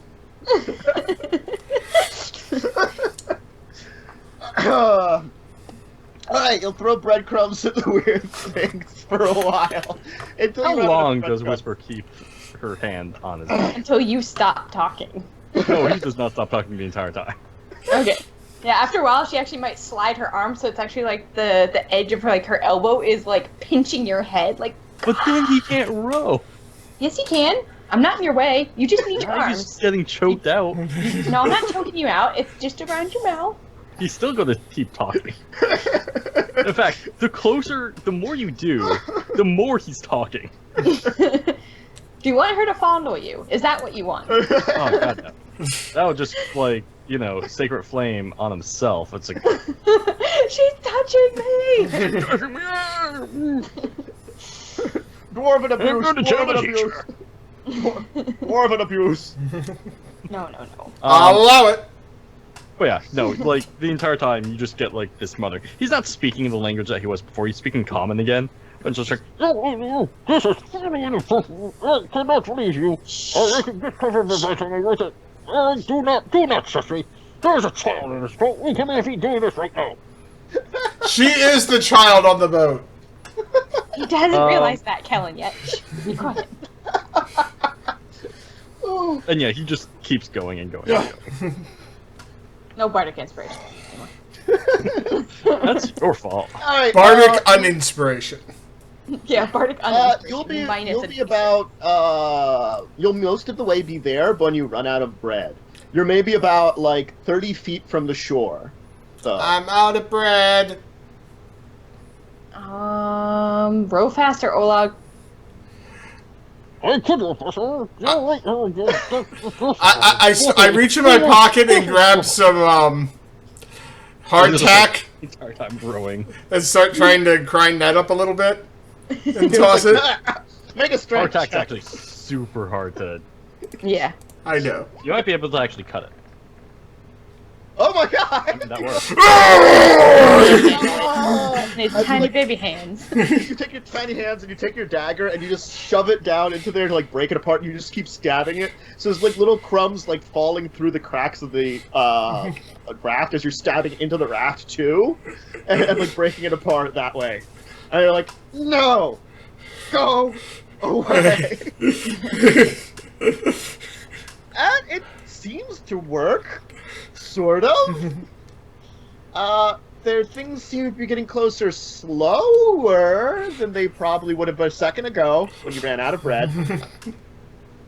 Alright, you'll throw breadcrumbs at the weird things for a while. Until How you run out of long does breadcrumbs. Whisper keep her hand on his mouth? Until you stop talking. No, he does not stop talking the entire time. Okay. Yeah, after a while, she actually might slide her arm, so it's actually like the edge of her, like, her elbow is like pinching your head. Like, But then he can't row. yes, you can. I'm not in your way. You just need your He's arms. just getting choked out. No, I'm not choking you out. It's just around your mouth. He's still going to keep talking. In fact, the more you do, the more he's talking. Do you want her to fondle you? Is that what you want? Oh god, no. That would just like sacred flame on himself. It's like She's touching me. Dwarven abuse! I'm gonna tell Dwarven the abuse! Dwarven abuse! No. I'll allow it. But yeah, no, like the entire time you just get like this mother. He's not speaking the language that he was before. He's speaking common again. It's just like, This is I cannot leave you. I can discover everything with it. Do not shush me. There's a child in this boat. We can be doing this right now. She is the child on the boat. He doesn't realize that, Kellen, yet. Shh, be quiet. and yeah, he just keeps going and going. And going. No bardic inspiration. That's your fault. Alright, Bardic uninspiration. Yeah, bardic uninspiration. you'll be minus you'll most of the way be there when you run out of bread. You're maybe about like 30 feet from the shore. So I'm out of bread. Row faster, Olag. I could help us. I reach in my pocket and grab some hardtack The entire time growing. and start trying to grind that up a little bit and toss it. make a strength Hardtack's check. actually super hard to. Yeah. I know. You might be able to actually cut it. Oh my god! That works. His tiny baby hands. You take your tiny hands and you take your dagger and you just shove it down into there to like break it apart. And you just keep stabbing it. So there's like little crumbs like falling through the cracks of the raft as you're stabbing into the raft too, and like breaking it apart that way. And you're like, no, go away. And it seems to work, sort of. Things seem to be getting closer slower than they probably would have a second ago when you ran out of bread.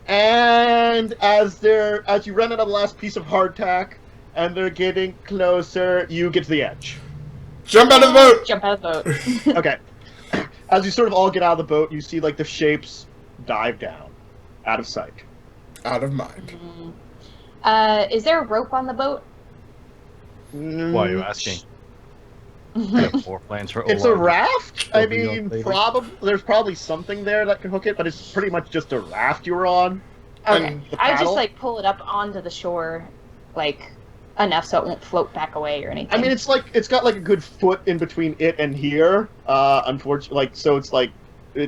And as you run out of the last piece of hardtack and they're getting closer, you get to the edge. Jump out of the boat! Jump out of the boat. Okay. As you sort of all get out of the boat, you see like the shapes dive down, out of sight. Out of mind. Is there a rope on the boat? Why are you asking? I have more plans for It's a Olaf. raft. I Open up, mean, baby. there's probably something there that can hook it, but it's pretty much just a raft you were on. Okay. And the I just paddle? like pull it up onto the shore, like enough so it won't float back away or anything. I mean, it's got like a good foot in between it and here. Unfortunately, like so it's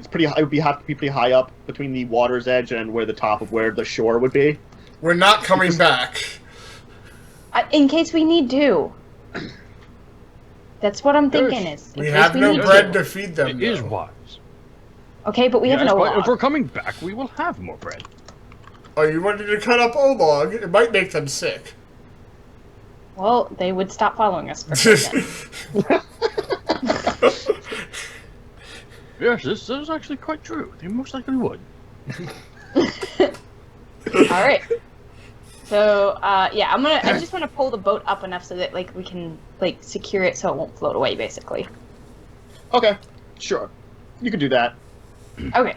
pretty high. It would have to be pretty high up between the water's edge and where the top of where the shore would be. We're not coming back. In case we need to. That's what I'm thinking. Is in We case have no need bread to feed them. It is though. wise. Okay, but we have Yes, an but if Olaf. we're coming back, we will have more bread. Oh, you wanted to cut up Olog? It might make them sick. Well, they would stop following us. For then. Yes, this is actually quite true. They most likely would. All right. So, yeah, I just want to pull the boat up enough so that like we can like secure it so it won't float away, basically. Okay, sure, you can do that. Okay.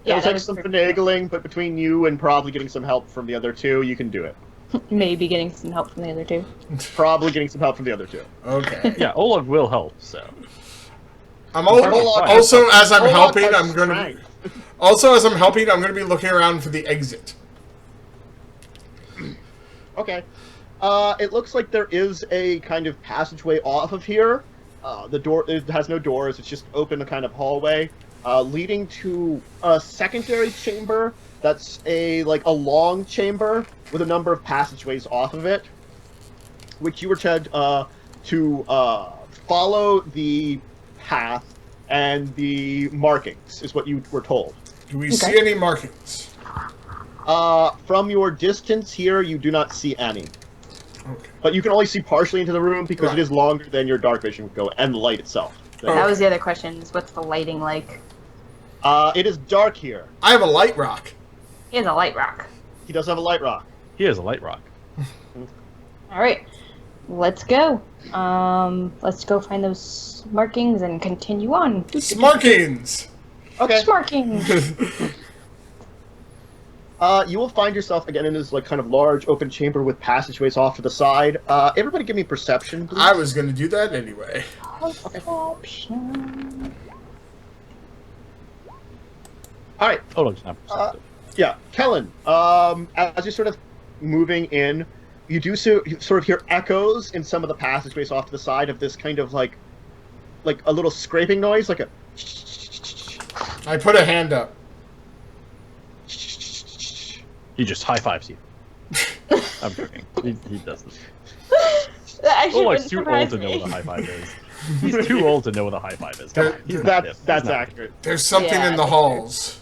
Yeah, It'll that take was some pretty- finagling, but between you and probably getting some help from the other two, you can do it. maybe getting some help from the other two. Probably getting some help from the other two. Okay. Yeah, Olaf will help, so. I'm Olog- also as I'm Olog helping, has I'm gonna. strength. Also, as I'm helping, I'm gonna be looking around for the exit. Okay. It looks like there is a kind of passageway off of here. The door it has no doors. It's just open a kind of hallway, leading to a secondary chamber. That's a long chamber with a number of passageways off of it, which you were told to follow the path and the markings is what you were told. Do we see any markings? From your distance here, you do not see any. Okay. But you can only see partially into the room because Right. it is longer than your dark vision would go, and the light itself. That was the other question: is what's the lighting like? It is dark here. I have a light rock. He has a light rock. He does have a light rock. He has a light rock. All right, let's go. Let's go find those markings and continue on. Markings. Okay. Markings. You will find yourself again in this kind of large open chamber with passageways off to the side. Everybody, give me perception, please. I was gonna do that anyway. Perception. All right. Olaf's not perceptive. Yeah, Kellen. As you're sort of moving in, you do you sort of hear echoes in some of the passageways off to the side of this kind of like a little scraping noise, like a. I put a hand up. He just high fives you. I'm joking. He doesn't. That actually Olaf's wouldn't too old surprise to know me. what a high five is. He's too old to know what a high five is. Come on. He's not hip. That's He's not hip. accurate. There's something Yeah, in the that's halls.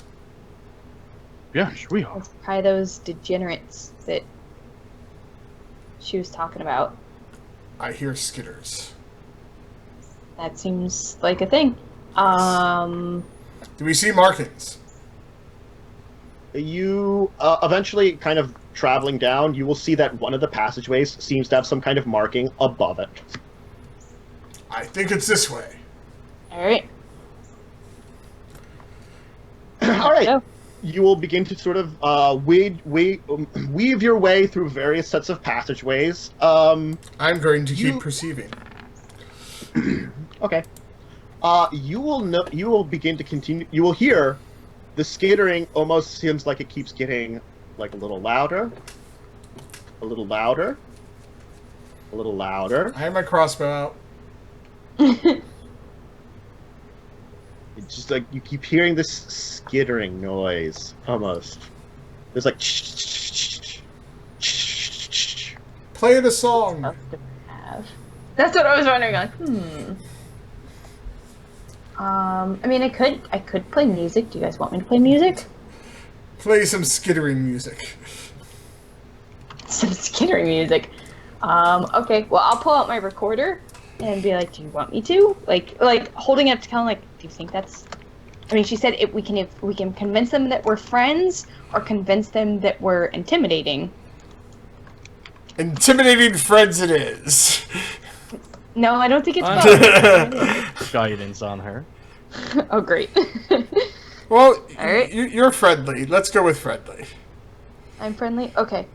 Yes, we are. It's probably those degenerates that she was talking about. I hear skitters. That seems like a thing. Do we see markings? You eventually, kind of traveling down, you will see that one of the passageways seems to have some kind of marking above it. I think it's this way. All right. All right. Go. You will begin to sort of weave your way through various sets of passageways. I'm going to keep You- perceiving. Okay. You will begin to continue. You will hear the skittering almost seems like it keeps getting like a little louder, a little louder, a little louder. I have my crossbow out. It's just like you keep hearing this skittering noise almost. There's like. Play it a song. That's what I was wondering. Like, I mean, I could play music. Do you guys want me to play music? Play some skittering music. Some skittering music. Okay. Well, I'll pull out my recorder and be like, "Do you want me to?" Like holding it up to Kellen. Like, do you think that's? I mean, she said if we can convince them that we're friends, or convince them that we're intimidating. Intimidating friends it is. No, I don't think it's I'm- both. Guidance on her. Oh, great. Well, Alright. you're friendly. Let's go with friendly. I'm friendly? Okay.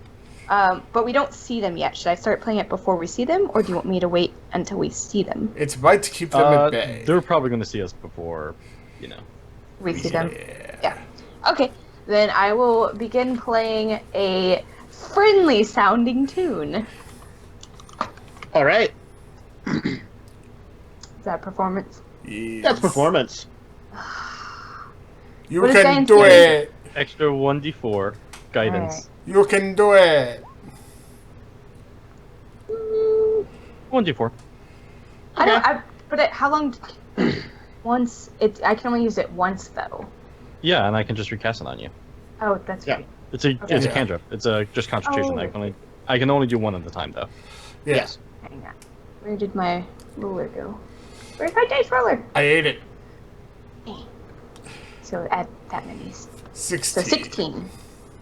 But we don't see them yet. Should I start playing it before we see them, or do you want me to wait until we see them? It's right to keep them at bay. They're probably going to see us before, We see them. Yeah. Okay, then I will begin playing a friendly sounding tune. All right. Is that performance? Yes. That's performance. You What is can guidance do doing? it. Extra 1d4 guidance. You can do it. 1d4. I don't. How long? Once I can only use it once though. Yeah, and I can just recast it on you. Oh, that's Yeah. right. It's a Okay. it's a cantrip. It's a just concentration. Oh. I can only do one at a time though. Yes. Hang on. Where did my ruler go? Where's my dice roller? I ate it. So add that many. So 16. 16.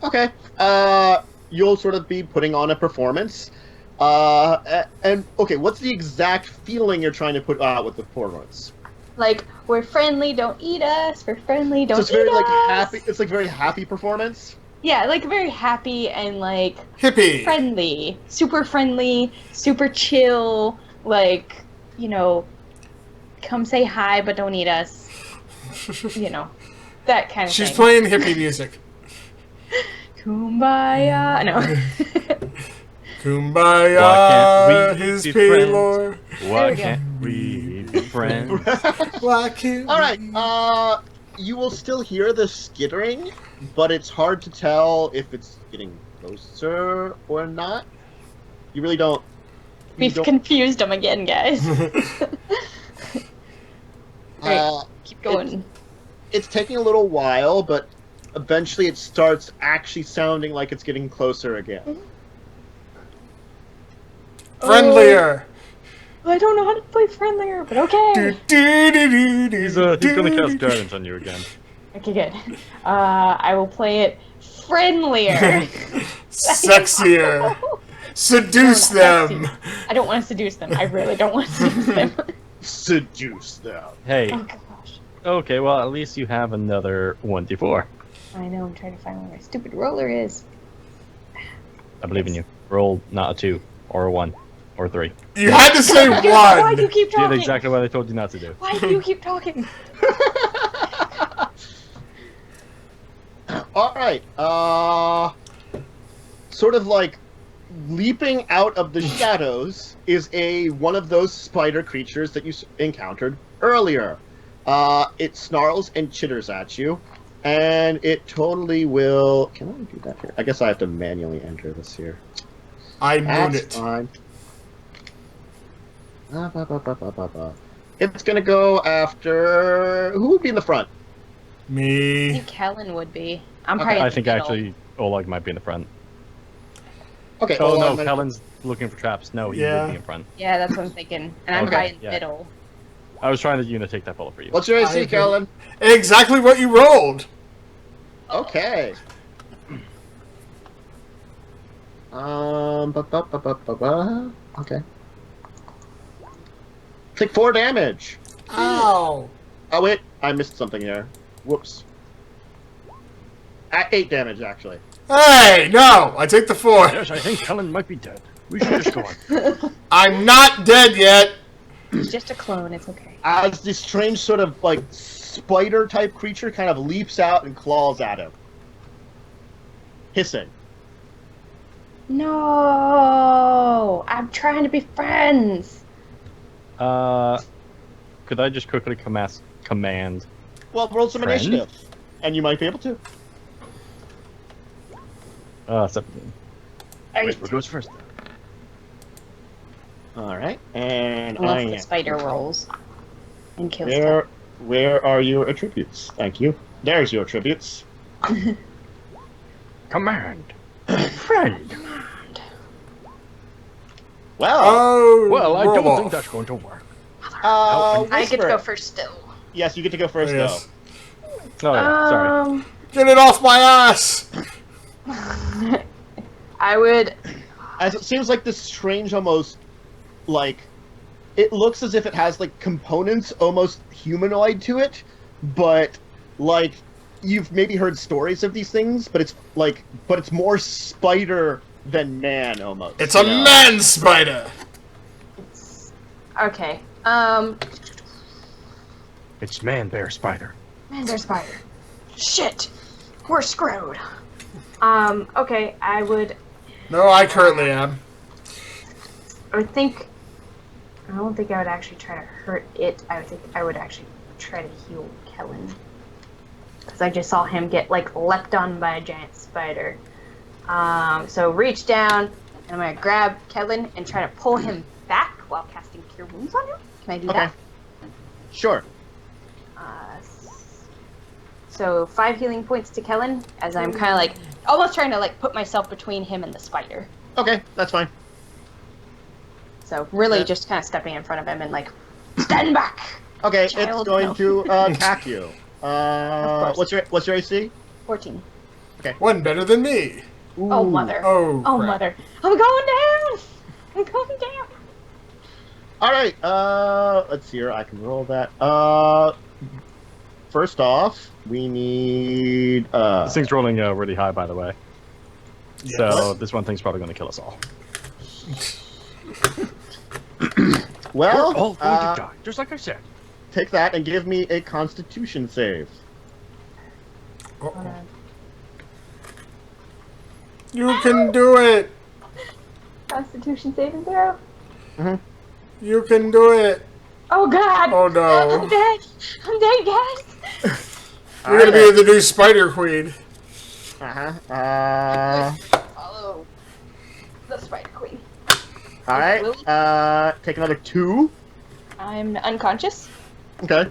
Okay. You'll sort of be putting on a performance. And okay, what's the exact feeling you're trying to put out with the performance? Like, we're friendly, don't eat us. We're friendly, don't So it's eat very us. like happy. It's like very happy performance. Yeah, like very happy and like Hippie. friendly, super chill. Like, come say hi, but don't eat us. That kind of She's thing. playing hippie music. Kumbaya. No. Kumbaya, Why can't we his be friends? Paylor. Why we go. can't we be friends? Why can't All right. we? You will still hear the skittering, but it's hard to tell if it's getting closer or not. You really don't. you We've don't- confused them again, guys. Alright, keep going. It's taking a little while, but eventually it starts actually sounding like it's getting closer again. Friendlier. I don't know how to play friendlier, but okay. He's going to cast guidance on you again. Okay, good. I will play it friendlier. Sexier. Seduce No, them. sexy. I don't want to seduce them. I really don't want to seduce them. Seduce them. Hey, Oh gosh. okay, well at least you have another 1d4. I know, I'm trying to find where my stupid roller is. I believe in you. Roll not a 2 or a 1 or a 3. You had to say Why do you one. keep Did talking? exactly what I told you not to do. Why do you keep talking? All right. Sort of like leaping out of the shadows is one of those spider creatures that you encountered earlier. It snarls and chitters at you, and it totally will. Can I do that here? I guess I have to manually enter this here. I knew That's it. fine. It's gonna go after who would be in the front? I Me. think Helen would be. I'm Okay, probably in I the think middle. actually Oleg might be in the front. Okay. Oh well, no, I'm gonna- Helen's looking for traps. No, he Yeah. would be in front. Yeah, that's what I'm thinking. And I'm Okay, probably in the yeah. middle. I was trying to take that bullet for you. What's your AC, I- Kellen? Exactly what you rolled. Okay. Okay. Take 4 damage. Ow. Oh wait, I missed something here. Whoops. 8 actually. Hey, no. I take the 4. Yes, I think Helen might be dead. We should just go on. I'm not dead yet. It's just a clone, it's okay. As this strange sort of like spider type creature kind of leaps out and claws at him. Hissing. No! I'm trying to be friends! Could I just quickly command? Well, roll some Friend? initiative. And you might be able to. 17. Wait, who goes first? Alright. And Unless the spider rolls and kills stuff. where are your attributes? Thank you. There's your attributes. Command. Friend. Well, Oh. Well, I roll don't off. think that's going to work. I get to Whisper. go first still. Yes, you get to go first, Yes. Oh yeah, sorry. Get it off my ass. I would. As it seems like this strange, almost like it looks as if it has like components almost humanoid to it, but like you've maybe heard stories of these things, but it's more spider than man almost. It's a man spider. Okay. It's man bear spider. Man, there's spider. Shit. We're screwed. Okay, No, I currently am. I don't think I would actually try to hurt it. I would actually try to heal Kellen. Because I just saw him get, like, leapt on by a giant spider. So reach down, and I'm going to grab Kellen and try to pull him back while casting Cure Wounds on him. Can I do that? Sure. So 5 healing points to Kellen, as I'm kind of, like, almost trying to, like, put myself between him and the spider. Okay, that's fine. So really just kind of stepping in front of him and, like, stand back! Okay, Child, it's going no. to attack you. course. What's your AC? 14. One better than me. Oh, mother. Oh, Oh, crap. mother. I'm going down! I'm going down! Alright, let's see here, I can roll that. First off, we need, This thing's rolling really high, by the way. Yes. So this one thing's probably going to kill us all. well, We're all going to die, just like I said. take that and give me a Constitution save. Uh-oh. You can do it. Constitution saving throw. You can do it. Oh, God! Oh, no. I'm dead! I'm dead, guys! You're gonna be the new Spider Queen. Follow the Spider Queen. Alright, take another 2. I'm unconscious. Okay.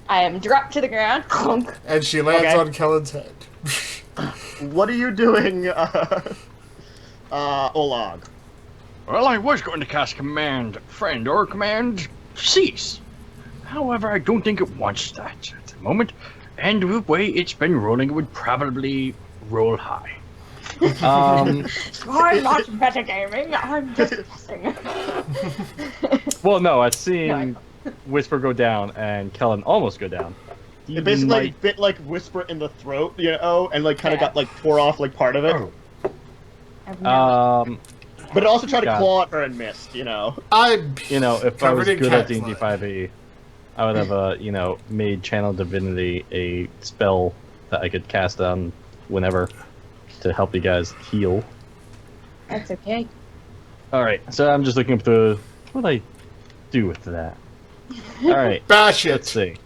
I am dropped to the ground. Clunk. And she lands Okay. on Kellen's head. What are you doing, Olag? Well, I was going to cast Command Friend or Command Cease. However, I don't think it wants that at the moment. And the way it's been rolling, it would probably roll high. I'm not metagaming. I'm just guessing. Well, no, I've seen No, Whisper go down and Kellen almost go down. He It basically might- bit like Whisper in the throat, you know, and like kind of Yeah. got like tore off like part of it. Oh. I've never- But it also tried to God. claw at her and missed, you know. I'm You know, if I was covered in good at cat D&D blood. 5e, I would have, made Channel Divinity a spell that I could cast on whenever to help you guys heal. That's okay. Alright, so I'm just looking up what do I do with that? Alright, bash let's it. see.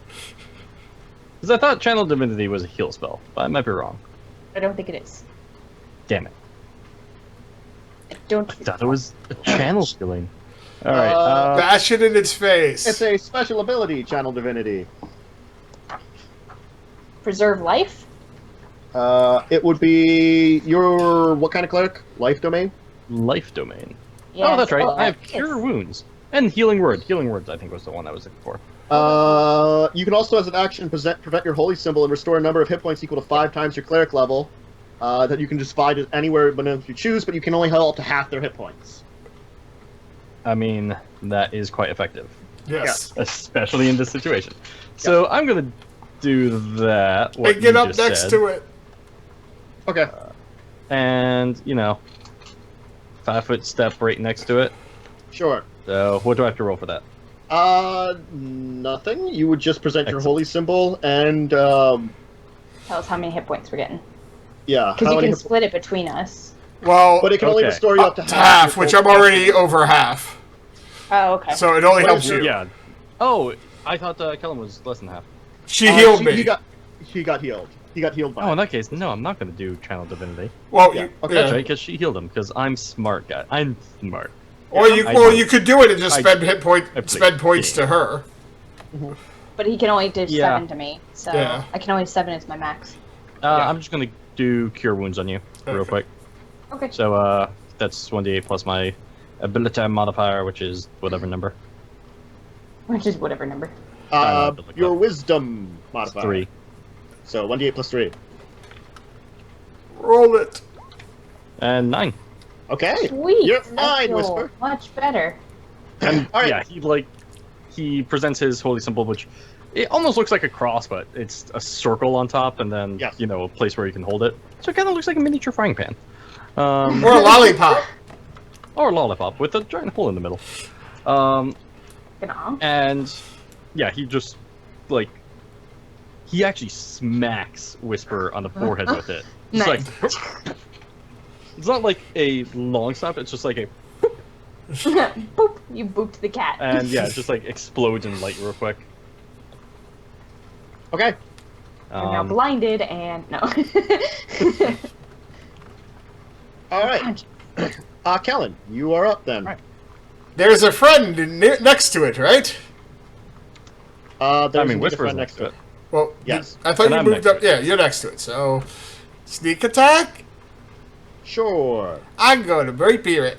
Because I thought Channel Divinity was a heal spell, but I might be wrong. I don't think it is. Damn it. I don't. I thought it was a channel healing. Alright, Bash it in its face. It's a special ability, Channel Divinity. Preserve life? It would be your what kind of cleric? Life domain? Life Domain. Yeah, Oh, that's right. I have yes. Cure Wounds. And Healing Word. Healing Words, I think, was the one I was looking for. You can also, as an action, prevent your holy symbol and restore a number of hit points equal to 5 times your cleric level. That you can just find it anywhere whenever you choose, but you can only heal up to half their hit points. I mean, that is quite effective. Yes. Especially in this situation. So I'm going to do that. What And get you up just next said. to it. Okay. And, 5-foot step right next to it. Sure. So what do I have to roll for that? Nothing. You would just present your Excellent. holy symbol and, Tell us how many hit points we're getting. yeah. Because how you many can hit- split it between us. Well, But it can only Okay. restore you up to up half. which I'm already over half. Oh, okay. So it only What helps is you. Yeah. Oh, I thought Kellen was less than half. She healed me. He got healed. He got healed by Oh, in it. that case, no, I'm not going to do Channel Divinity. Well, Yeah. you, Okay. That's yeah. right, because she healed him, because I'm smart, guy. I'm smart. Or you, I well, know. you could do it and just I- spend I play spend points to game. her. But he can only do Yeah. 7 to me, so Yeah. I can only 7 as my max. Yeah. I'm just going to do Cure Wounds on you, real Okay. quick. Okay. So, that's 1d8 plus my ability modifier, which is whatever number. Which is whatever number. I know, Your wisdom modifier. 3. So 1d8 plus 3. Roll it. And 9. Okay. Sweet. You're I fine, feel Whisper. much better. And All right. yeah, he presents his holy symbol, which it almost looks like a cross, but it's a circle on top, and then Yes. a place where you can hold it. So it kind of looks like a miniature frying pan, Or a lollipop. or a lollipop with a giant hole in the middle. And yeah, he just he actually smacks Whisper on the forehead with it. It's Nice. it's not like a long stop. It's just like a, Boop! You booped the cat. and yeah, it just like explodes in light real quick. Okay. I'm now blinded and no. All right. Kellen, you are up then. Right. There's a friend next to it, right? There's I mean, indeed a Whisper's friend next to it. Well, Yes. I thought And you I'm moved next up. to it. Yeah, you're next to it. So, sneak attack. Sure. I'm going to rapier it.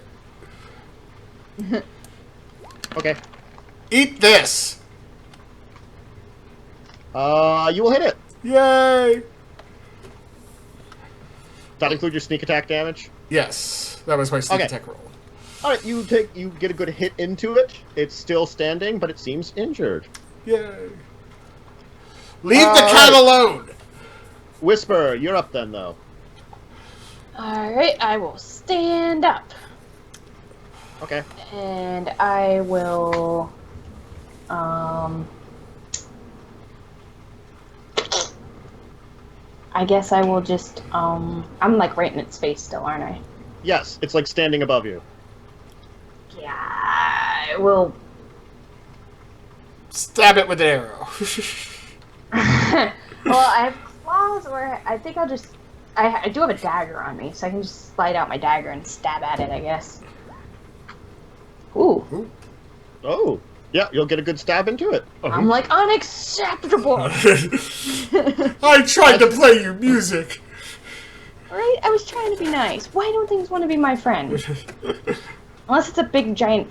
Okay. Eat this. You will hit it. Yay! That include your sneak attack damage? Yes, that was my sneak Okay. attack roll. All right, you get a good hit into it. It's still standing, but it seems injured. Yay! Leave the cat Alright. alone. Whisper, you're up then, though. Alright, I will stand up. Okay. And I will I guess I will just I'm like right in its face still, aren't I? Yes, it's like standing above you. Yeah, I will Stab it with an arrow. well, I have claws, or I think I'll just I do have a dagger on me, so I can just slide out my dagger and stab at it, I guess. Ooh. Oh, yeah, you'll get a good stab into it. I'm like, unacceptable! I tried to play you music. Right? I was trying to be nice. Why don't things want to be my friend? Unless it's a big, giant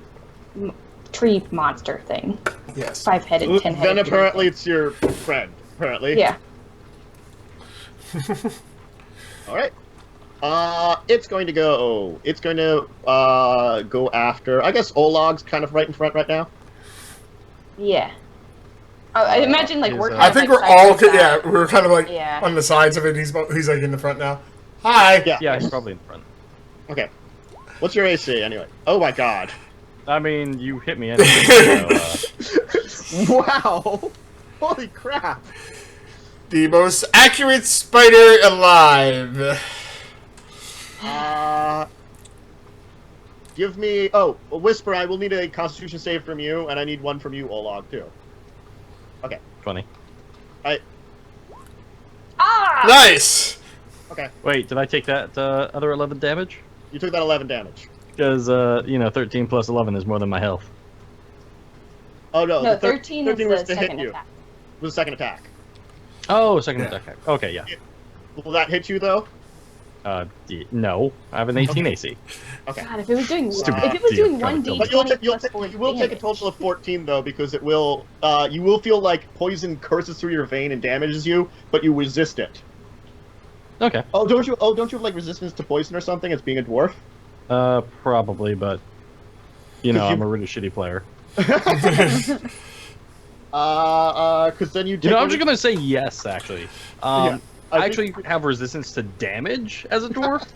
tree monster thing. Yes. 5-headed, 10-headed. Then apparently it's your friend, apparently. Yeah. Alright. It's going to go go after, I guess Olog's kind of right in front right now. Yeah. I imagine, like, is, we're kind I of, think like, we're all, side by yeah, side. we're kind of like Yeah. on the sides of it. He's like in the front now. Hi. Yeah. Yeah, he's probably in front. Okay. What's your AC anyway? Oh my god. I mean, you hit me anyway. So, Wow. Holy crap. The most accurate spider alive. Give me... Oh, Whisper, I will need a Constitution save from you, and I need one from you, Olog, too. Okay. 20. Ah! Nice. Okay. Wait, did I take that other 11 damage? You took that 11 damage. Because 13 plus 11 is more than my health. Oh, no. No, the 13 13 is was the to hit second you. attack. It was a second attack. Oh, second Yeah. attack. Okay, yeah. Will that hit you, though? No, I have an 18 AC. Okay. God, if it was doing Stupid if it was deal. doing Gotta 1d20 But you will take a damage. total of 14, though, because it will... you will feel like poison courses through your vein and damages you, but you resist it. Okay. Don't you have, like, resistance to poison or something as being a dwarf? Probably, but I'm a really shitty player. Because then you take... I'm just gonna say yes, actually. Yeah, I actually have resistance to damage as a dwarf.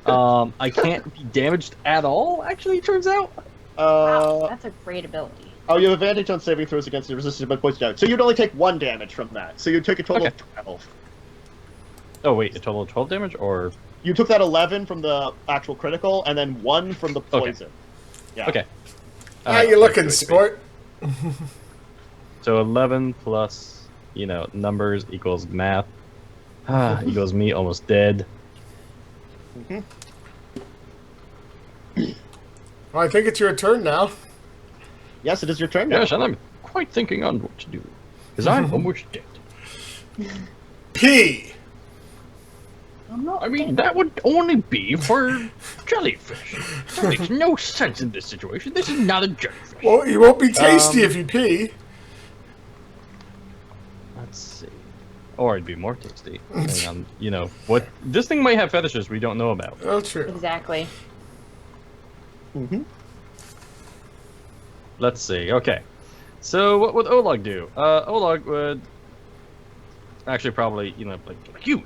I can't be damaged at all, actually, it turns out. Wow, that's a great ability. Oh, you have advantage on saving throws against the resistance by poison damage. So you'd only take 1 damage from that. So you took a total Okay. of 12. Oh, wait, a total of 12 damage, or... You took that 11 from the actual critical, and then 1 from the poison. Yeah. Okay. How you looking, sport? So 11 plus, numbers equals math. Equals me almost dead. Well, I think it's your turn now. Yes, it is your turn now. Yes, and I'm quite thinking on what to do. Because I'm almost dead. P. I'm not I mean, that would only be for jellyfish. That makes no sense in this situation. This is not a jellyfish. Well, you won't be tasty if you pee. Let's see. Or it'd be more tasty. Depending on, what... This thing might have fetishes we don't know about. Oh, true. exactly. Mm-hmm. let's see. Okay. So what would Olag do? Olag would actually probably, like You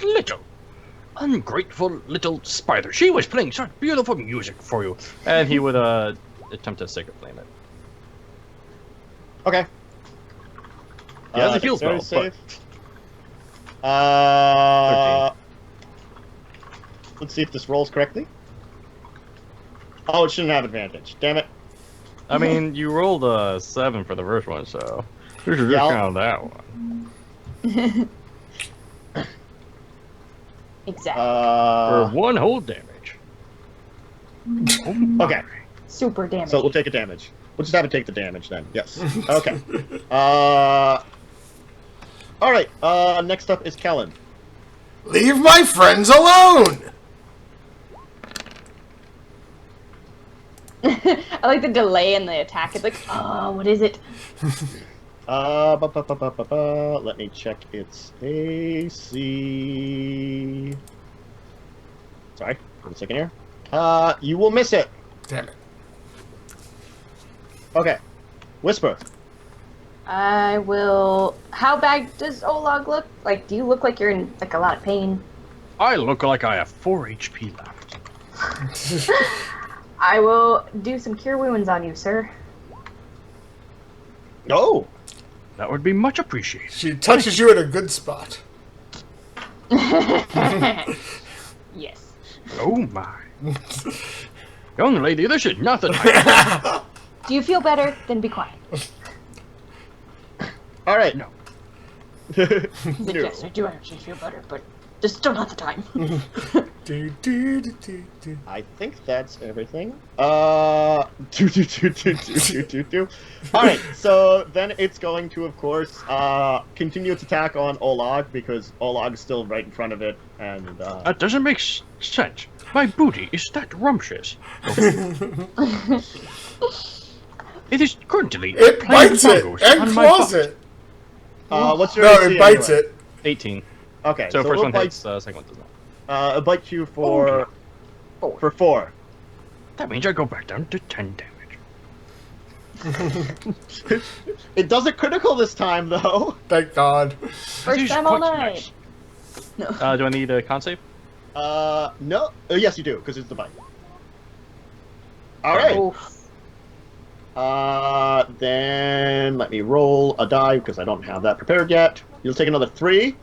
little, ungrateful little spider. She was playing such beautiful music for you. and he would attempt to sacred flame it. Okay. He has a heal Very spell, but- safe. Let's see if this rolls correctly. Oh, it shouldn't have advantage. Damn it. I mean, you rolled a 7 for the first one, so you should Yeah, I'll- discount that one. Exactly. For 1 whole damage. Okay. Super damage. So we'll take a damage. We'll just have it take the damage then. Yes. Okay. All right. Next up is Kellen. Leave my friends alone! I like the delay in the attack. It's like, oh, what is it? Let me check its AC. Sorry, one second here. You will miss it. Damn it. Okay. Whisper. I will. How bad does Olag look? Like, do you look like you're in like a lot of pain? I look like I have 4 HP left. I will do some cure wounds on you, sir. Oh. That would be much appreciated. She touches you at a good spot. Yes. Oh my. Young lady, this is not the time. Do you feel better? Then be quiet. All right. No. He's like, yes, I do actually feel better, but just still not the time. Do, do, do, do, do. I think that's everything. All right, so then it's going to, of course, continue its attack on Olag because Olag's still right in front of it, and That doesn't make sense. My booty is that rumptious. It is currently It playing bites it bongos and on my claws butt. it. what's your No, AC it bites anyway? it. 18. Okay, So first it one bites, hits, second one does not. it bites you for 4. That means I go back down to 10 damage. It doesn't critical this time, though. Thank God. That First is time all quite night. nice. No. Do I need a con save? No. Yes, you do, because it's the bite. All right. Oof. Then let me roll a die because I don't have that prepared yet. You'll take another 3.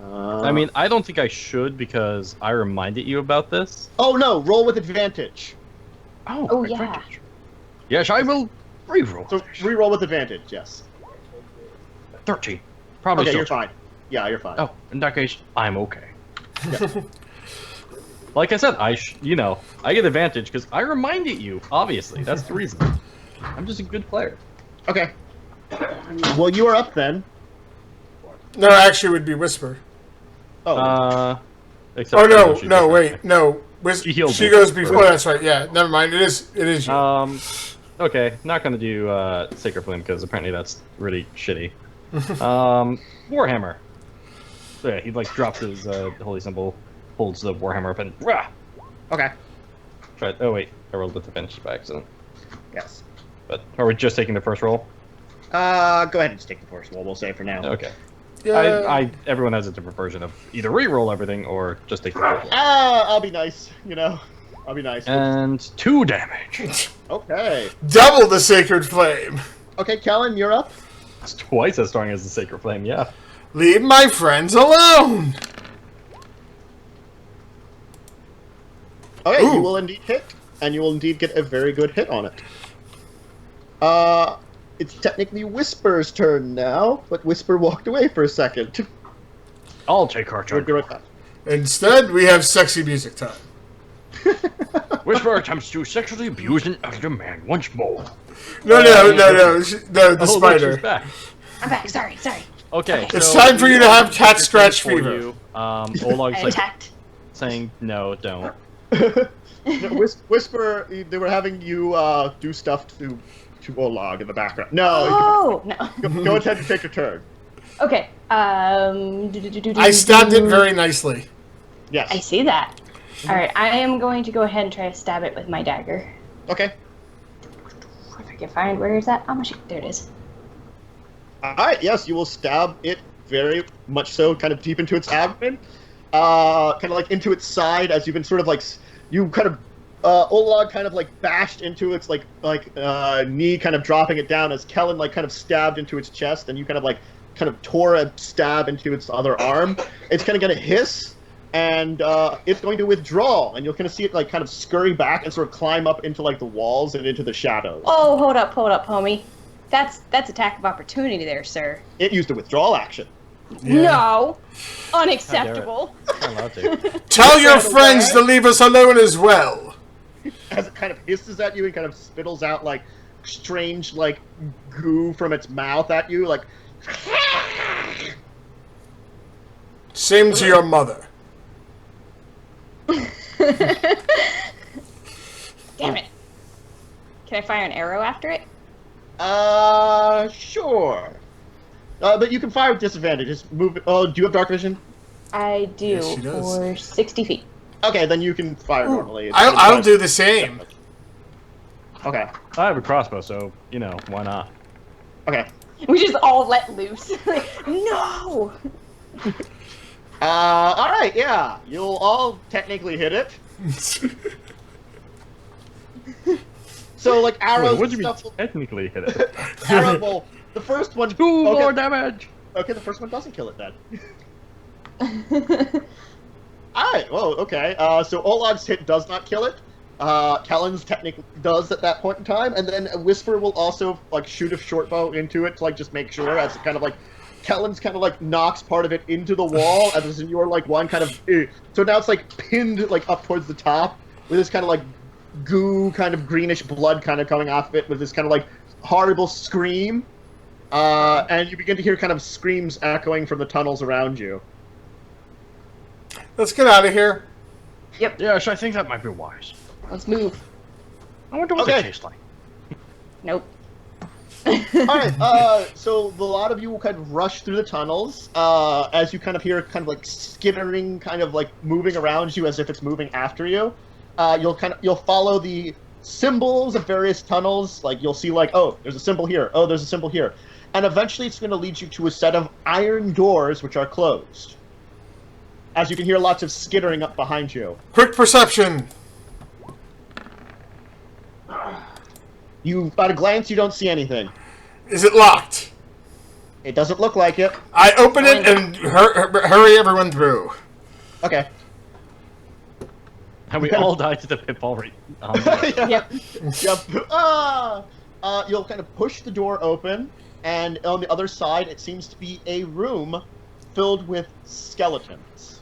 I mean, I don't think I should because I reminded you about this. Oh no! Roll with advantage. Oh, yeah. advantage. Yes, I will reroll. So re-roll with advantage. Yes. 13. Probably Okay, still you're fine. Yeah, you're fine. Oh, in that case, I'm okay. Like I said, I get advantage because I reminded you. Obviously, that's the reason. I'm just a good player. Okay. Well, you are up then. No, actually, it would be Whisper. Oh. Except Oh no, she's no, different. wait, no. She healed She me. goes before. That's right. Yeah, never mind. It is you. Okay, not gonna do Sacred Flame because apparently that's really shitty. Warhammer. So yeah, he like drops his holy symbol, holds the Warhammer up, and rah! Okay. Try. Oh wait, I rolled with the finish by accident. Yes. But are we just taking the first roll? Go ahead and just take the first roll. We'll say for now. Okay. Yeah. Everyone has a different version of either re-roll everything or just take the first roll. I'll be nice. I'll be nice. And 2 damage. Okay. Double the Sacred Flame. Okay, Kellen, you're up. It's twice as strong as the Sacred Flame. Yeah. Leave my friends alone. Okay, Ooh. you will indeed hit, and you will indeed get a very good hit on it. It's technically Whisper's turn now, but Whisper walked away for a second. I'll take her We'll turn. be right back. Instead, we have sexy music time. Whisper attempts to sexually abuse an elder man once more. No, the Oh, look, spider. she's back. I'm back. Sorry. Okay. It's so time for you to have cat scratch for fever. you. Olag's I like attacked. saying no, don't. No, Whisper, they were having you do stuff to Olag in the background. No, Oh no. go ahead and take your turn. Okay. I stabbed it very nicely. Yes. I see that. Alright, I am going to go ahead and try to stab it with my dagger. Okay. If I can find where is that? Oh my shit, there it is. Alright, yes, you will stab it very much so, kind of deep into its abdomen. Kind of like into its side as you've been sort of like, you kind of, Olag kind of like bashed into its like knee, kind of dropping it down as Kellen like kind of stabbed into its chest, and you kind of tore a stab into its other arm. It's kind of going to hiss, and it's going to withdraw, and you'll kind of see it like kind of scurry back and sort of climb up into like the walls and into the shadows. Oh, hold up, homie. That's attack of opportunity there, sir. It used a withdrawal action. Yeah. No! Unacceptable. Not allowed to. Tell your friends to leave us alone as well. As it kind of hisses at you and kind of spittles out like strange like goo from its mouth at you, like. Same to your mother. Damn it. Can I fire an arrow after it? Sure. But you can fire with disadvantage. Just move. Oh, do you have dark vision? I do, Yes, she does. for 60 feet. Okay, then you can fire normally. I'll do the same. Okay. I have a crossbow, so you know why not? Okay. We just all let loose. Like, no! All right. Yeah, you'll all technically hit it. So like arrows. Wait, what do you mean stuff- technically hit it? Arrow. Well, the first one. Two okay. more damage. Okay, the first one doesn't kill it then. Alright, well, okay. So Olag's hit does not kill it. Kellen's technically does at that point in time, and then Whisper will also like shoot a short bow into it to like just make sure, as it kind of like Kellen's kind of like knocks part of it into the wall, as in your like one kind of so now it's like pinned like up towards the top with this kind of like goo, kind of greenish blood kind of coming off of it with this kind of like horrible scream. And you begin to hear kind of screams echoing from the tunnels around you. Let's get out of here. Yes, I think that might be wise. Let's move. I wonder what Okay. they taste like. Nope. Alright, so the lot of you will kind of rush through the tunnels, as you kind of hear kind of like skittering, kind of like moving around you as if it's moving after you. You'll follow the symbols of various tunnels, like you'll see like, oh, there's a symbol here, oh, there's a symbol here. And eventually it's going to lead you to a set of iron doors which are closed. As you can hear lots of skittering up behind you. Quick perception. You, at a glance, you don't see anything. Is it locked? It doesn't look like it. I open it and hurry everyone through. Okay. And we all died to the pitfall right. Yep. Yep. You'll kind of push the door open, and on the other side, it seems to be a room filled with skeletons.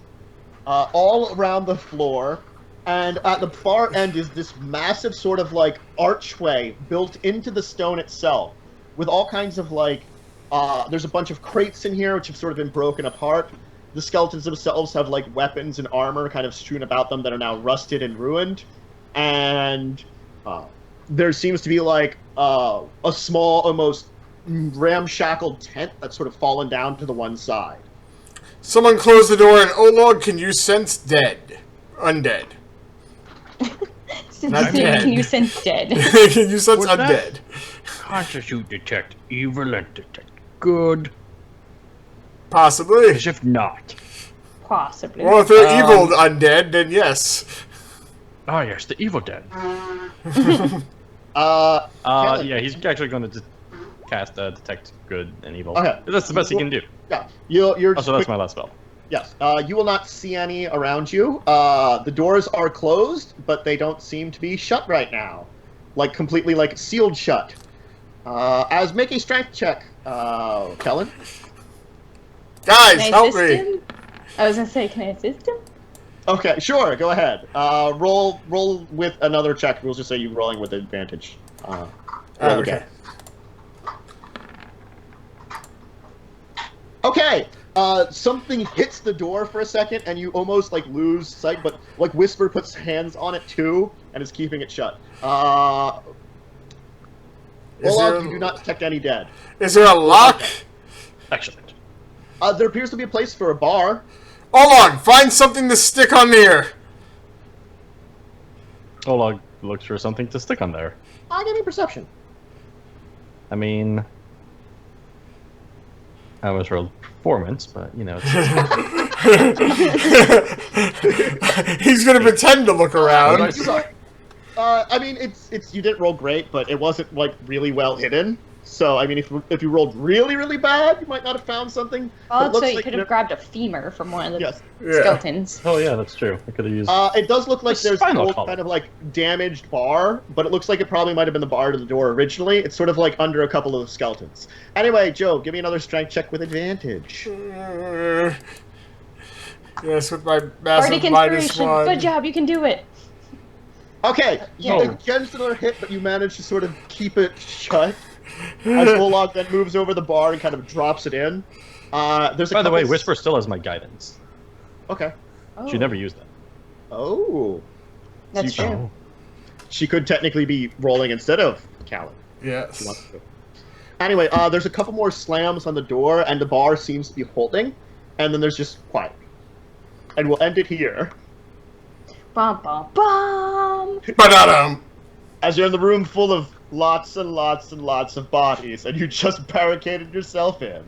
All around the floor, and at the far end is this massive sort of like archway built into the stone itself, with all kinds of like, there's a bunch of crates in here which have sort of been broken apart. The skeletons themselves have like weapons and armor kind of strewn about them that are now rusted and ruined, and there seems to be like a small, almost ramshackle tent that's sort of fallen down to the one side. Someone close the door and Olog, can you sense dead? Undead. Not dead. Can you sense dead? Can you sense What's that? undead? Constitute detect evil and detect good. Possibly. As if not. Possibly. Well, if they're evil undead, then yes. Ah, yes, the evil dead. Kellen, Yeah, he's actually going to cast detect good and evil. Okay. That's the best he can do. yeah, you're Also, that's my last spell. Yes, you will not see any around you. The doors are closed, but they don't seem to be shut right now. Like, completely, like, sealed shut. As make a strength check, Kellen. Guys, Can I help assist me. him? I was gonna say, can I assist him? Okay, sure, go ahead. Roll with another check. We'll just say you're rolling with advantage. Roll Okay. again. Okay, something hits the door for a second, and you almost, like, lose sight, but, like, Whisper puts hands on it, too, and is keeping it shut. Olaf, you do not detect any dead. Is there a lock? Excellent. There appears to be a place for a bar. Olog, find something to stick on here. Oleg looks for something to stick on there. I'll give me perception. I mean, I was rolled performance, but you know. He's gonna pretend to look around. I mean, it's you didn't roll great, but it wasn't like really well hidden. So I mean, if you rolled really bad, you might not have found something. Oh, It looks so you like could have grabbed a femur from one of the Yes. Yeah. skeletons. Oh yeah, that's true. I could have used. It does look like A there's an spinal old column. kind of like damaged bar, but it looks like it probably might have been the bar to the door originally. It's sort of like under a couple of the skeletons. Anyway, Joe, give me another strength check with advantage. Yes, with my Bardic massive inspiration. -1. Good job, you can do it. Okay, Yeah. against another hit, but you manage to sort of keep it shut. As Olog then moves over the bar and kind of drops it in. There's a By the way, couple- Whisper still has my guidance. Okay. Oh, She never used that. Oh. That's you- true. She could technically be rolling instead of Callan. Yes. She wants to. Anyway, there's a couple more slams on the door, and the bar seems to be holding, and then there's just quiet. And we'll end it here. Bum bum bum. Ba-da-dum. As you're in the room full of lots and lots and lots of bodies, and you just barricaded yourself in.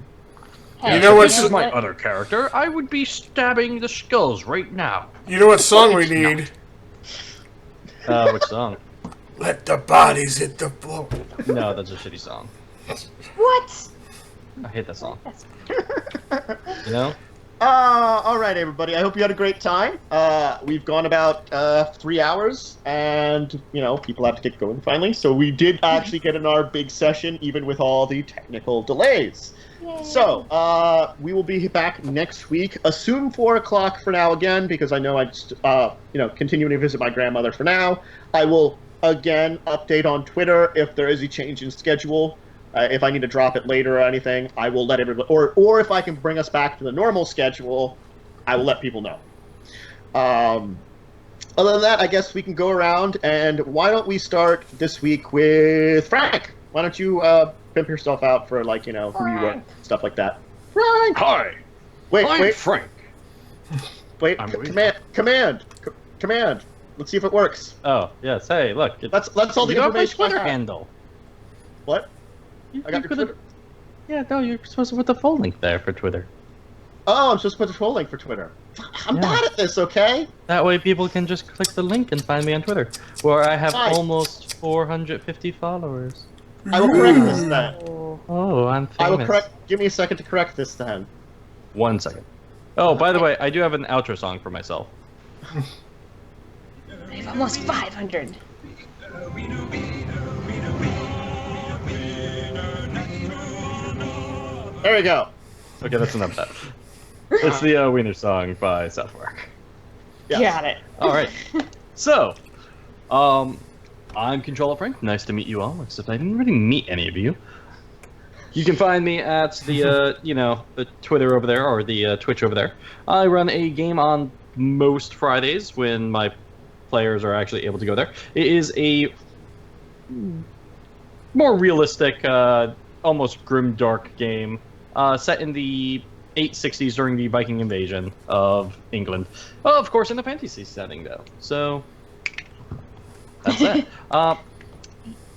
Hey, You know what's- This is my what? other character. I would be stabbing the skulls right now. You know what song we need? Which song? Let the bodies hit the floor. No, that's a shitty song. What? I hate that song. That's- You know? All right, everybody. I hope you had a great time. We've gone about 3 hours, and you know people have to get going finally. So we did actually get in our big session, even with all the technical delays. Yay. So we will be back next week. Assume 4 o'clock for now again, because I know I just continuing to visit my grandmother for now. I will again update on Twitter if there is a change in schedule. If I need to drop it later or anything, I will let everybody, or if I can bring us back to the normal schedule, I will let people know. Other than that, I guess we can go around, and why don't we start this week with Frank? Why don't you pimp yourself out for, like, you know, who you were, stuff like that. Frank! Hi, Wait, I'm wait, Frank. wait, I'm waiting. command. Let's see if it works. Oh, yes. Hey, look. That's all the you got my information I Twitter have. handle. What? You, I got you your could've- Twitter. Yeah, no, you're supposed to put the phone link there for Twitter. Oh, I'm supposed to put the troll link for Twitter. I'm Yeah. bad at this, okay? That way people can just click the link and find me on Twitter, where I have Nice. almost 450 followers. I will correct this then. Oh, I'm famous. I will correct. Give me a second to correct this then. 1 second. Oh, by the way, I do have an outro song for myself. I have almost 500. There we go. Okay, that's enough of that. It's the Wiener song by South Park. Yes. Got it. All right. So, I'm Controller Frank. Nice to meet you all, except I didn't really meet any of you. You can find me at the, the Twitter over there, or the Twitch over there. I run a game on most Fridays when my players are actually able to go there. It is a more realistic, almost grimdark game, set in the 860s during the Viking invasion of England. Of course, in a fantasy setting, though. So, that's it.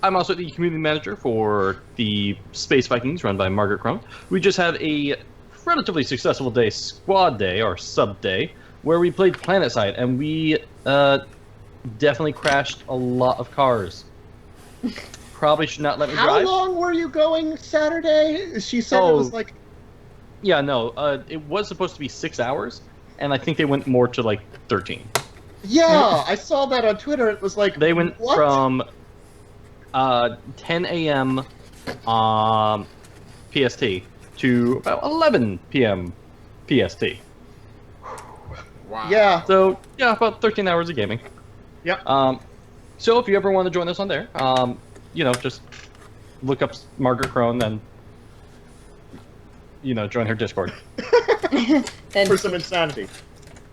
I'm also the community manager for the Space Vikings, run by Margaret Crone. We just had a relatively successful squad day, or sub day, where we played Planetside, and we definitely crashed a lot of cars. Probably should not let me How drive. long were you going Saturday? She said it was like. Yeah, no, it was supposed to be 6 hours, and I think they went more to like 13. Yeah, I saw that on Twitter. It was like. They went what? from 10 a.m. PST to about 11 p.m. PST. Wow. Yeah. So, yeah, about 13 hours of gaming. Yep. So if you ever want to join us on there, just look up Margaret Crone and, join her Discord. Then For some insanity.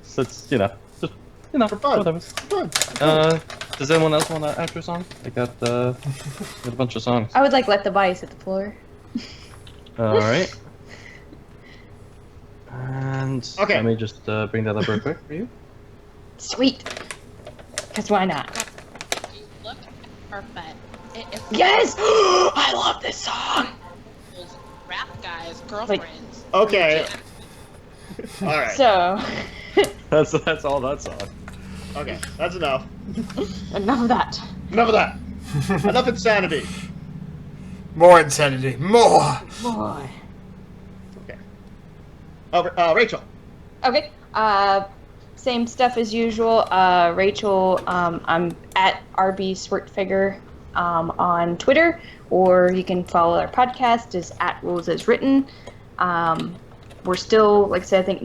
So it's, For fun. whatever. Fun. Does anyone else want an outro song? I got a bunch of songs. I would like let the bodies hit the floor. All right. And Okay. let me just bring that up real quick for you. Sweet. Because why not? Perfect. If Yes! I love this song! rap guys, girlfriends. Okay. All right. So, That's all that song. Okay, that's enough. enough of that. Enough of that. Enough insanity. More insanity. More. Boy. Okay. Rachel. Okay. Same stuff as usual. Rachel, I'm at RB Swirtfigure on Twitter, or you can follow our podcast is at Rules as Written. We're still, like I said, I think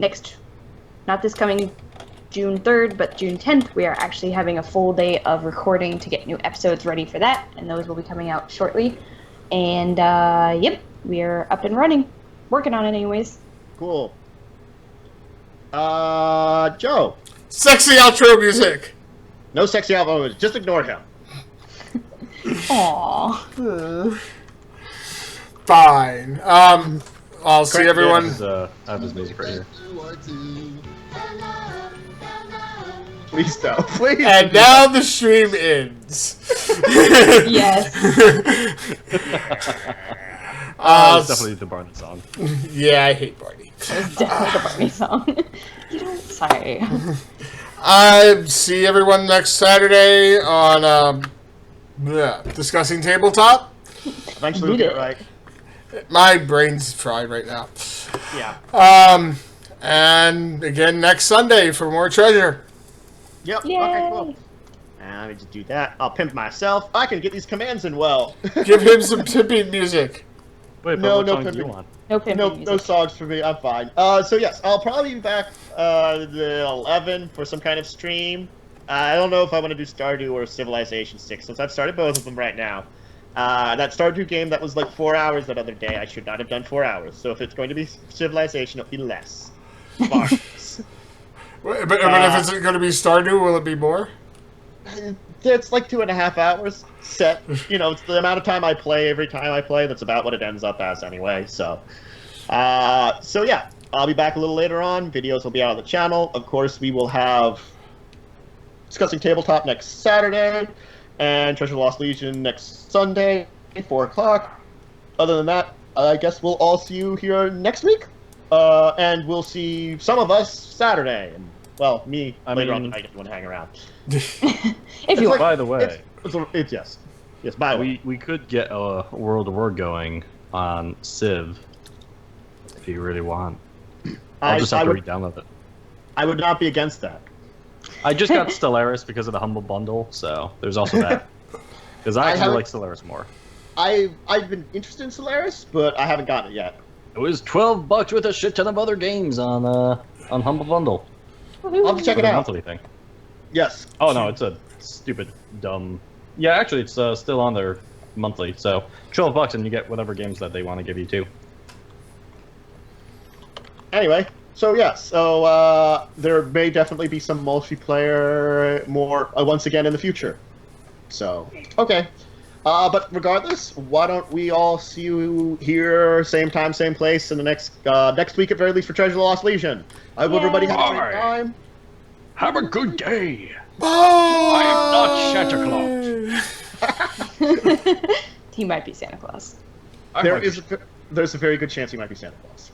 not this coming June 3rd, but June 10th, we are actually having a full day of recording to get new episodes ready for that, and those will be coming out shortly. And, yep, we are up and running. Working on it anyways. Cool. Joe. Sexy outro music. No sexy album. Just ignore him. Aww. Fine. I'll see everyone. I have his music right here. Please don't. Please. And now the stream ends. Yes. It's definitely the Barney song. Yeah, I hate Barney. It's definitely the Barney song. You don't. Sorry. I see everyone next Saturday on discussing tabletop. Eventually we'll get it right. My brain's fried right now. Yeah. And again next Sunday for more treasure. Yep. Yay. Okay, cool. And let me just do that. I'll pimp myself. I can get these commands in well. Give him some tipping music. Wait, but No, what no song do you pimping. want? No pimping No, music. no songs for me. I'm fine. So yes, I'll probably be back the 11 for some kind of stream. I don't know if I want to do Stardew or Civilization 6 since I've started both of them right now. That Stardew game that was like 4 hours that other day, I should not have done 4 hours. So if it's going to be Civilization, it'll be less. Far less. But if it's going to be Stardew, will it be more? It's like 2.5 hours set. You know, it's the amount of time I play every time I play. That's about what it ends up as anyway. So yeah, I'll be back a little later on. Videos will be out on the channel. Of course, we will have Discussing Tabletop next Saturday and Treasure Lost Legion next Sunday, 4 o'clock. Other than that, I guess we'll all see you here next week. And we'll see some of us Saturday. And, well, me later on tonight if you want to hang around. If you want. By the way, It's yes. Yes, by the way. we could get a World of War going on Civ if you really want. I'll just have to re-download it. I would not be against that. I just got Stellaris because of the Humble Bundle, so there's also that. Because I actually like Stellaris more. I've been interested in Solaris, but I haven't gotten it yet. It was $12 with a shit ton of other games on Humble Bundle. I'll have to check it A out. monthly thing. Yes. Oh no, it's a stupid, dumb. Yeah, actually, it's still on there monthly. So $12 and you get whatever games that they want to give you too. Anyway, so yes, so there may definitely be some multiplayer more once again in the future. So okay, but regardless, why don't we all see you here, same time, same place, in the next week at very least for Treasure Lost Legion. I hope everybody has a great time. Have a good day. Bye! I am not Santa Claus. He might be Santa Claus. There's a very good chance he might be Santa Claus.